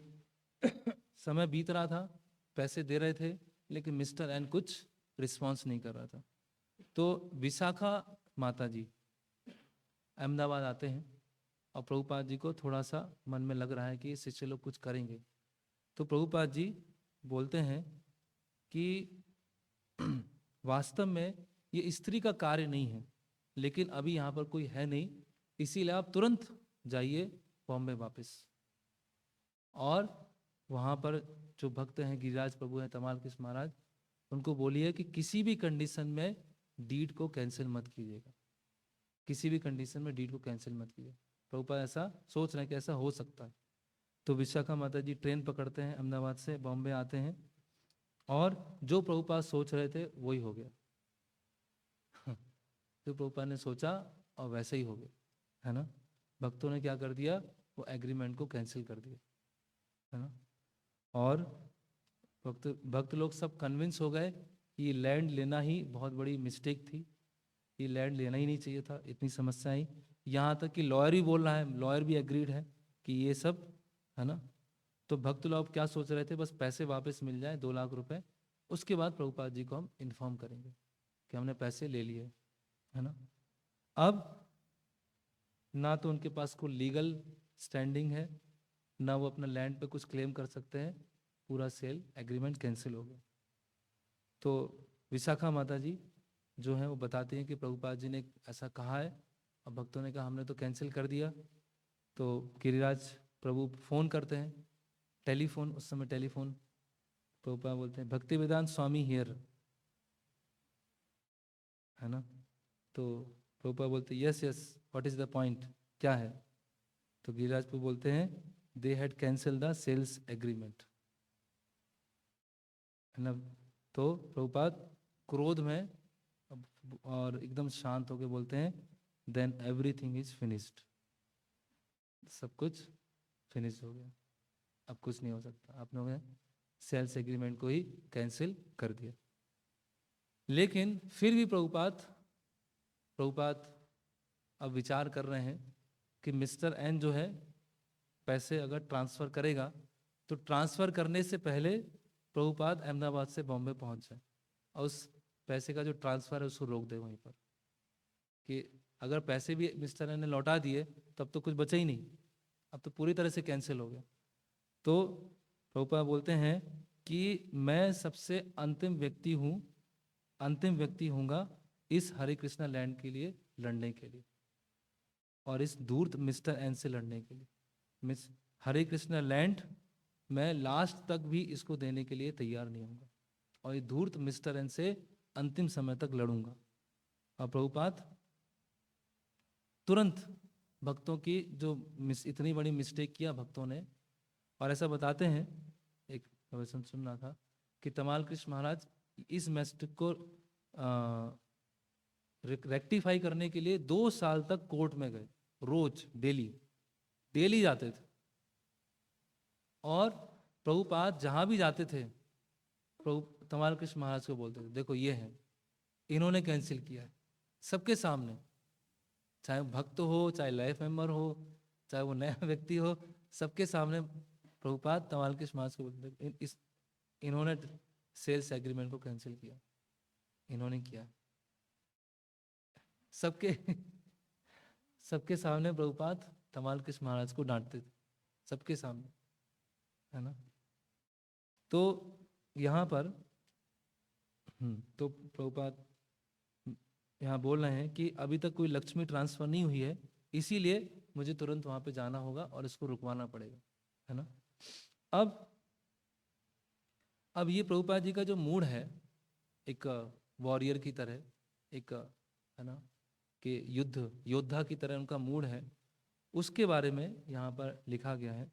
समय बीत रहा था, पैसे दे रहे थे, लेकिन मिस्टर एन कुछ रिस्पॉन्स नहीं कर रहा था। तो विशाखा माता जी अहमदाबाद आते हैं, और प्रभुपाद जी को थोड़ा सा मन में लग रहा है कि शिष्य लोग कुछ करेंगे। तो प्रभुपाद जी बोलते हैं कि वास्तव में ये स्त्री का कार्य नहीं है, लेकिन अभी यहाँ पर कोई है नहीं, इसीलिए आप तुरंत जाइए बॉम्बे वापस, और वहाँ पर जो भक्त हैं, गिरिराज प्रभु हैं, तमाल कृष्ण महाराज, उनको बोलिए कि किसी भी कंडीशन में डीड को कैंसिल मत कीजिएगा, किसी भी कंडीशन में डीड को कैंसिल मत कीजिए। प्रभुपाद ऐसा सोच रहे हैं कि ऐसा हो सकता है। तो विशाखा माता जी ट्रेन पकड़ते हैं, अहमदाबाद से बॉम्बे आते हैं, और जो प्रभुपाद सोच रहे थे वही हो गया। जो प्रभुपाद ने सोचा और वैसे ही हो गया, है ना। भक्तों ने क्या कर दिया, वो एग्रीमेंट को कैंसिल कर दिया, है ना। और भक्त लोग सब कन्विंस हो गए कि ये लैंड लेना ही बहुत बड़ी मिस्टेक थी, ये लैंड लेना ही नहीं चाहिए था, इतनी समस्या आई। यहाँ तक कि लॉयर भी बोल रहा है, लॉयर भी एग्रीड है कि ये सब, है ना। तो भक्त लोग क्या सोच रहे थे, बस पैसे वापस मिल जाए 2 लाख रुपए, उसके बाद प्रभुपाद जी को हम इन्फॉर्म करेंगे कि हमने पैसे ले लिए, है ना। अब ना तो उनके पास कोई लीगल स्टैंडिंग है, ना वो अपना लैंड पे कुछ क्लेम कर सकते हैं, पूरा सेल एग्रीमेंट कैंसिल हो गया। तो विशाखा माता जी जो है वो बताती हैं कि प्रभुपाद जी ने ऐसा कहा है, अब भक्तों ने कहा हमने तो कैंसिल कर दिया। तो गिरिराज प्रभु फोन करते हैं, टेलीफोन, उस समय टेलीफोन, प्रभुपाद बोलते हैं भक्ति वेदांत स्वामी हियर, है ना। तो प्रभुपाद बोलते yes yes what is the point, क्या है? तो गिरिराज प्रभु बोलते हैं they had cancel the sales agreement, है ना। तो प्रभुपाद क्रोध में और एकदम शांत होकर बोलते हैं देन एवरीथिंग इज फिनिश्ड, सब कुछ फिनिश हो गया, अब कुछ नहीं हो सकता, आप लोगों ने सेल्स एग्रीमेंट को ही कैंसिल कर दिया। लेकिन फिर भी प्रभुपाद अब विचार कर रहे हैं कि मिस्टर एन जो है पैसे अगर ट्रांसफ़र करेगा तो ट्रांसफ़र करने से पहले प्रभुपाद अहमदाबाद से बॉम्बे पहुंच जाए और उस पैसे का जो ट्रांसफ़र है उसको रोक दे वहीं पर, कि अगर पैसे भी मिस्टर एन ने लौटा दिए तब तो कुछ बचा ही नहीं, अब तो पूरी तरह से कैंसिल हो गया। तो प्रभुपाद बोलते हैं कि मैं सबसे अंतिम व्यक्ति हूँगा इस हरे कृष्णा लैंड के लिए लड़ने के लिए और इस धूर्त मिस्टर एन से लड़ने के लिए। मिस हरे कृष्णा लैंड मैं लास्ट तक भी इसको देने के लिए तैयार नहीं होऊंगा और ये धूर्त मिस्टर एन से अंतिम समय तक लड़ूंगा। और प्रभुपाद तुरंत भक्तों की जो इतनी बड़ी मिस्टेक किया भक्तों ने, और ऐसा बताते हैं, एक प्रवचन सुन रहा था कि तमाल कृष्ण महाराज इस मिस्टेक को रेक्टिफाई करने के लिए 2 साल तक कोर्ट में गए, रोज डेली जाते थे। और प्रभुपाद जहां भी जाते थे प्रभु तमाल कृष्ण महाराज को बोलते थे देखो ये है, इन्होंने कैंसिल किया है सबके सामने, चाहे भक्त हो, चाहे लाइफ मेंबर हो, चाहे वो नया व्यक्ति हो, सबके सामने प्रभुपाद तमाल कृष्ण महाराज को बोलते थे इन्होंने सेल्स एग्रीमेंट को कैंसिल किया, इन्होंने किया। सबके सामने प्रभुपाद तमाल कृष्ण महाराज को डांटते थे, सबके सामने, है ना। तो यहाँ पर तो प्रभुपाद यहाँ बोल रहे हैं कि अभी तक कोई लक्ष्मी ट्रांसफर नहीं हुई है, इसीलिए मुझे तुरंत वहाँ पे जाना होगा और इसको रुकवाना पड़ेगा, है ना। अब ये प्रभुपाद जी का जो मूड है एक वॉरियर की तरह, एक, है ना, कि योद्धा की तरह उनका मूड है, उसके बारे में यहाँ पर लिखा गया है।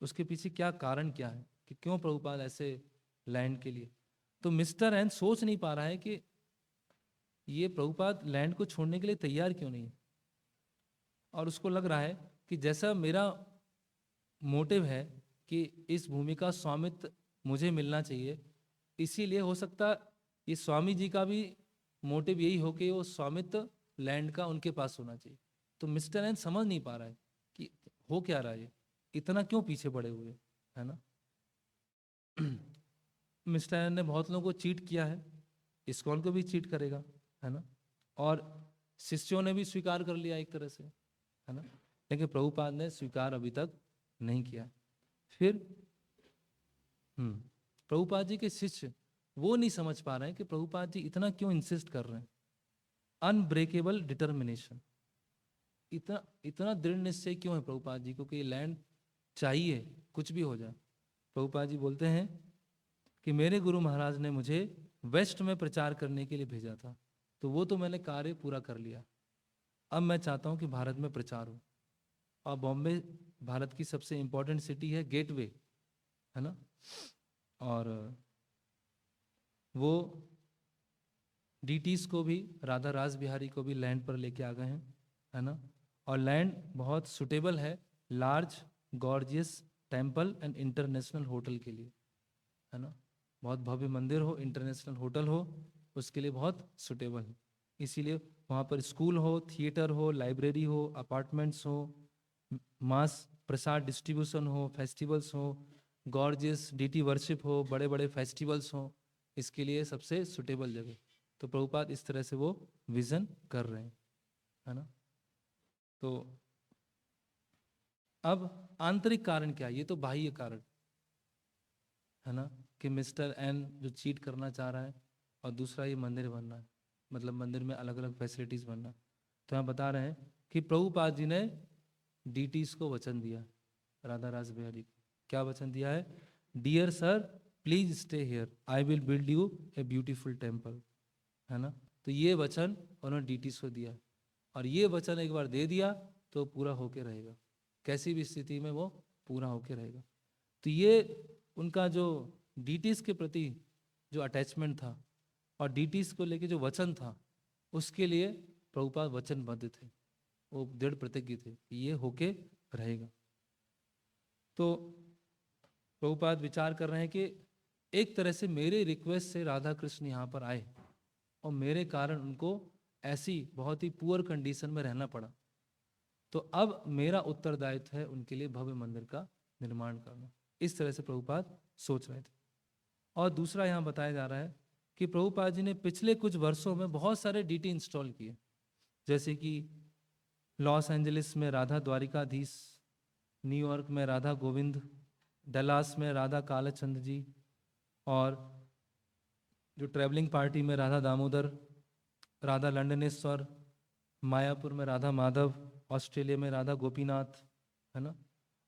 उसके पीछे क्या कारण क्या है कि क्यों प्रभुपाद ऐसे लैंड के लिए। तो मिस्टर एन सोच नहीं पा रहा है कि ये प्रभुपाद लैंड को छोड़ने के लिए तैयार क्यों नहीं है, और उसको लग रहा है कि जैसा मेरा मोटिव है कि इस भूमि का स्वामित्व मुझे मिलना चाहिए, इसीलिए हो सकता ये स्वामी जी का भी मोटिव यही हो कि वो स्वामित्व लैंड का उनके पास होना चाहिए। तो मिस्टर एन समझ नहीं पा रहा है कि हो क्या रहा है, इतना क्यों पीछे पड़े हुए, है ना। मिस्टर एन ने बहुत लोगों को चीट किया है, इस्कॉन को भी चीट करेगा, है ना, और शिष्यों ने भी स्वीकार कर लिया एक तरह से, है ना, लेकिन प्रभुपाद ने स्वीकार अभी तक नहीं किया। फिर प्रभुपाद जी के शिष्य वो नहीं समझ पा रहे हैं कि प्रभुपाद जी इतना क्यों इंसिस्ट कर रहे हैं। अनब्रेकेबल डिटर्मिनेशन, इतना दृढ़ निश्चय क्यों है प्रभुपाद जी को कि लैंड चाहिए, कुछ भी हो जाए। प्रभुपाद जी बोलते हैं कि मेरे गुरु महाराज ने मुझे वेस्ट में प्रचार करने के लिए भेजा था, तो वो तो मैंने कार्य पूरा कर लिया, अब मैं चाहता हूँ कि भारत में प्रचार हो। और बॉम्बे भारत की सबसे इम्पोर्टेंट सिटी है, गेटवे, है ना, और वो डीटीज को भी, राधा रास बिहारी को भी लैंड पर लेके आ गए हैं, है ना, और लैंड बहुत सुटेबल है large gorgeous temple and international hotel के लिए, है ना, बहुत भव्य मंदिर हो, इंटरनेशनल होटल हो, उसके लिए बहुत सुटेबल है। इसीलिए वहाँ पर स्कूल हो, थिएटर हो, लाइब्रेरी हो, अपार्टमेंट्स हो, मास प्रसाद डिस्ट्रीब्यूशन हो, फेस्टिवल्स हो, गॉर्जियस डीटी वर्शिप हो, बड़े बड़े फेस्टिवल्स हो, इसके लिए सबसे सुटेबल जगह। तो प्रभुपाद इस तरह से वो विजन कर रहे हैं, है ना। तो अब आंतरिक कारण क्या है, ये तो बाह्य कारण, है ना, कि मिस्टर एन जो चीट करना चाह रहा है, और दूसरा ये मंदिर बनना है, मतलब मंदिर में अलग अलग फैसिलिटीज बनना। तो यहाँ बता रहे हैं कि प्रभुपाद जी ने डीटीज को वचन दिया, राधा रास बिहारी को क्या वचन दिया है, dear sir please stay here, I will build you a beautiful temple, है ना। तो ये वचन उन्होंने डीटीज को दिया, और ये वचन एक बार दे दिया तो पूरा होके रहेगा, कैसी भी स्थिति में वो पूरा होके रहेगा। तो ये उनका जो डीटीज के प्रति जो अटैचमेंट था और डीटीज को लेके जो वचन था, उसके लिए प्रभुपाद वचनबद्ध थे, वो दृढ़ प्रतिज्ञ थे कि ये होके रहेगा। तो प्रभुपाद विचार कर रहे हैं कि एक तरह से मेरे रिक्वेस्ट से राधा कृष्ण यहाँ पर आए और मेरे कारण उनको ऐसी बहुत ही पुअर कंडीशन में रहना पड़ा, तो अब मेरा उत्तरदायित्व है उनके लिए भव्य मंदिर का निर्माण करना। इस तरह से प्रभुपाद सोच रहे थे। और दूसरा यहाँ बताया जा रहा है कि प्रभुपाद जी ने पिछले कुछ वर्षों में बहुत सारे डीटी इंस्टॉल किए, जैसे कि लॉस एंजलिस में राधा द्वारिकाधीश, न्यूयॉर्क में राधा गोविंद, डलास में राधा कालचंद जी, और जो ट्रैवलिंग पार्टी में राधा दामोदर, राधा लंडनेश्वर, मायापुर में राधा माधव, ऑस्ट्रेलिया में राधा गोपीनाथ, है ना।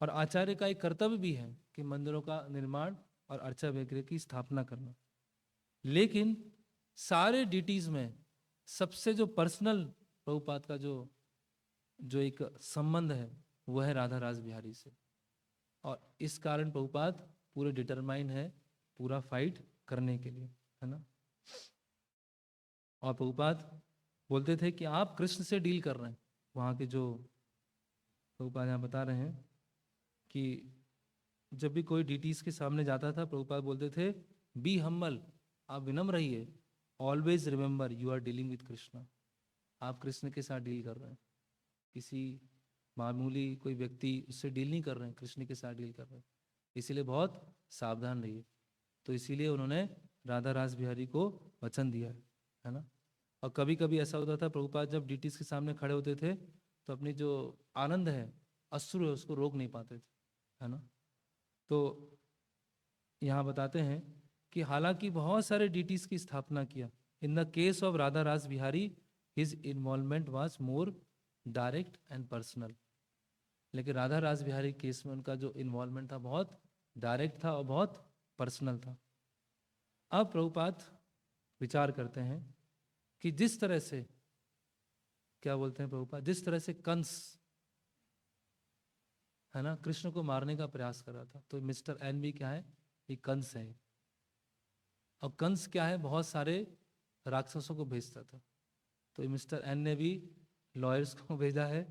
और आचार्य का एक कर्तव्य भी है कि मंदिरों का निर्माण और अर्चा विग्रह की स्थापना करना। लेकिन सारे डीटीज में सबसे जो पर्सनल प्रभुपाद का जो एक संबंध है वह है राधा रास बिहारी से, और इस कारण प्रभुपाद पूरे डिटरमाइन है पूरा फाइट करने के लिए, है ना। और प्रभुपाद बोलते थे कि आप कृष्ण से डील कर रहे हैं। वहाँ के जो प्रभुपाद यहाँ बता रहे हैं कि जब भी कोई डीटीज के सामने जाता था, प्रभुपाद बोलते थे बी हम्बल, आप विनम्र रहिए, always remember you are dealing with Krishna, आप कृष्ण के साथ डील कर रहे हैं, किसी मामूली कोई व्यक्ति उससे डील नहीं कर रहे हैं, कृष्ण के साथ डील कर रहे हैं, इसीलिए बहुत सावधान रहिए। तो इसीलिए उन्होंने राधा रास बिहारी को वचन दिया है ना। और कभी कभी ऐसा होता था, प्रभुपाद जब डीटीज के सामने खड़े होते थे तो अपनी जो आनंद है, अश्रु है, उसको रोक नहीं पाते थे, है ना। तो यहाँ बताते हैं कि हालांकि बहुत सारे डीटीज की स्थापना किया, in the case of Radha Ras Bihari his involvement was more direct and personal. लेकिन राधा रास बिहारी केस में उनका जो इन्वॉल्वमेंट था बहुत डायरेक्ट था और बहुत पर्सनल था। अब प्रभुपाद विचार करते हैं कि जिस तरह से, क्या बोलते हैं प्रभुपाद, जिस तरह से कंस, है ना, कृष्ण को मारने का प्रयास कर रहा था, तो मिस्टर एन भी क्या है, ये कंस है। और कंस क्या है, बहुत सारे राक्षसों को भेजता था। तो मिस्टर एन ने भी लॉयर्स को भेजा है,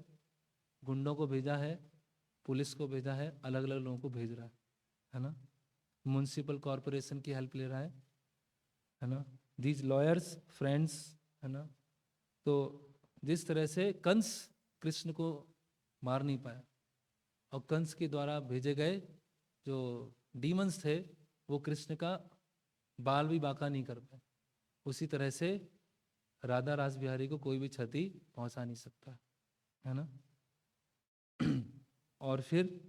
गुंडों को भेजा है, पुलिस को भेजा है, अलग अलग लोगों को भेज रहा है ना। म्युनिसिपल कॉरपोरेशन की हेल्प ले रहा है ना, दीज लॉयर्स फ्रेंड्स, है ना। तो जिस तरह से कंस कृष्ण को मार नहीं पाया और कंस के द्वारा भेजे गए जो डीमंस थे वो कृष्ण का बाल भी बांका नहीं कर पाए, उसी तरह से राधा रास बिहारी को कोई भी क्षति पहुंचा नहीं सकता, है ना। और फिर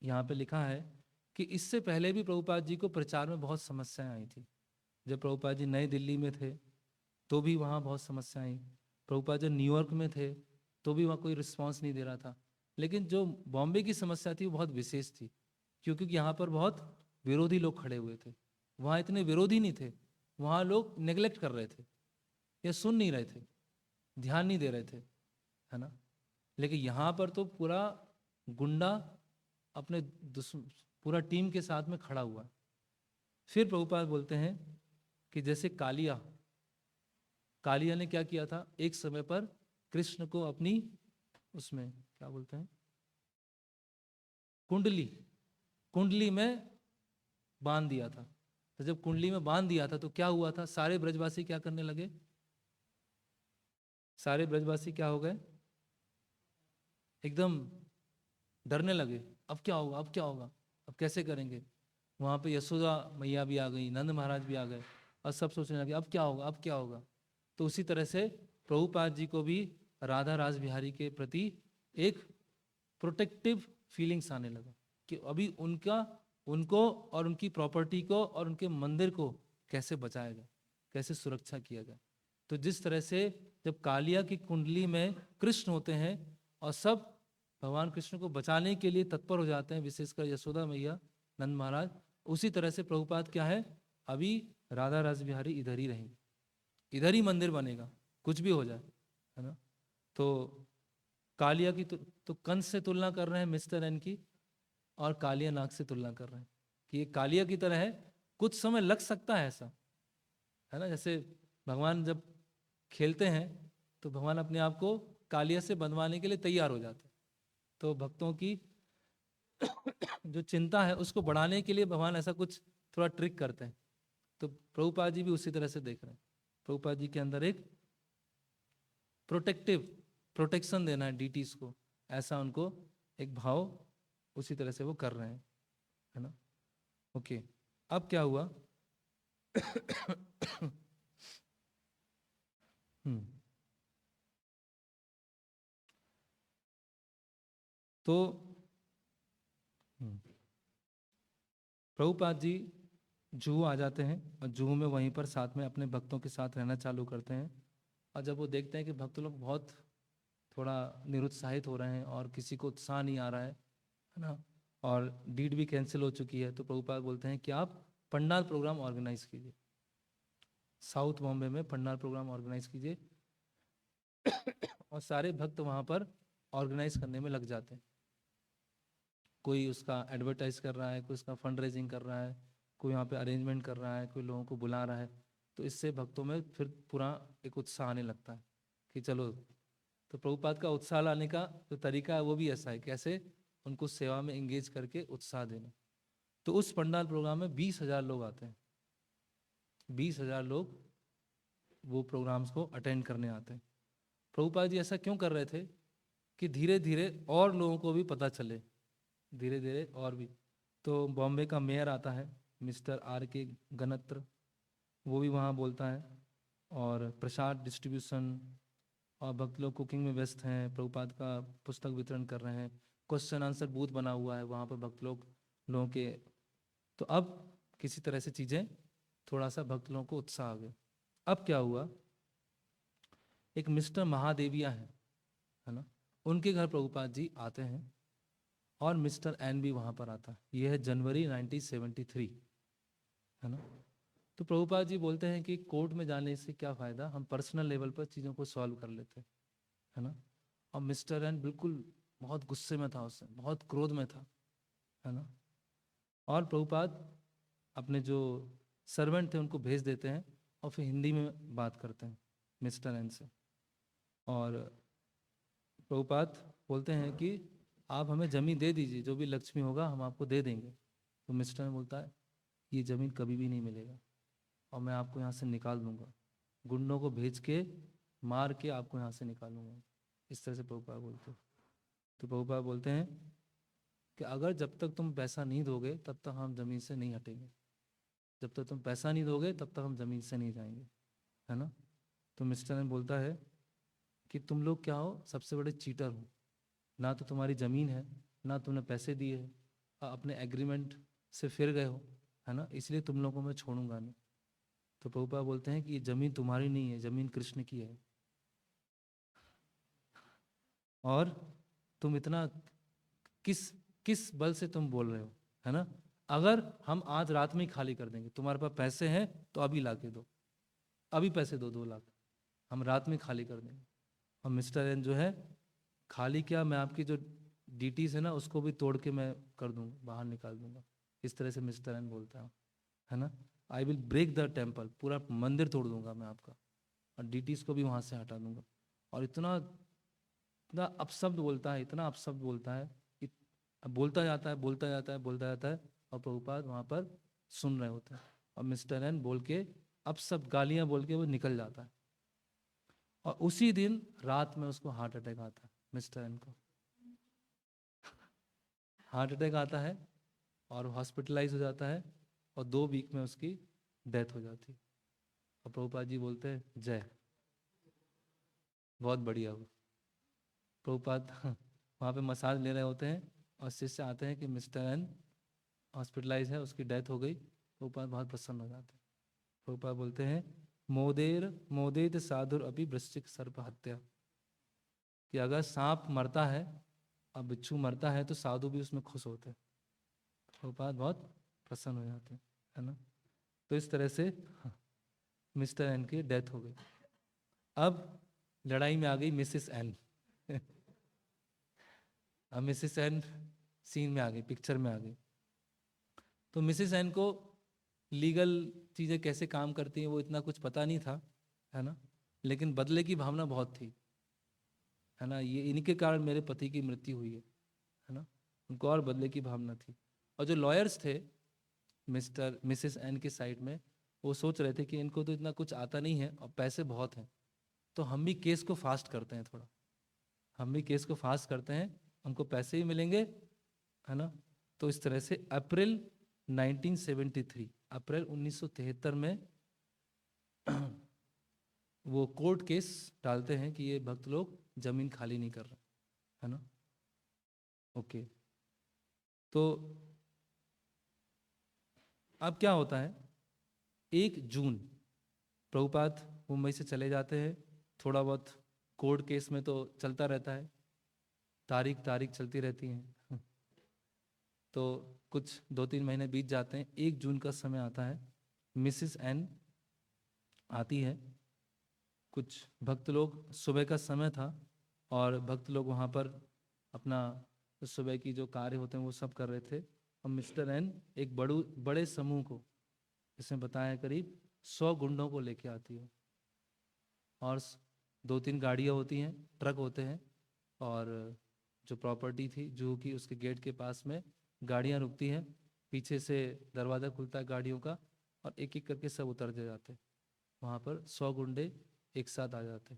यहाँ पे लिखा है कि इससे पहले भी प्रभुपाद जी को प्रचार में बहुत समस्याएं आई थी। जब प्रभुपाद जी नई दिल्ली में थे तो भी वहाँ बहुत समस्याएं आई। प्रभुपाद जब न्यूयॉर्क में थे तो भी वहाँ कोई रिस्पांस नहीं दे रहा था। लेकिन जो बॉम्बे की समस्या थी वो बहुत विशेष थी, क्योंकि यहाँ पर बहुत विरोधी लोग खड़े हुए थे। वहाँ इतने विरोधी नहीं थे, वहाँ लोग नेग्लेक्ट कर रहे थे या सुन नहीं रहे थे, ध्यान नहीं दे रहे थे, है ना। लेकिन यहाँ पर तो पूरा गुंडा अपने पूरा टीम के साथ में खड़ा हुआ। फिर प्रभुपाद बोलते हैं कि जैसे कालिया ने क्या किया था, एक समय पर कृष्ण को अपनी उसमें क्या बोलते हैं कुंडली में बांध दिया था। तो जब कुंडली में बांध दिया था तो क्या हुआ था, सारे ब्रजवासी क्या करने लगे, सारे ब्रजवासी क्या हो गए, एकदम डरने लगे। अब क्या होगा, अब क्या होगा, अब कैसे करेंगे। वहाँ पे यशोदा मैया भी आ गई, नंद महाराज भी आ गए और सब सोचने लगे अब क्या होगा, अब क्या होगा। तो उसी तरह से प्रभुपाद जी को भी राधा रास बिहारी के प्रति एक प्रोटेक्टिव फीलिंग्स आने लगा कि अभी उनको और उनकी प्रॉपर्टी को और उनके मंदिर को कैसे बचाया जाए, कैसे सुरक्षा किया जाए। तो जिस तरह से जब कालिया की कुंडली में कृष्ण होते हैं और सब भगवान कृष्ण को बचाने के लिए तत्पर हो जाते हैं, विशेषकर यशोदा मैया, नंद महाराज, उसी तरह से प्रभुपाद क्या है, अभी राधा रास बिहारी इधर ही रहेंगे, इधर ही मंदिर बनेगा, कुछ भी हो जाए, है ना। तो कालिया की तो कंस से तुलना कर रहे हैं मिस्टर एन की, और कालिया नाग से तुलना कर रहे हैं कि ये कालिया की तरह है। कुछ समय लग सकता है ऐसा, है ना, जैसे भगवान जब खेलते हैं तो भगवान अपने आप को कालिया से बंधवाने के लिए तैयार हो जाते हैं। तो भक्तों की जो चिंता है उसको बढ़ाने के लिए भगवान ऐसा कुछ थोड़ा ट्रिक करते हैं। तो प्रभुपाद जी भी उसी तरह से देख रहे हैं। प्रभुपाद जी के अंदर एक प्रोटेक्शन देना है डीटीज को, ऐसा उनको एक भाव उसी तरह से वो कर रहे हैं, है ना। ओके, अब क्या हुआ? हम्म तो हम्म, प्रभुपाद जी जुहू आ जाते हैं और जुहू में वहीं पर साथ में अपने भक्तों के साथ रहना चालू करते हैं। और जब वो देखते हैं कि भक्त लोग बहुत थोड़ा निरुत्साहित हो रहे हैं और किसी को उत्साह नहीं आ रहा है ना, और डीड भी कैंसिल हो चुकी है, तो प्रभुपाद बोलते हैं कि आप पंडाल प्रोग्राम ऑर्गेनाइज कीजिए, साउथ बॉम्बे में पंडाल प्रोग्राम ऑर्गेनाइज कीजिए। और सारे भक्त वहाँ पर ऑर्गेनाइज करने में लग जाते हैं। कोई उसका एडवर्टाइज कर रहा है, कोई उसका फंड रेजिंग कर रहा है, कोई वहाँ पे अरेंजमेंट कर रहा है, कोई लोगों को बुला रहा है। तो इससे भक्तों में फिर पूरा एक उत्साह आने लगता है कि चलो। तो प्रभुपाद का उत्साह लाने का जो तरीका है वो भी ऐसा है, कैसे उनको सेवा में एंगेज करके उत्साह देना। तो उस पंडाल प्रोग्राम में 20,000 लोग आते हैं, 20,000 लोग वो प्रोग्राम्स को अटेंड करने आते हैं। प्रभुपाद जी ऐसा क्यों कर रहे थे कि धीरे धीरे और लोगों को भी पता चले, धीरे धीरे और भी। तो बॉम्बे का मेयर आता है मिस्टर आर के गणत्र, वो भी वहाँ बोलता है, और प्रसाद डिस्ट्रीब्यूशन, और भक्त लोग कुकिंग में व्यस्त हैं, प्रभुपाद का पुस्तक वितरण कर रहे हैं, क्वेश्चन आंसर बूथ बना हुआ है वहाँ पर भक्त लोगों के। तो अब किसी तरह से चीज़ें थोड़ा सा भक्त लोगों को उत्साह आ गया। अब क्या हुआ, एक मिस्टर महादेविया है ना, उनके घर प्रभुपाद जी आते हैं, और मिस्टर एन भी वहाँ पर आता है। ये है जनवरी 1973, है ना। तो प्रभुपाद जी बोलते हैं कि कोर्ट में जाने से क्या फ़ायदा, हम पर्सनल लेवल पर चीज़ों को सॉल्व कर लेते हैं, है ना। और मिस्टर एन बिल्कुल बहुत गुस्से में था, उससे बहुत क्रोध में था, है ना। और प्रभुपाद अपने जो सर्वेंट थे उनको भेज देते हैं, और फिर हिंदी में बात करते हैं मिस्टर एन से। और प्रभुपाद बोलते हैं कि आप हमें ज़मीन दे दीजिए, जो भी लक्ष्मी होगा हम आपको दे देंगे। तो मिस्टर एन बोलता है ये ज़मीन कभी भी नहीं मिलेगा, और मैं आपको यहाँ से निकाल दूंगा, गुंडों को भेज के मार के आपको यहाँ से निकालूंगा। इस तरह से प्रभुपाद बोलते हैं। तो प्रभुपाद बोलते हैं कि अगर जब तक तुम पैसा नहीं दोगे तब तक हम ज़मीन से नहीं हटेंगे, जब तक तुम पैसा नहीं दोगे तब तक हम ज़मीन से नहीं जाएंगे, है ना। तो मिस्टर एन बोलता है कि तुम लोग क्या हो, सबसे बड़े चीटर हो, ना तो तुम्हारी ज़मीन है, ना तुमने पैसे दिए है, अपने एग्रीमेंट से फिर गए हो, है ना, इसलिए तुम लोगों को मैं छोड़ूंगा नहीं। तो प्रभुपाद बोलते हैं कि ये ज़मीन तुम्हारी नहीं है, ज़मीन कृष्ण की है, और तुम इतना किस किस बल से तुम बोल रहे हो, है ना। अगर हम आज रात में ही खाली कर देंगे, तुम्हारे पास पैसे हैं तो अभी ला के दो, अभी पैसे दो, 2 लाख, हम रात में खाली कर देंगे। और मिस्टर एन जो है, खाली क्या, मैं आपकी जो डीटीज है ना उसको भी तोड़ के मैं कर दूंगा, बाहर निकाल दूंगा। इस तरह से मिस्टर एन बोलता है ना। I will break the temple, पूरा मंदिर तोड़ दूंगा मैं आपका, और डीटीज को भी वहाँ से हटा दूंगा। और इतना इतना अपशब्द बोलता है, इतना अपशब्द बोलता है, बोलता जाता है, बोलता जाता है, बोलता जाता है, और प्रभुपाद वहाँ पर सुन रहे होते हैं। और मिस्टर एन बोल के अपशब्द गालियाँ बोल के वो निकल जाता है। और उसी दिन रात में उसको हार्ट अटैक आता है, मिस्टर एन को हार्ट अटैक आता है, और हॉस्पिटलाइज हो जाता है, और 2 वीक में उसकी डेथ हो जाती है। और प्रभुपाद जी बोलते हैं जय, बहुत बढ़िया हुआ। प्रभुपाद वहाँ पे मसाज ले रहे होते हैं, और शिष्य आते हैं कि मिस्टर एन हॉस्पिटलाइज है, उसकी डेथ हो गई। प्रभुपाद बहुत प्रसन्न हो जाते हैं। प्रभुपाद बोलते हैं मोदेर मोदेत साधुर अभी वृश्चिक सर्प हत्या, कि अगर सांप मरता है और बिच्छू मरता है तो साधु भी उसमें खुश होते हैं। प्रभुपाद बहुत प्रसन्न हो जाते हैं, है ना। तो इस तरह से मिस्टर एन की डेथ हो गई। अब लड़ाई में आ गई मिसेस एन, अब मिसेस एन सीन में आ गई, पिक्चर में आ गई। तो मिसेस एन को लीगल चीज़ें कैसे काम करती हैं वो इतना कुछ पता नहीं था, है ना, लेकिन बदले की भावना बहुत थी, है ना। ये इनके कारण मेरे पति की मृत्यु हुई है ना। उनको और बदले की भावना थी। और जो लॉयर्स थे मिस्टर मिसेस एन के साइड में, वो सोच रहे थे कि इनको तो इतना कुछ आता नहीं है और पैसे बहुत हैं, तो हम भी केस को फास्ट करते हैं थोड़ा, हम भी केस को फास्ट करते हैं, हमको पैसे भी मिलेंगे, है ना। तो इस तरह से अप्रैल 1973, अप्रैल 1973 में वो कोर्ट केस डालते हैं कि ये भक्त लोग जमीन खाली नहीं कर रहे, है ना। ओके, तो अब क्या होता है, 1 जून प्रभुपाद मुंबई से चले जाते हैं। थोड़ा बहुत कोर्ट केस में तो चलता रहता है, तारीख तारीख चलती रहती हैं तो कुछ 2-3 महीने बीत जाते हैं। 1 जून का समय आता है, मिसिस एन आती है। कुछ भक्त लोग, सुबह का समय था और भक्त लोग वहाँ पर अपना सुबह की जो कार्य होते हैं वो सब कर रहे थे, और मिस्टर एन एक बड़े समूह को, इसमें बताया करीब 100 गुंडों को लेके आती है। और 2-3 गाड़ियाँ होती हैं, ट्रक होते हैं, और जो प्रॉपर्टी थी जूहू की, उसके गेट के पास में गाड़ियाँ रुकती हैं, पीछे से दरवाज़ा खुलता है गाड़ियों का, और एक एक करके सब उतर जाते हैं। वहाँ पर 100 गुंडे एक साथ आ जाते,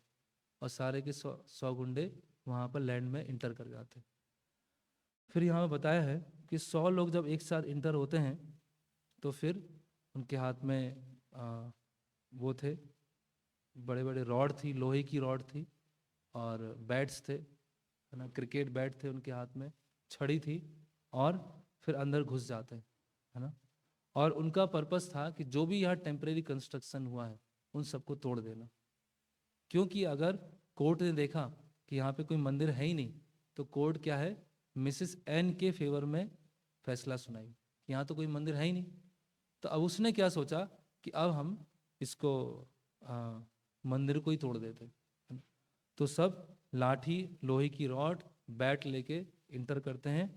और सारे के 100 गुंडे वहाँ पर लैंड में इंटर कर जाते। फिर यहाँ पे बताया है कि 100 लोग जब एक साथ इंटर होते हैं तो फिर उनके हाथ में वो थे, बड़े बड़े रॉड थी, लोहे की रॉड थी, और बैट्स थे, है ना, क्रिकेट बैट थे उनके हाथ में, छड़ी थी, और फिर अंदर घुस जाते, है ना। और उनका पर्पस था कि जो भी यहाँ टेम्परेरी कंस्ट्रक्शन हुआ है उन सबको तोड़ देना, क्योंकि अगर कोर्ट ने देखा कि यहाँ पे कोई मंदिर है ही नहीं, तो कोर्ट क्या है, मिसेस एन के फेवर में फैसला सुनाई कि यहाँ तो कोई मंदिर है ही नहीं। तो अब उसने क्या सोचा कि अब हम इसको मंदिर को ही तोड़ देते, है ना? तो सब लाठी, लोहे की रॉड, बैट लेके इंटर करते हैं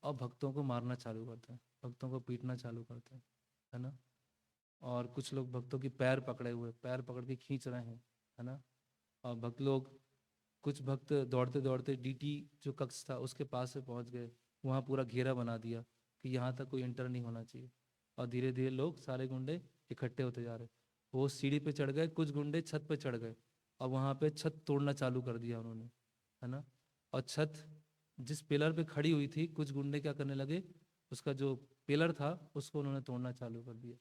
और भक्तों को मारना चालू करते हैं, भक्तों को पीटना चालू करते हैं, है ना। और कुछ लोग भक्तों की पैर पकड़े हुए, पैर पकड़ के खींच रहे हैं, है ना। और भक्त लोग, कुछ भक्त दौड़ते दौड़ते डीटी जो कक्ष था उसके पास से पहुंच गए, वहाँ पूरा घेरा बना दिया कि यहाँ तक कोई एंटर नहीं होना चाहिए। और धीरे धीरे लोग, सारे गुंडे इकट्ठे होते जा रहे। वो सीढ़ी पे चढ़ गए, कुछ गुंडे छत पे चढ़ गए, और वहाँ पे छत तोड़ना चालू कर दिया उन्होंने, है ना। और छत जिस पिलर पे खड़ी हुई थी, कुछ गुंडे क्या करने लगे, उसका जो पिलर था उसको उन्होंने तोड़ना चालू कर दिया।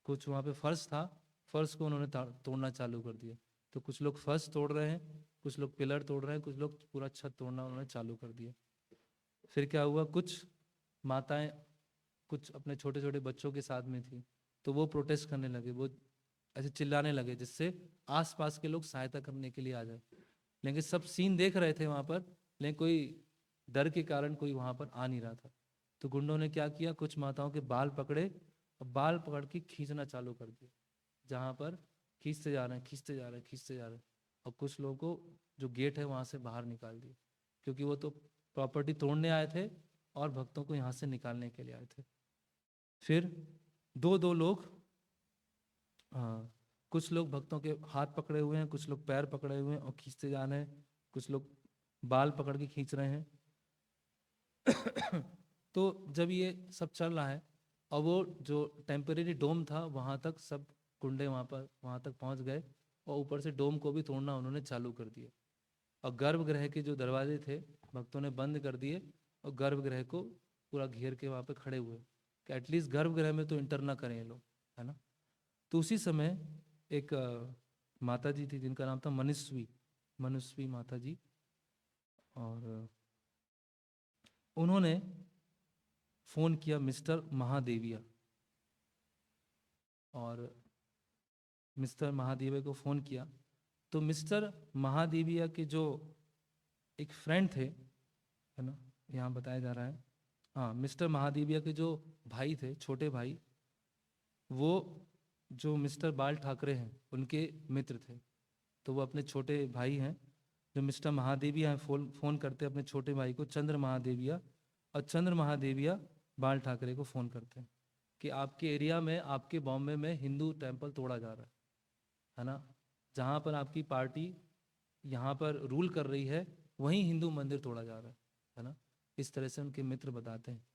कुछ वहाँ पे फर्श था, फर्श को उन्होंने तोड़ना चालू कर दिया। तो कुछ लोग फर्श तोड़ रहे हैं, कुछ लोग पिलर तोड़ रहे हैं, कुछ लोग पूरा छत तोड़ना उन्होंने चालू कर दिया। फिर क्या हुआ, कुछ माताएं कुछ अपने छोटे छोटे बच्चों के साथ में थी, तो वो प्रोटेस्ट करने लगे, वो ऐसे चिल्लाने लगे जिससे आसपास के लोग सहायता करने के लिए आ जाए। लेकिन सब सीन देख रहे थे वहाँ पर, लेकिन कोई डर के कारण कोई वहाँ पर आ नहीं रहा था। तो गुंडों ने क्या किया, कुछ माताओं के बाल पकड़े और बाल पकड़ के खींचना चालू कर दिया, जहाँ पर खींचते जा रहे हैं, खींचते जा रहे हैं, खींचते जा रहे हैं, और कुछ लोगों को जो गेट है वहाँ से बाहर निकाल दिया, क्योंकि वो तो प्रॉपर्टी तोड़ने आए थे और भक्तों को यहाँ से निकालने के लिए आए थे। फिर दो दो लोग, हाँ, कुछ लोग भक्तों के हाथ पकड़े हुए हैं, कुछ लोग पैर पकड़े हुए हैं और खींचते जा रहे हैं, कुछ लोग बाल पकड़ के खींच रहे हैं तो जब ये सब चल रहा है, और वो जो टेम्परेरी डोम था वहाँ तक सब गुंडे वहाँ तक पहुँच गए, और ऊपर से डोम को भी तोड़ना उन्होंने चालू कर दिया। और गर्भगृह के जो दरवाजे थे भक्तों ने बंद कर दिए, और गर्भगृह को पूरा घेर के वहाँ पे खड़े हुए कि एटलीस्ट गर्भगृह में तो इंटर ना करें ये लोग, है ना। तो उसी समय एक माता जी थी जिनका नाम था मनुस्वी, मनुस्वी माता जी, और उन्होंने फ़ोन किया मिस्टर महादेविया, और मिस्टर महादेविया को फ़ोन किया। तो मिस्टर महादेविया के जो एक फ्रेंड थे, है ना, यहाँ बताया जा रहा है, हाँ, मिस्टर महादेविया के जो भाई थे, छोटे भाई, वो जो मिस्टर बाल ठाकरे हैं उनके मित्र थे। तो वो अपने छोटे भाई हैं, जो मिस्टर महादेविया हैं फ़ोन करते हैं अपने छोटे भाई को चंद्र महादेविया, और चंद्र महादेविया बाल ठाकरे को फ़ोन करते हैं कि आपके एरिया में, आपके बॉम्बे में हिंदू टेम्पल तोड़ा जा रहा है ना, जहाँ पर आपकी पार्टी यहाँ पर रूल कर रही है वहीं हिंदू मंदिर तोड़ा जा रहा है ना। इस तरह से उनके मित्र बताते हैं।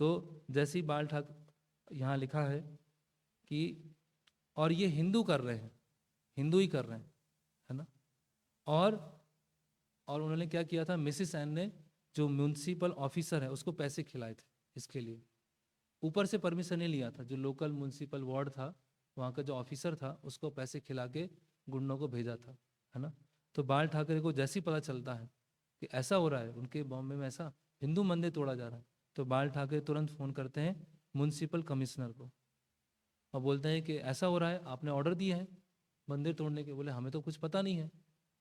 तो जैसे ही बाल ठाकरे यहाँ लिखा है कि और ये हिंदू कर रहे हैं, हिंदू ही कर रहे हैं, है ना। और उन्होंने क्या किया था, मिसिस एन ने जो म्यूनसिपल ऑफिसर है उसको पैसे खिलाए थे इसके लिए, ऊपर से परमिशन नहीं लिया था। जो लोकल म्यूनसिपल वार्ड था वहाँ का जो ऑफिसर था उसको पैसे खिला के गुंडों को भेजा था, है ना। तो बाल ठाकरे को जैसे ही पता चलता है कि ऐसा हो रहा है उनके बॉम्बे में, ऐसा हिंदू मंदिर तोड़ा जा रहा है, तो बाल ठाकरे तुरंत फ़ोन करते हैं म्यूनसिपल कमिश्नर को और बोलते हैं कि ऐसा हो रहा है, आपने ऑर्डर दिया है मंदिर तोड़ने के। बोले हमें तो कुछ पता नहीं है।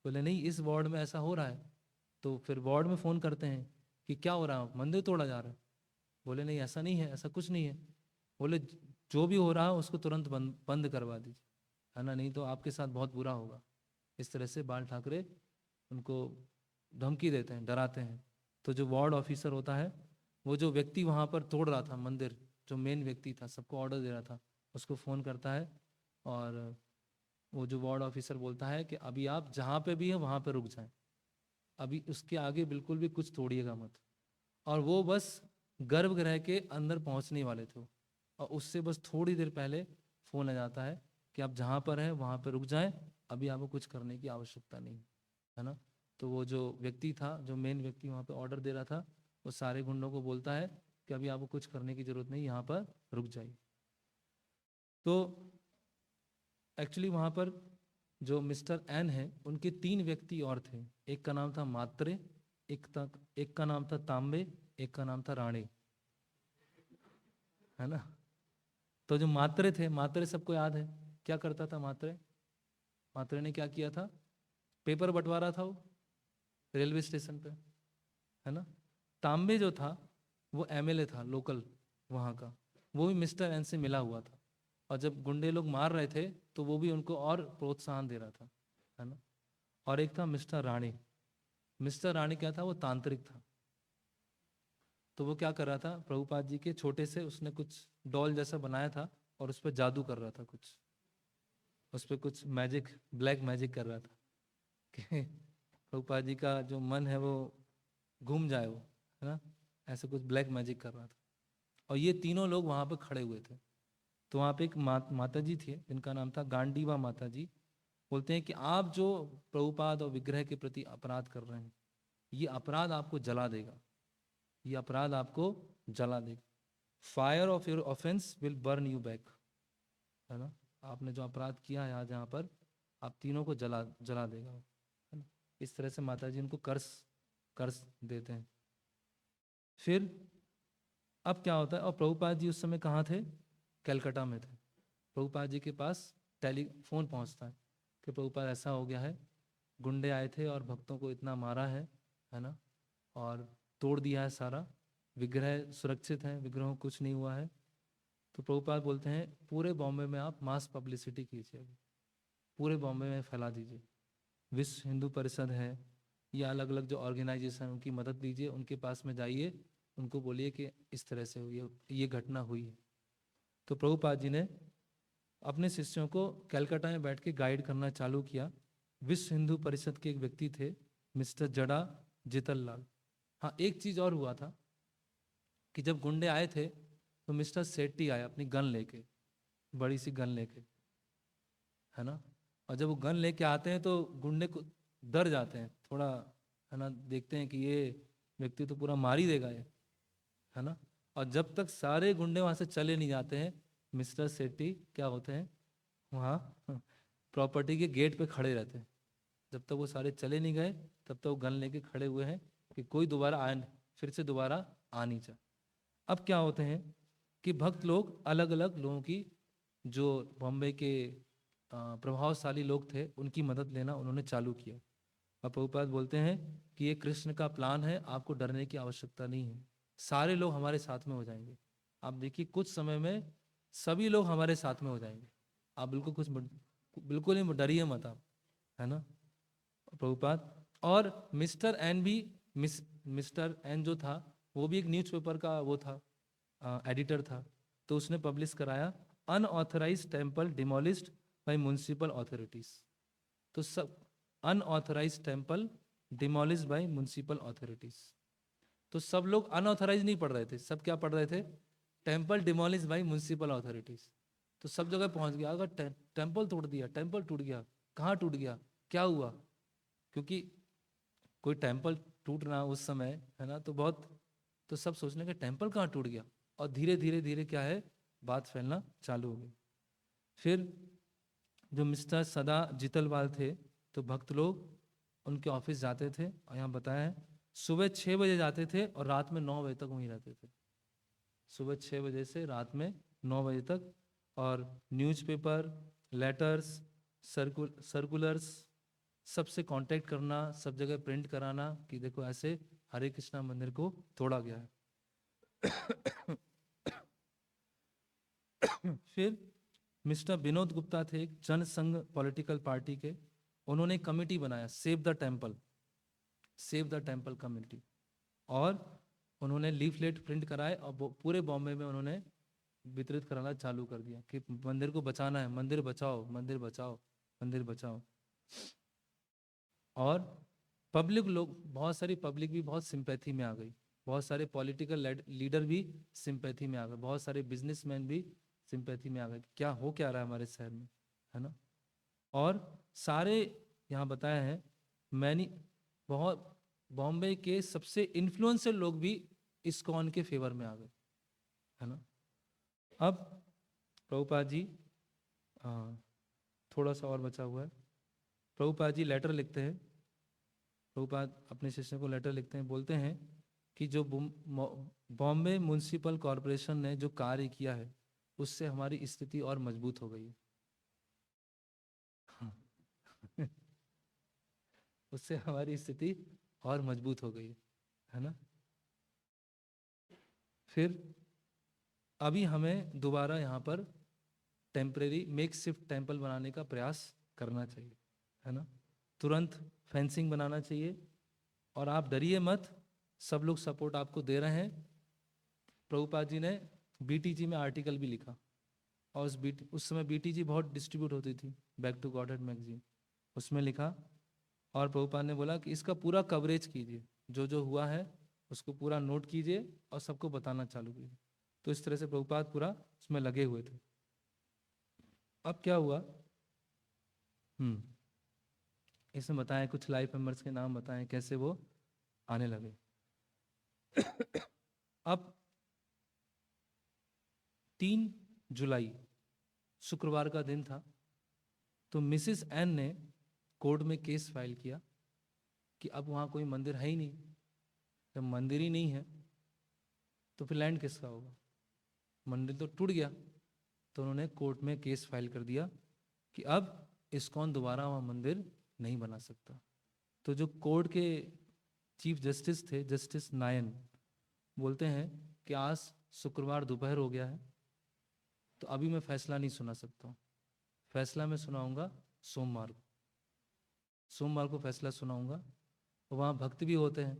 बोले नहीं, इस वार्ड में ऐसा हो रहा है। तो फिर वार्ड में फ़ोन करते हैं कि क्या हो रहा है, मंदिर तोड़ा जा रहा है। बोले नहीं, ऐसा नहीं है, ऐसा कुछ नहीं है। बोले जो भी हो रहा है उसको तुरंत बंद करवा दीजिए, है ना, नहीं तो आपके साथ बहुत बुरा होगा। इस तरह से बाल ठाकरे उनको धमकी देते हैं, डराते हैं। तो जो वार्ड ऑफिसर होता है, वो जो व्यक्ति वहाँ पर तोड़ रहा था मंदिर, जो मेन व्यक्ति था, सबको ऑर्डर दे रहा था, उसको फ़ोन करता है और वो जो वार्ड ऑफिसर बोलता है कि अभी आप जहाँ पे भी हैं वहाँ पे रुक जाएं, अभी उसके आगे बिल्कुल भी कुछ तोड़िएगा मत। और वो बस गर्भगृह के अंदर पहुँचने वाले थे और उससे बस थोड़ी देर पहले फ़ोन आ जाता है कि आप जहाँ पर हैं वहाँ पर रुक जाएं, अभी आपको कुछ करने की आवश्यकता नहीं, है ना। तो वो जो व्यक्ति था, जो मेन व्यक्ति वहाँ पे ऑर्डर दे रहा था, वो सारे गुंडों को बोलता है कि अभी आपको कुछ करने की ज़रूरत नहीं, यहाँ पर रुक जाइए। तो एक्चुअली वहाँ पर जो मिस्टर एन है उनके 3 व्यक्ति और थे। एक का नाम था मात्रे, एक का नाम था तांबे, एक का नाम था राणे, है ना। तो जो मात्रे थे, मात्रे सबको याद है क्या करता था मात्रे। मात्रे ने क्या किया था, पेपर बंटवारा था वो रेलवे स्टेशन पे, है ना। तांबे जो था वो एमएलए था लोकल वहाँ का, वो भी मिस्टर एन से मिला हुआ था और जब गुंडे लोग मार रहे थे तो वो भी उनको और प्रोत्साहन दे रहा था, है ना। और एक था मिस्टर राणे। मिस्टर राणे क्या था, वो तांत्रिक था। तो वो क्या कर रहा था, प्रभुपाद जी के छोटे से उसने कुछ डॉल जैसा बनाया था और उस पर जादू कर रहा था, कुछ उस पर कुछ मैजिक, ब्लैक मैजिक कर रहा था कि प्रभुपाद जी का जो मन है वो घूम जाए वो, है ना। ऐसे कुछ ब्लैक मैजिक कर रहा था और ये तीनों लोग वहाँ पे खड़े हुए थे। तो वहाँ पे एक माता जी थी जिनका नाम था गांडीवा माता जी। बोलते हैं कि आप जो प्रभुपाद और विग्रह के प्रति अपराध कर रहे हैं, ये अपराध आपको जला देगा, ये अपराध आपको जला देगा। Fire of your offence will burn you back, है ना। आपने जो अपराध किया है आज यहाँ पर, आप तीनों को जला जला देगा, है ना। इस तरह से माता जी उनको कर्ज कर्ज देते हैं। फिर अब क्या होता है, और प्रभुपाद जी उस समय कहाँ थे, कलकत्ता में थे। प्रभुपाद जी के पास टेलीफोन पहुँचता है कि प्रभुपाद ऐसा हो गया है, गुंडे आए थे और भक्तों को इतना मारा है ना, और तोड़ दिया है सारा, विग्रह सुरक्षित हैं, विग्रहों कुछ नहीं हुआ है। तो प्रभुपाद बोलते हैं पूरे बॉम्बे में आप मास पब्लिसिटी कीजिए, पूरे बॉम्बे में फैला दीजिए। विश्व हिंदू परिषद है या अलग अलग जो ऑर्गेनाइजेशन, उनकी मदद लीजिए, उनके पास में जाइए, उनको बोलिए कि इस तरह से हुई है, ये घटना हुई है। तो प्रभुपाद जी ने अपने शिष्यों को कलकत्ता में बैठ के गाइड करना चालू किया। विश्व हिंदू परिषद के एक व्यक्ति थे मिस्टर जड़ा जितल लाल। हाँ, एक चीज़ और हुआ था कि जब गुंडे आए थे तो मिस्टर सेट्टी आया अपनी गन लेके, बड़ी सी गन लेके, है ना। और जब वो गन लेके आते हैं तो गुंडे को डर जाते हैं थोड़ा, है ना, देखते हैं कि ये व्यक्ति तो पूरा मार ही देगा ये, है ना। और जब तक सारे गुंडे वहाँ से चले नहीं जाते हैं, मिस्टर सेट्टी क्या होते हैं वहाँ प्रॉपर्टी के गेट पे खड़े रहते हैं। जब तक वो सारे चले नहीं गए तब तक वो गन लेके खड़े हुए हैं कि कोई दोबारा आए, फिर से दोबारा आ नहीं जाए। अब क्या होते हैं कि भक्त लोग, अलग अलग लोगों की, जो बॉम्बे के प्रभावशाली लोग थे, उनकी मदद लेना उन्होंने चालू किया। और प्रभुपाद बोलते हैं कि ये कृष्ण का प्लान है, आपको डरने की आवश्यकता नहीं है, सारे लोग हमारे साथ में हो जाएंगे। आप देखिए कुछ समय में सभी लोग हमारे साथ में हो जाएंगे, आप बिल्कुल ही डरिए मत आप, है ना प्रभुपाद। और मिस्टर एन भी, मिस्टर एन जो था वो भी एक न्यूज़पेपर का वो था, एडिटर था। तो उसने पब्लिश कराया unauthorised temple demolished by municipal authorities. तो सब unauthorised temple demolished by municipal authorities. तो सब लोग अनऑथराइज नहीं पढ़ रहे थे, सब क्या पढ़ रहे थे, temple demolish by municipal authorities. तो सब जगह पहुंच गया, अगर टेम्पल तोड़ दिया, टेम्पल टूट गया, कहाँ टूट गया, क्या हुआ, क्योंकि कोई टेम्पल टूटना उस समय है ना, तो बहुत, तो सब सोचने के टेम्पल कहाँ टूट गया, और धीरे धीरे धीरे क्या है, बात फैलना चालू हो गई। फिर जो मिस्टर सदा जितलवाल थे, तो भक्त लोग उनके ऑफिस जाते थे, और यहाँ बताया है सुबह 6 बजे जाते थे और रात में 9 बजे तक वहीं रहते थे। सुबह 6 बजे से रात में 9 बजे तक। और न्यूज़पेपर, लेटर्स, सर्कुलर्स, सबसे कांटेक्ट करना, सब जगह प्रिंट कराना कि देखो ऐसे हरे कृष्णा मंदिर को तोड़ा गया है। फिर मिस्टर विनोद गुप्ता थे, एक जनसंघ पॉलिटिकल पार्टी के, उन्होंने कमेटी बनाया save the temple, save the temple committee, और उन्होंने लीफलेट प्रिंट कराए और पूरे बॉम्बे में उन्होंने वितरित कराना चालू कर दिया कि मंदिर को बचाना है, मंदिर बचाओ, मंदिर बचाओ, मंदिर बचाओ। और पब्लिक लोग, बहुत सारी पब्लिक भी बहुत सिंपैथी में आ गई, बहुत सारे पॉलिटिकल लीडर भी सिंपैथी में आ गए, बहुत सारे बिजनेसमैन भी सिंपैथी में आ गए, क्या हो क्या रहा है हमारे शहर में, है ना। और सारे यहाँ बताया है, मैंने बहुत बॉम्बे के सबसे इन्फ्लुएंसर लोग भी इस्कॉन के फेवर में आ गए, है ना। अब प्रभुपाद जी, थोड़ा सा और बचा हुआ है, प्रभुपाद जी लेटर लिखते हैं, प्रभुपाद अपने शिष्य को लेटर लिखते हैं, बोलते हैं कि जो बॉम्बे म्युनिसिपल कॉरपोरेशन ने जो कार्य किया है उससे हमारी स्थिति और मजबूत हो गई है। उससे हमारी स्थिति और मजबूत हो गई है ना। फिर अभी हमें दोबारा यहाँ पर टेम्परेरी मेक शिफ्ट टेम्पल बनाने का प्रयास करना चाहिए, है ना। तुरंत फेंसिंग बनाना चाहिए, और आप डरिए मत, सब लोग सपोर्ट आपको दे रहे हैं। प्रभुपाद जी ने बीटीजी में आर्टिकल भी लिखा, और उस समय बीटीजी बहुत डिस्ट्रीब्यूट होती थी, बैक टू गॉडहेड मैगजीन, उसमें लिखा, और प्रभुपाद ने बोला कि इसका पूरा कवरेज कीजिए, जो जो हुआ है उसको पूरा नोट कीजिए और सबको बताना चालू कीजिए। तो इस तरह से प्रभुपाद पूरा उसमें लगे हुए थे। अब क्या हुआ, इसमें बताएं, कुछ लाइफ मेंबर्स के नाम बताएं कैसे वो आने लगे। अब 3 जुलाई शुक्रवार का दिन था, तो मिसिस एन ने कोर्ट में केस फाइल किया कि अब वहाँ कोई मंदिर है ही नहीं, जब मंदिर ही नहीं है तो फिर लैंड किसका होगा, मंदिर तो टूट गया। तो उन्होंने कोर्ट में केस फाइल कर दिया कि अब इस्कॉन दोबारा वहाँ मंदिर नहीं बना सकता। तो जो कोर्ट के चीफ जस्टिस थे, जस्टिस नायन, बोलते हैं कि आज शुक्रवार दोपहर हो गया है, तो अभी मैं फैसला नहीं सुना सकता हूँ, फैसला मैं सुनाऊंगा सोमवार को, सोमवार को फैसला सुनाऊंगा। वहाँ भक्त भी होते हैं,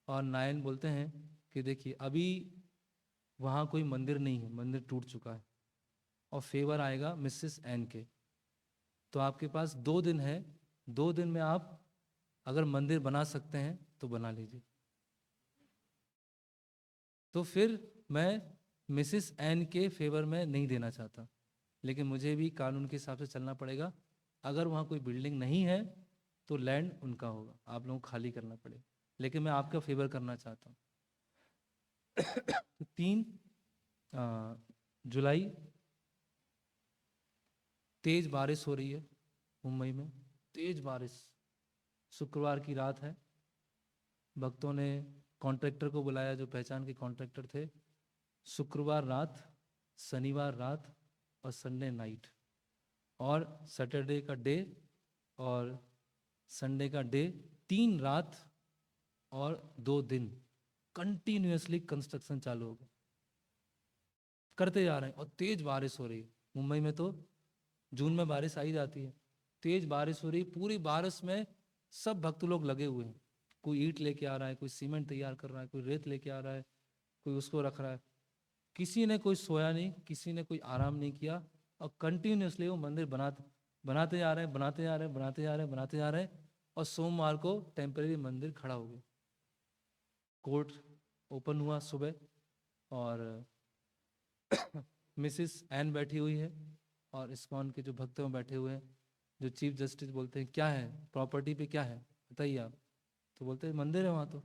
और नायन बोलते हैं कि देखिए अभी वहाँ कोई मंदिर नहीं है, मंदिर टूट चुका है, और फेवर आएगा मिसेस एन के। तो आपके पास 2 दिन है, 2 दिन में आप अगर मंदिर बना सकते हैं तो बना लीजिए। तो फिर मैं मिसेस एन के फेवर में नहीं देना चाहता, लेकिन मुझे भी कानून के हिसाब से चलना पड़ेगा। अगर वहाँ कोई बिल्डिंग नहीं है तो लैंड उनका होगा, आप लोगों को खाली करना पड़ेगा, लेकिन मैं आपका फेवर करना चाहता हूँ। तो 3 जुलाई तेज बारिश हो रही है मुंबई में, तेज बारिश, शुक्रवार की रात है। भक्तों ने कॉन्ट्रैक्टर को बुलाया, जो पहचान के कॉन्ट्रैक्टर थे। शुक्रवार रात, शनिवार रात और संडे नाइट, और सैटरडे का डे और संडे का डे, 3 रात और 2 दिन कंटिन्यूअसली कंस्ट्रक्शन चालू हो गया, करते जा रहे हैं, और तेज बारिश हो रही है। मुंबई में तो जून में बारिश आई जाती है, तेज बारिश हो रही, पूरी बारिश में सब भक्त लोग लगे हुए हैं, कोई ईंट लेके आ रहा है, कोई सीमेंट तैयार कर रहा है, कोई रेत लेके आ रहा है, कोई उसको रख रहा है। किसी ने कोई सोया नहीं, किसी ने कोई आराम नहीं किया, और कंटिन्यूसली वो मंदिर बनाते जा रहे हैं, बनाते जा रहे हैं, बनाते जा रहे हैं, बनाते जा रहे हैं। और सोमवार को टेम्परेरी मंदिर खड़ा हो गया। कोर्ट ओपन हुआ सुबह, और मिसिस एन बैठी हुई है, और इस्कॉन के जो भक्त हैं बैठे हुए हैं। जो चीफ जस्टिस बोलते हैं क्या है प्रॉपर्टी पे, क्या है बताइए आप, तो बोलते हैं मंदिर है वहाँ तो।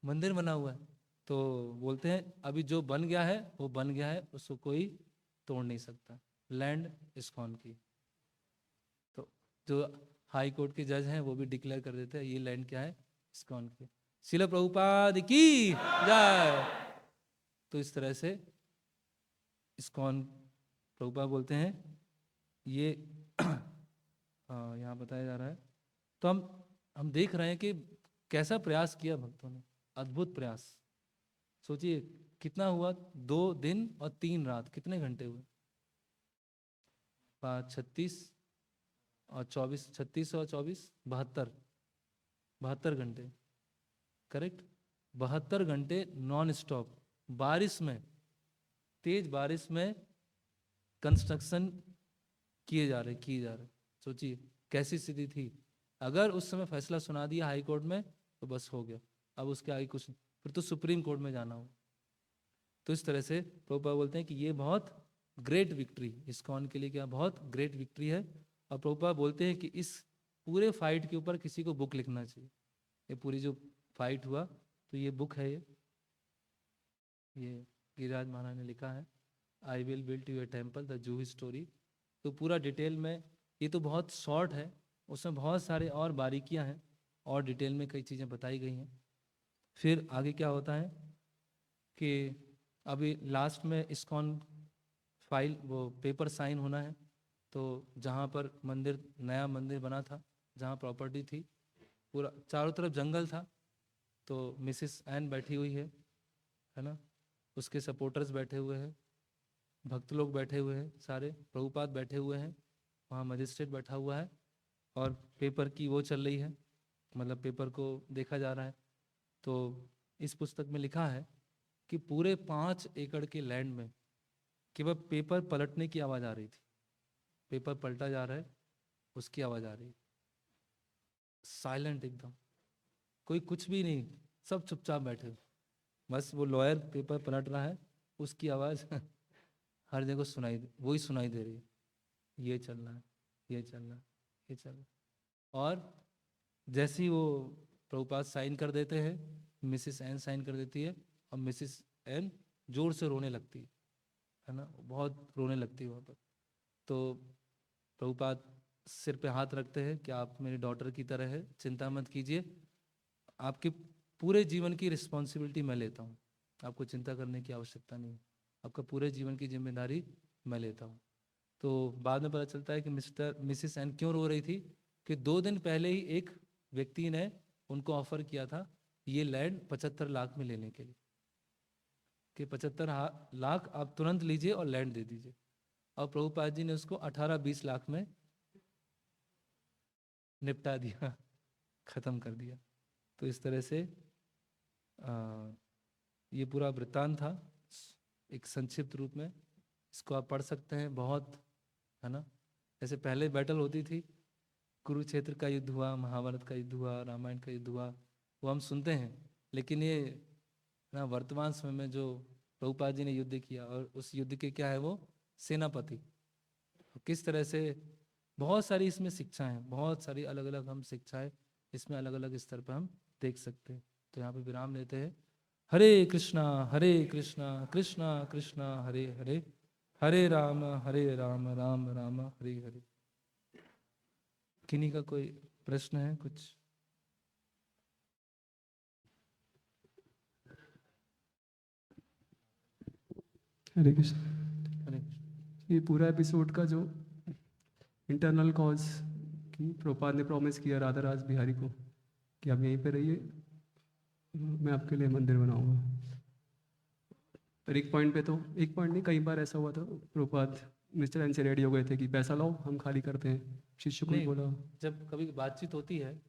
मंदिर बना हुआ है, तो बोलते हैं अभी जो बन गया है वो बन गया है, उसको कोई तोड़ नहीं सकता, लैंड इस्कॉन की। तो जो हाई कोर्ट के जज हैं वो भी डिक्लेयर कर देते हैं ये लैंड क्या है, इस्कॉन की। शिला प्रभुपाद की जय। तो इस तरह से इस्कॉन, प्रभुपाद बोलते हैं ये यहाँ बताया जा रहा है। तो हम देख रहे हैं कि कैसा प्रयास किया भक्तों ने, अद्भुत प्रयास। सोचिए कितना हुआ, 2 दिन और 3 रात, कितने घंटे हुए, 36 और 24, 36 और 24, 72 घंटे, करेक्ट। 72 घंटे नॉन स्टॉप, बारिश में, तेज बारिश में कंस्ट्रक्शन किए जा रहे। सोचिए कैसी स्थिति थी। अगर उस समय फैसला सुना दिया हाई कोर्ट में तो बस हो गया, अब उसके आगे कुछ नहीं, फिर तो सुप्रीम कोर्ट में जाना हो। तो इस तरह से प्रभुपाद बोलते हैं कि ये बहुत ग्रेट विक्ट्री, इस्कॉन के लिए क्या बहुत ग्रेट विक्ट्री है। और प्रभुपाद बोलते हैं कि इस पूरे फाइट के ऊपर किसी को बुक लिखना चाहिए। ये पूरी जो फाइट हुआ, तो ये बुक है, ये गिरिराज महाराज ने लिखा है, आई will build you A temple the Juhi story. तो पूरा डिटेल में, ये तो बहुत शॉर्ट है, उसमें बहुत सारे और बारीकियां हैं, और डिटेल में कई चीज़ें बताई गई हैं। फिर आगे क्या होता है कि अभी लास्ट में इस्कॉन फाइल, वो पेपर साइन होना है। तो जहाँ पर मंदिर, नया मंदिर बना था, जहाँ प्रॉपर्टी थी, पूरा चारों तरफ जंगल था। तो मिसिस एन बैठी हुई है ना, उसके सपोर्टर्स बैठे हुए हैं, भक्त लोग बैठे हुए हैं, सारे प्रभुपाद बैठे हुए हैं, वहाँ मजिस्ट्रेट बैठा हुआ है, और पेपर की वो चल रही है, मतलब पेपर को देखा जा रहा है। तो इस पुस्तक में लिखा है कि पूरे 5 एकड़ के लैंड में केवल पेपर पलटने की आवाज़ आ रही थी, पेपर पलटा जा रहा है उसकी आवाज़ आ रही है, साइलेंट एकदम, कोई कुछ भी नहीं, सब चुपचाप बैठे, बस वो लॉयर पेपर पलट रहा है, उसकी आवाज़ हर जगह वही सुनाई दे रही है, ये चल रहा है, ये चल रहा है, ये चल रहा है। और जैसे ही वो प्रभुपाद साइन कर देते हैं, मिसिस एन साइन कर देती है, और मिसिस एन जोर से रोने लगती है ना, बहुत रोने लगती है वहाँ पर। तो प्रभुपाद सिर पे हाथ रखते हैं कि आप मेरी डॉटर की तरह है, चिंता मत कीजिए, आपके पूरे जीवन की रिस्पॉन्सिबिलिटी मैं लेता हूँ, आपको चिंता करने की आवश्यकता नहीं, आपका पूरे जीवन की जिम्मेदारी मैं लेता हूँ। तो बाद में पता चलता है कि मिसिस एन क्यों रो रही थी, कि 2 दिन पहले ही एक व्यक्ति ने उनको ऑफर किया था ये लैंड 75 लाख में लेने के लिए, कि 75 लाख आप तुरंत लीजिए और लैंड दे दीजिए, और प्रभुपाद जी ने उसको 18-20 लाख में निपटा दिया, खत्म कर दिया। तो इस तरह से ये पूरा वृत्तांत था, एक संक्षिप्त रूप में, इसको आप पढ़ सकते हैं, बहुत है ना। जैसे पहले बैटल होती थी, कुरुक्षेत्र का युद्ध हुआ, महाभारत का युद्ध हुआ, रामायण का युद्ध हुआ, वो हम सुनते हैं, लेकिन ये ना वर्तमान समय में जो प्रभुपाद जी ने युद्ध किया, और उस युद्ध के क्या है वो सेनापति, किस तरह से, बहुत सारी इसमें शिक्षाएं हैं, बहुत सारी अलग अलग हम शिक्षाएं इसमें अलग अलग स्तर पर हम देख सकते हैं। तो यहाँ पे विराम लेते हैं। हरे कृष्णा कृष्णा कृष्णा हरे हरे, हरे राम राम राम हरे हरे। किन्हीं का कोई प्रश्न है कुछ? हरे कृष्ण। हरे ये पूरा एपिसोड का जो इंटरनल कॉज की प्रभुपाद ने प्रॉमिस किया राधा राज बिहारी को कि आप यहीं पे रहिए, मैं आपके लिए मंदिर बनाऊंगा। पर एक पॉइंट नहीं, कई बार ऐसा हुआ था प्रभुपाद मिस्टर एन से रेडी हो गए थे कि पैसा लाओ हम खाली करते हैं, शिष्य को भी नहीं, बोला। जब कभी बातचीत होती है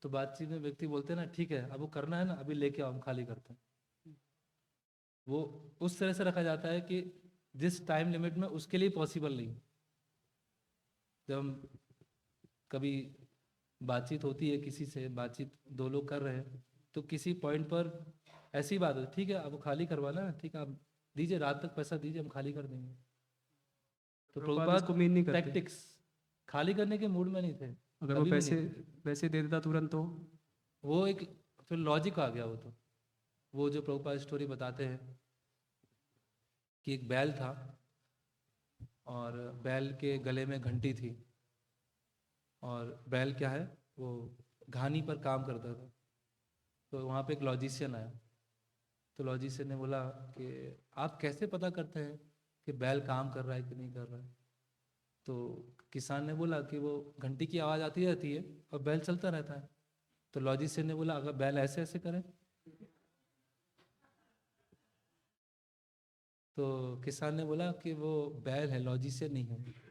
तो बातचीत में व्यक्ति बोलते हैं ना, ठीक है अब वो करना है ना, अभी लेके आओ हम खाली करते हैं। वो उस तरह से रखा जाता है कि जिस टाइम लिमिट में उसके लिए पॉसिबल नहीं। जब हम कभी बातचीत होती है किसी से, बातचीत दो लोग कर रहे हैं, तो किसी पॉइंट पर ऐसी बात होती, ठीक है अब वो खाली करवाना है, ठीक है आप दीजिए, रात तक पैसा दीजिए, हम खाली कर देंगे। तो प्रभुपाद इसको प्रभुपाद मीन नहीं करते। टैक्टिक्स, खाली करने के मूड में नहीं थे, अगर वो कभी भी पैसे नहीं थे। पैसे दे देता तुरंत तो वो एक फिर लॉजिक आ गया वो तो। वो जो प्रभुपाद स्टोरी बताते हैं कि एक बैल था और बैल के गले में घंटी थी, और बैल क्या है वो घानी पर काम करता था। तो वहाँ पे एक लॉजिशियन आया, तो लॉजिशियन ने बोला कि आप कैसे पता करते हैं कि बैल काम कर रहा है कि नहीं कर रहा है। तो किसान ने बोला कि वो घंटी की आवाज़ आती रहती है और बैल चलता रहता है। तो लॉजिशियन ने बोला अगर बैल ऐसे ऐसे करे, तो किसान ने बोला कि वो बैल है, लॉजिशियन नहीं है।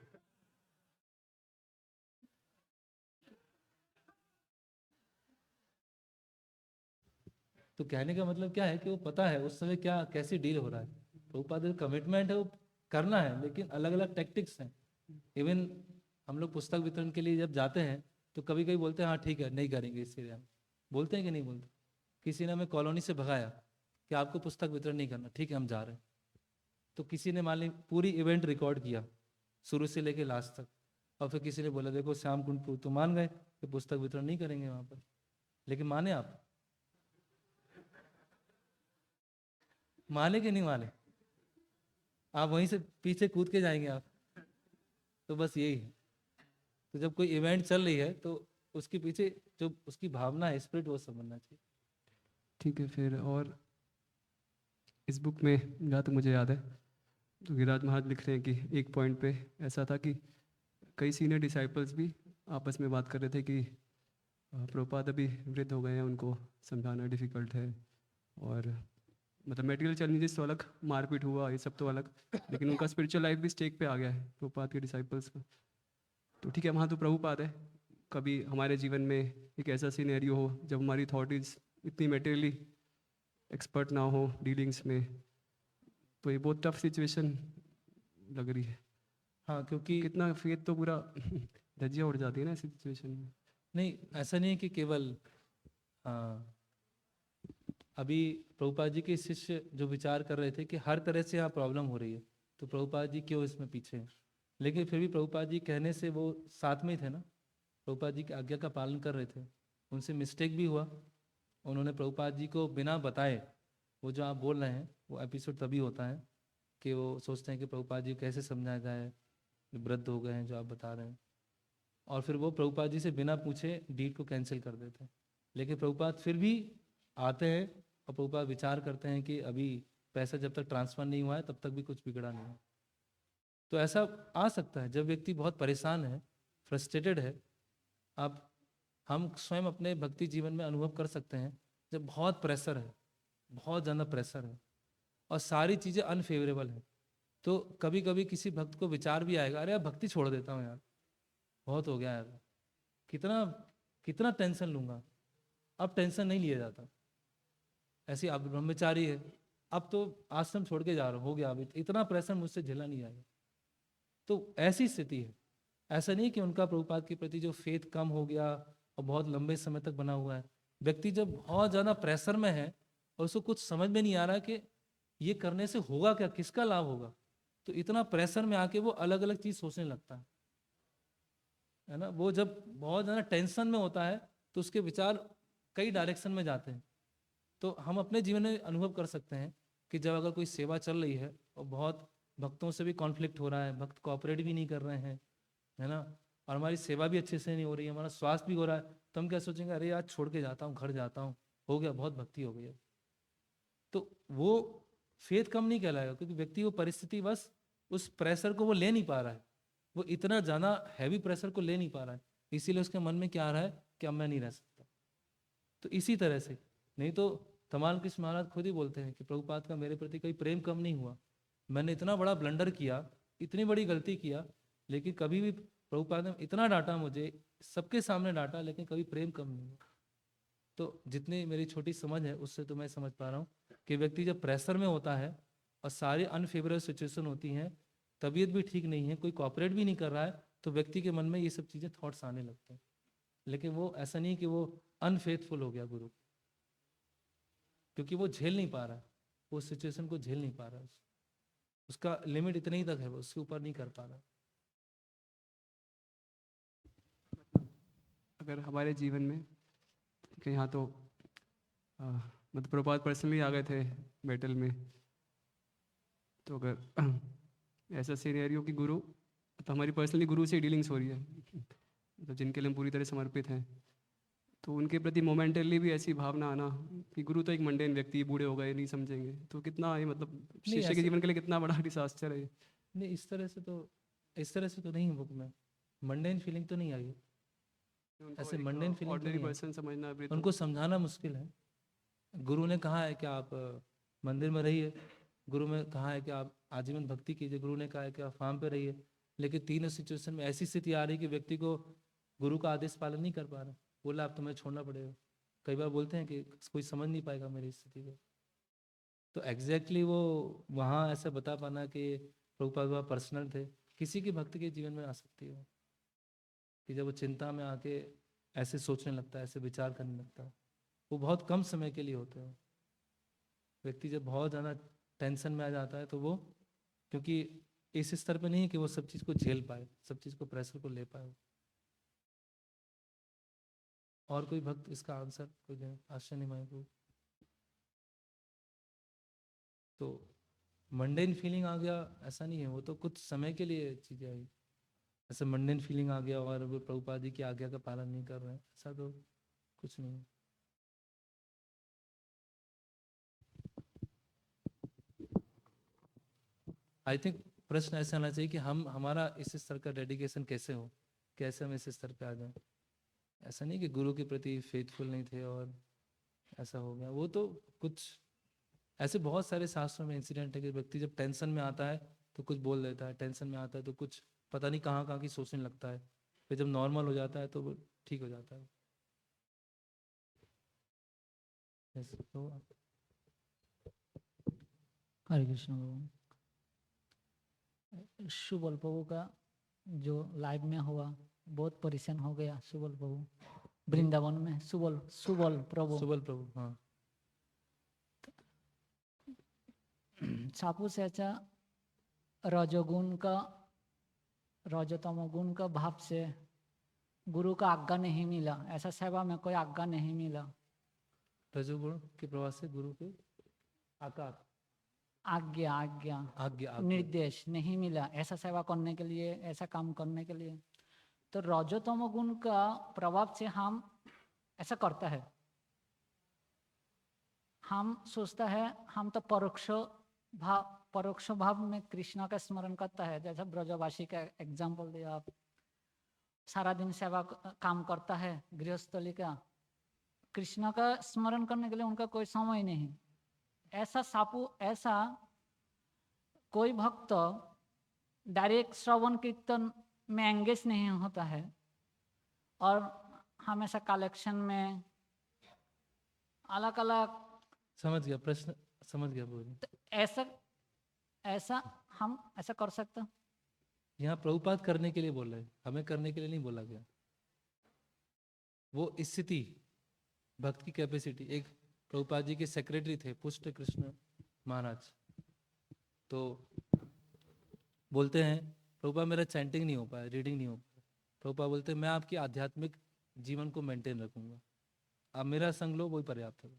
तो कहने का मतलब क्या है कि वो पता है उस समय क्या कैसी डील हो रहा है। प्रभुपाद का कमिटमेंट है, वो करना है, लेकिन अलग अलग टैक्टिक्स हैं। इवन हम लोग पुस्तक वितरण के लिए जब जाते हैं तो कभी कभी बोलते हैं हाँ ठीक है नहीं करेंगे इस एरिया में, बोलते हैं कि नहीं बोलते। किसी ने हमें कॉलोनी से भगाया कि आपको पुस्तक वितरण नहीं करना, ठीक है हम जा रहे हैं। तो किसी ने मान ली पूरी इवेंट रिकॉर्ड किया शुरू से लेके लास्ट तक, और फिर किसी ने बोला देखो श्याम कुंड तो मान गए कि पुस्तक वितरण नहीं करेंगे वहाँ पर, लेकिन माने आप, माने कि नहीं माने, आप वहीं से पीछे कूद के जाएंगे आप। तो बस यही है। तो जब कोई इवेंट चल रही है तो उसके पीछे जो उसकी भावना है, स्पिरिट, वो समझना चाहिए। ठीक है। फिर और इस बुक में जहाँ तक मुझे याद है तो गिरिराज महाराज लिख रहे हैं कि एक पॉइंट पे ऐसा था कि कई सीनियर डिसाइपल्स भी आपस में बात कर रहे थे कि प्रभुपाद अभी वृद्ध हो गए हैं, उनको समझाना डिफ़िकल्ट है, और मतलब मेटेरियल चैलेंजेस तो अलग, मारपीट हुआ ये सब तो अलग, लेकिन उनका स्पिरिचुअल लाइफ भी स्टेक पे आ गया है प्रभुपाद के डिसाइपल्स का। तो ठीक है वहाँ तो प्रभुपाद है, कभी हमारे जीवन में एक ऐसा सीनेरियो हो जब हमारी अथॉरिटीज़ इतनी मेटेरियली एक्सपर्ट ना हो डीलिंग्स में, तो ये बहुत टफ सिचुएशन लग रही है। हाँ, क्योंकि कितना फेथ तो पूरा धज्जियाँ उड़ जाती है ना ऐसी सिचुएशन में। नहीं, ऐसा नहीं है कि केवल हाँ, अभी प्रभुपाद जी के शिष्य जो विचार कर रहे थे कि हर तरह से यहाँ प्रॉब्लम हो रही है, तो प्रभुपाद जी क्यों इसमें पीछे हैं। लेकिन फिर भी प्रभुपाद जी कहने से वो साथ में ही थे ना, प्रभुपाद जी की आज्ञा का पालन कर रहे थे। उनसे मिस्टेक भी हुआ, उन्होंने प्रभुपाद जी को बिना बताए, वो जो आप बोल रहे हैं वो एपिसोड तभी होता है कि वो सोचते हैं कि प्रभुपाद जी को कैसे समझाया जाए, वृद्ध हो गए हैं जो आप बता रहे हैं, और फिर वो प्रभुपाद जी से बिना पूछे डीड को कैंसिल कर देते हैं। लेकिन प्रभुपाद फिर भी आते हैं और प्रभुपाद विचार करते हैं कि अभी पैसा जब तक ट्रांसफर नहीं हुआ है तब तक भी कुछ बिगड़ा नहीं है। तो ऐसा आ सकता है जब व्यक्ति बहुत परेशान है, फ्रस्ट्रेटेड है। आप हम स्वयं अपने भक्ति जीवन में अनुभव कर सकते हैं जब बहुत प्रेशर है, बहुत ज़्यादा प्रेशर है और सारी चीज़ें अनफेवरेबल है, तो कभी कभी किसी भक्त को विचार भी आएगा, अरे यार भक्ति छोड़ देता हूँ यार, बहुत हो गया यार, कितना कितना टेंशन लूंगा। अब टेंशन नहीं लिया जाता। ऐसे आप ब्रह्मचारी है, अब तो आश्रम छोड़ के जा रहा हूँ, हो गया, अब इतना प्रेशर मुझसे झेला नहीं जाएगा। तो ऐसी स्थिति है। ऐसा नहीं कि उनका प्रभुपाद के प्रति जो फेथ कम हो गया और बहुत लंबे समय तक बना हुआ है। व्यक्ति जब बहुत ज़्यादा प्रेशर में है और उसको कुछ समझ में नहीं आ रहा कि ये करने से होगा क्या, किसका लाभ होगा, तो इतना प्रेशर में आके वो अलग अलग चीज़ सोचने लगता है ना। वो जब बहुत ज़्यादा टेंशन में होता है तो उसके विचार कई डायरेक्शन में जाते हैं। तो हम अपने जीवन में अनुभव कर सकते हैं कि जब अगर कोई सेवा चल रही है और बहुत भक्तों से भी कॉन्फ्लिक्ट हो रहा है, भक्त कोऑपरेट भी नहीं कर रहे हैं, है ना, और हमारी सेवा भी अच्छे से नहीं हो रही है, हमारा स्वास्थ्य भी हो रहा है, तो हम क्या सोचेंगे, अरे यार छोड़ के जाता हूँ, घर जाता हूँ, हो गया, बहुत भक्ति हो गई है। तो वो फेथ कम नहीं कहलाएगा, क्योंकि व्यक्ति वो परिस्थिति बस उस प्रेशर को वो ले नहीं पा रहा है, वो इतना ज़्यादा हैवी प्रेशर को ले नहीं पा रहा है, इसीलिए उसके मन में क्या आ रहा है कि अब मैं नहीं रह सकता। तो इसी तरह से, नहीं तो तमाल कृष्ण महाराज खुद ही बोलते हैं कि प्रभुपाद का मेरे प्रति कोई प्रेम कम नहीं हुआ, मैंने इतना बड़ा ब्लंडर किया इतनी बड़ी गलती किया, लेकिन कभी भी प्रभुपाद ने इतना डांटा मुझे, सबके सामने डांटा, लेकिन कभी प्रेम कम नहीं हुआ। तो जितनी मेरी छोटी समझ है उससे तो मैं समझ पा रहा हूँ कि व्यक्ति जब प्रेशर में होता है और सारी अनफेवरेबल सिचुएशन होती हैं, तबीयत भी ठीक नहीं है, कोई कॉपरेट भी नहीं कर रहा है, तो व्यक्ति के मन में ये सब चीज़ें थॉट्स आने लगते हैं। लेकिन वो ऐसा नहीं कि वो अनफेथफुल हो गया गुरु, क्योंकि वो झेल नहीं पा रहा है, वो सिचुएशन को झेल नहीं पा रहा है, उसका लिमिट इतने ही तक है, वो उसके ऊपर नहीं कर पा रहा। अगर हमारे जीवन में कि यहाँ तो मतलब प्रभुपाद पर्सनली आ गए थे बैटल में, तो अगर ऐसा सिनेरियो कि गुरु तो हमारी पर्सनली गुरु से डीलिंग्स हो रही है, तो जिनके लिए हम पूरी तरह समर्पित हैं, तो उनके प्रति मोमेंटली भी ऐसी भावना आना कि गुरु तो एक मंडेन व्यक्ति, बूढ़े हो गए, नहीं समझेंगे, तो कितना ये मतलब नहीं, शिष्य के ऐसे जीवन के लिए कितना बड़ा डिसास्टर है ये। नहीं, इस तरह से तो नहीं बुक में मंडेन फीलिंग तो नहीं आई है। ऐसे मंडेन फीलिंग तो ऑर्डिनरी नहीं है। पर्सन समझना अभी तो उनको समझाना मुश्किल है। गुरु ने कहा है कि आप मंदिर में रहिए, गुरु ने कहा है कि आप आजीवन भक्ति कीजिए, गुरु ने कहा है कि आप फार्म पे रहिए, लेकिन तीनों सिचुएशन में ऐसी स्थिति आ रही कि व्यक्ति को गुरु का आदेश पालन नहीं कर पा रहा, बोला आप तुम्हें छोड़ना पड़ेगा। कई बार बोलते हैं कि कोई समझ नहीं पाएगा मेरी स्थिति को। तो एग्जैक्टली वो वहाँ ऐसा बता पाना कि प्रभुपाद बाबा पर्सनल थे, किसी की भक्ति के जीवन में आ सकती है कि जब वो चिंता में आके ऐसे सोचने लगता है, ऐसे विचार करने लगता है, वो बहुत कम समय के लिए होते हैं। व्यक्ति जब बहुत ज़्यादा टेंशन में आ जाता है तो वो, क्योंकि इस स्तर पे नहीं है कि वो सब चीज़ को झेल पाए, सब चीज़ को प्रेशर को ले पाए। और कोई भक्त इसका आंसर कोई दे? आश्चर्य नहीं मायको। तो मंडेन फीलिंग आ गया ऐसा नहीं है, वो तो कुछ समय के लिए चीज़ें आई। ऐसे मंडेन फीलिंग आ गया और वो प्रभुपाद जी की आज्ञा का पालन नहीं कर रहे हैं, ऐसा तो कुछ नहीं है। आई थिंक प्रश्न ऐसा आना चाहिए कि हम हमारा इस स्तर का डेडिकेशन कैसे हो, कैसे हम इस स्तर पे आ जाएं। ऐसा नहीं कि गुरु के प्रति फेथफुल नहीं थे और ऐसा हो गया। वो तो कुछ ऐसे बहुत सारे शास्त्रों में इंसिडेंट है कि व्यक्ति जब टेंशन में आता है तो कुछ बोल देता है, टेंशन में आता है तो कुछ पता नहीं कहाँ कहाँ की सोचने लगता है, फिर जब नॉर्मल हो जाता है तो वो ठीक हो जाता है। तो हरे कृष्ण भगवान। सुबल प्रभु का जो लाइव में हुआ बहुत परेशान हो गया सुबल प्रभु वृंदावन में। सुबल प्रभु हाँ। सापू से अच्छा रजोगुण का रजतम गुण का भाव से गुरु का आज्ञा नहीं मिला, ऐसा सेवा में कोई आज्ञा नहीं मिला। रजोगुण के प्रभाव से गुरु के आकार आज्ञा आज्ञा आज्ञा निर्देश नहीं मिला ऐसा सेवा करने के लिए, ऐसा काम करने के लिए। तो रजोतम गुण का प्रभाव से हम ऐसा करता है, हम सोचता है हम तो परोक्ष भाव में कृष्ण का स्मरण करता है। जैसा ब्रजवासी का एग्जाम्पल दिया आप, सारा दिन सेवा काम करता है गृहस्थली का, कृष्ण का स्मरण करने के लिए उनका कोई समय नहीं। ऐसा सापू ऐसा कोई भक्त डायरेक्ट श्रवण कीर्तन में एंगेज नहीं होता है और हमेशा कलेक्शन में अलग अलग। समझ गया प्रश्न, समझ गया बोल। तो ऐसा हम ऐसा कर सकते हैं। यहाँ प्रभुपाद करने के लिए बोल रहे हैं, हमें करने के लिए नहीं बोला गया। वो स्थिति भक्त की कैपेसिटी, एक प्रभुपाद जी के सेक्रेटरी थे पुष्ट कृष्ण महाराज, तो बोलते हैं प्रभुपाद मेरा चैंटिंग नहीं हो पाया, रीडिंग नहीं हो पाया। प्रभुपाद बोलते हैं मैं आपकी आध्यात्मिक जीवन को मेंटेन रखूंगा, आप मेरा संग लो वही पर्याप्त है।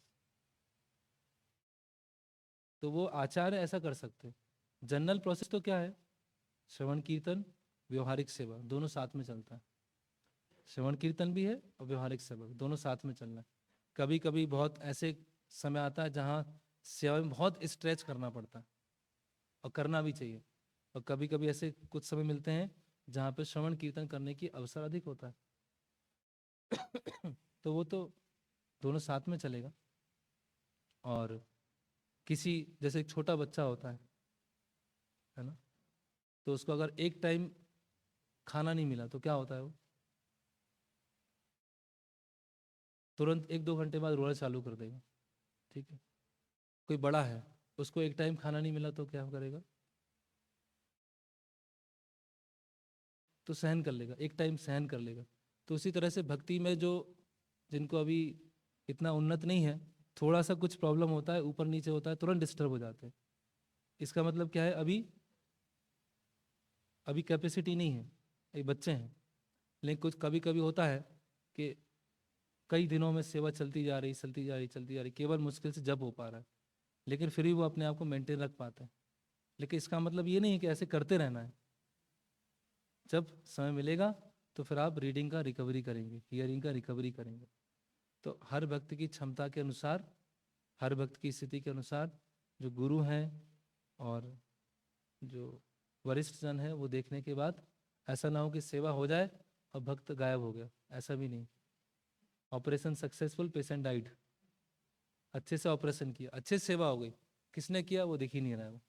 तो वो आचार्य ऐसा कर सकते। जनरल प्रोसेस तो क्या है, श्रवण कीर्तन व्यवहारिक सेवा दोनों साथ में चलता है। श्रवण कीर्तन भी है और व्यवहारिक सेवा दोनों साथ में चलना है। कभी कभी बहुत ऐसे समय आता है जहाँ सेवा में बहुत स्ट्रेच करना पड़ता है और करना भी चाहिए, और कभी कभी ऐसे कुछ समय मिलते हैं जहाँ पे श्रवण कीर्तन करने की अवसर अधिक होता है। तो वो तो दोनों साथ में चलेगा। और किसी जैसे एक छोटा बच्चा होता है ना, तो उसको अगर एक टाइम खाना नहीं मिला तो क्या होता है? वो तुरंत 1-2 घंटे बाद रोना चालू कर देगा। ठीक है, कोई बड़ा है, उसको एक टाइम खाना नहीं मिला तो क्या करेगा? तो सहन कर लेगा, एक टाइम सहन कर लेगा। तो उसी तरह से भक्ति में जो जिनको अभी इतना उन्नत नहीं है, थोड़ा सा कुछ प्रॉब्लम होता है, ऊपर नीचे होता है, तुरंत डिस्टर्ब हो जाते हैं। इसका मतलब क्या है? अभी कैपेसिटी नहीं है, ये बच्चे हैं। लेकिन कुछ कभी कभी होता है कि कई दिनों में सेवा चलती जा रही, केवल मुश्किल से जब हो पा रहा है, लेकिन फिर भी वो अपने आप को मेंटेन रख पाते हैं। लेकिन इसका मतलब ये नहीं है कि ऐसे करते रहना है। जब समय मिलेगा तो फिर आप रीडिंग का रिकवरी करेंगे, हियरिंग का रिकवरी करेंगे। तो हर भक्त की क्षमता के अनुसार, हर भक्त की स्थिति के अनुसार जो गुरु हैं और जो वरिष्ठ जन है, वो देखने के बाद ऐसा ना हो कि सेवा हो जाए और भक्त गायब हो गया, ऐसा भी नहीं। Operation successful, patient died. अच्छे से ऑपरेशन किया, अच्छे से सेवा हो गई, किसने किया वो दिख ही नहीं रहा है, वो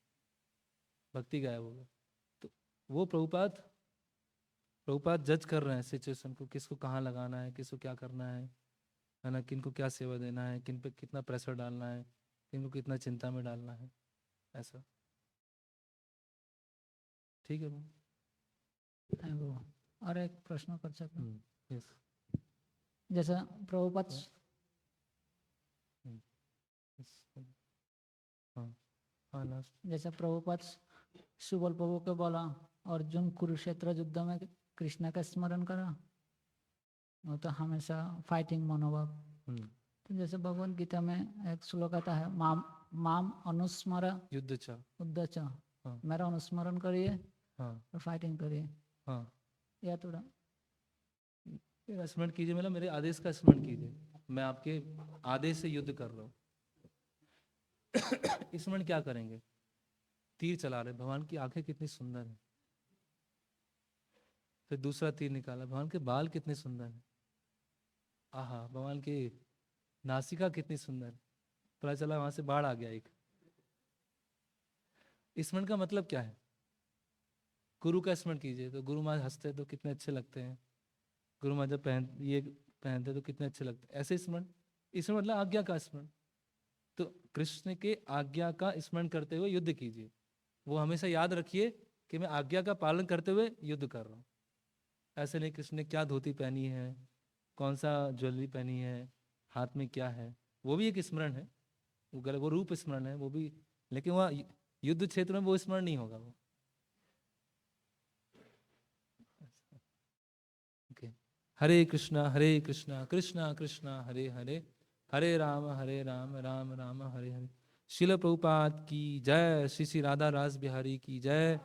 भक्ति गायब हो गया। तो वो प्रभुपाद जज कर रहे हैं सिचुएशन को, किसको कहाँ लगाना है, किसको क्या करना है ना, किनको क्या सेवा देना है, किन पे कितना प्रेशर डालना है, किनको कितना चिंता में डालना है, ऐसा। ठीक है वो और एक प्रश्न कर सकते हैं? यस। जैसा प्रभुपाद हाँ हाँ, लास्ट। जैसे प्रभुपाद सुबल प्रभु के बोला, अर्जुन कुरुक्षेत्र युद्ध में कृष्ण का स्मरण करा, वो तो हमेशा फाइटिंग मनोभाव। तो जैसे भगवत गीता में एक श्लोक आता है, माम अनुस्मर युद्ध चा, हाँ। मेरा अनुस्मरण करिए हाँ और फाइटिंग करिए। हाँ, या थोड़ा मेरा स्मरण कीजिए, मतलब मेरे आदेश का स्मरण कीजिए, मैं आपके आदेश से युद्ध कर रहा हूँ। स्मरण क्या करेंगे? तीर चला रहे, भगवान की आंखें कितनी सुंदर है। फिर दूसरा तीर निकाला, भगवान के बाल कितने सुंदर है। आहा, भगवान की नासिका कितनी सुंदर है। पता चला वहां से बाढ़ आ गया एक। स्मरण का मतलब क्या है? गुरु का स्मरण कीजिए, तो गुरु महाराज हंसते तो कितने अच्छे लगते हैं, गुरु महाराज जब पहनते तो कितने अच्छे लगते हैं। ऐसे स्मरण मतलब आज्ञा का स्मरण। तो कृष्ण के आज्ञा का स्मरण करते हुए युद्ध कीजिए। वो हमेशा याद रखिए कि मैं आज्ञा का पालन करते हुए युद्ध कर रहा हूँ। ऐसे नहीं कृष्ण ने क्या धोती पहनी है, कौन सा ज्वेलरी पहनी है, हाथ में क्या है, वो भी एक स्मरण है, वो रूप स्मरण है वो भी। लेकिन वह युद्ध क्षेत्र में वो स्मरण नहीं होगा वो। हरे कृष्णा कृष्णा कृष्णा हरे हरे, हरे राम राम राम हरे हरे। शिल प्रभुपाद की जय। श्री श्री राधा रास बिहारी की जय।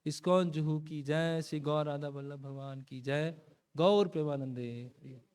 इस्कॉन जुहू की जय। श्री गौर राधा वल्लभ भगवान की जय। गौर प्रेमानंदे।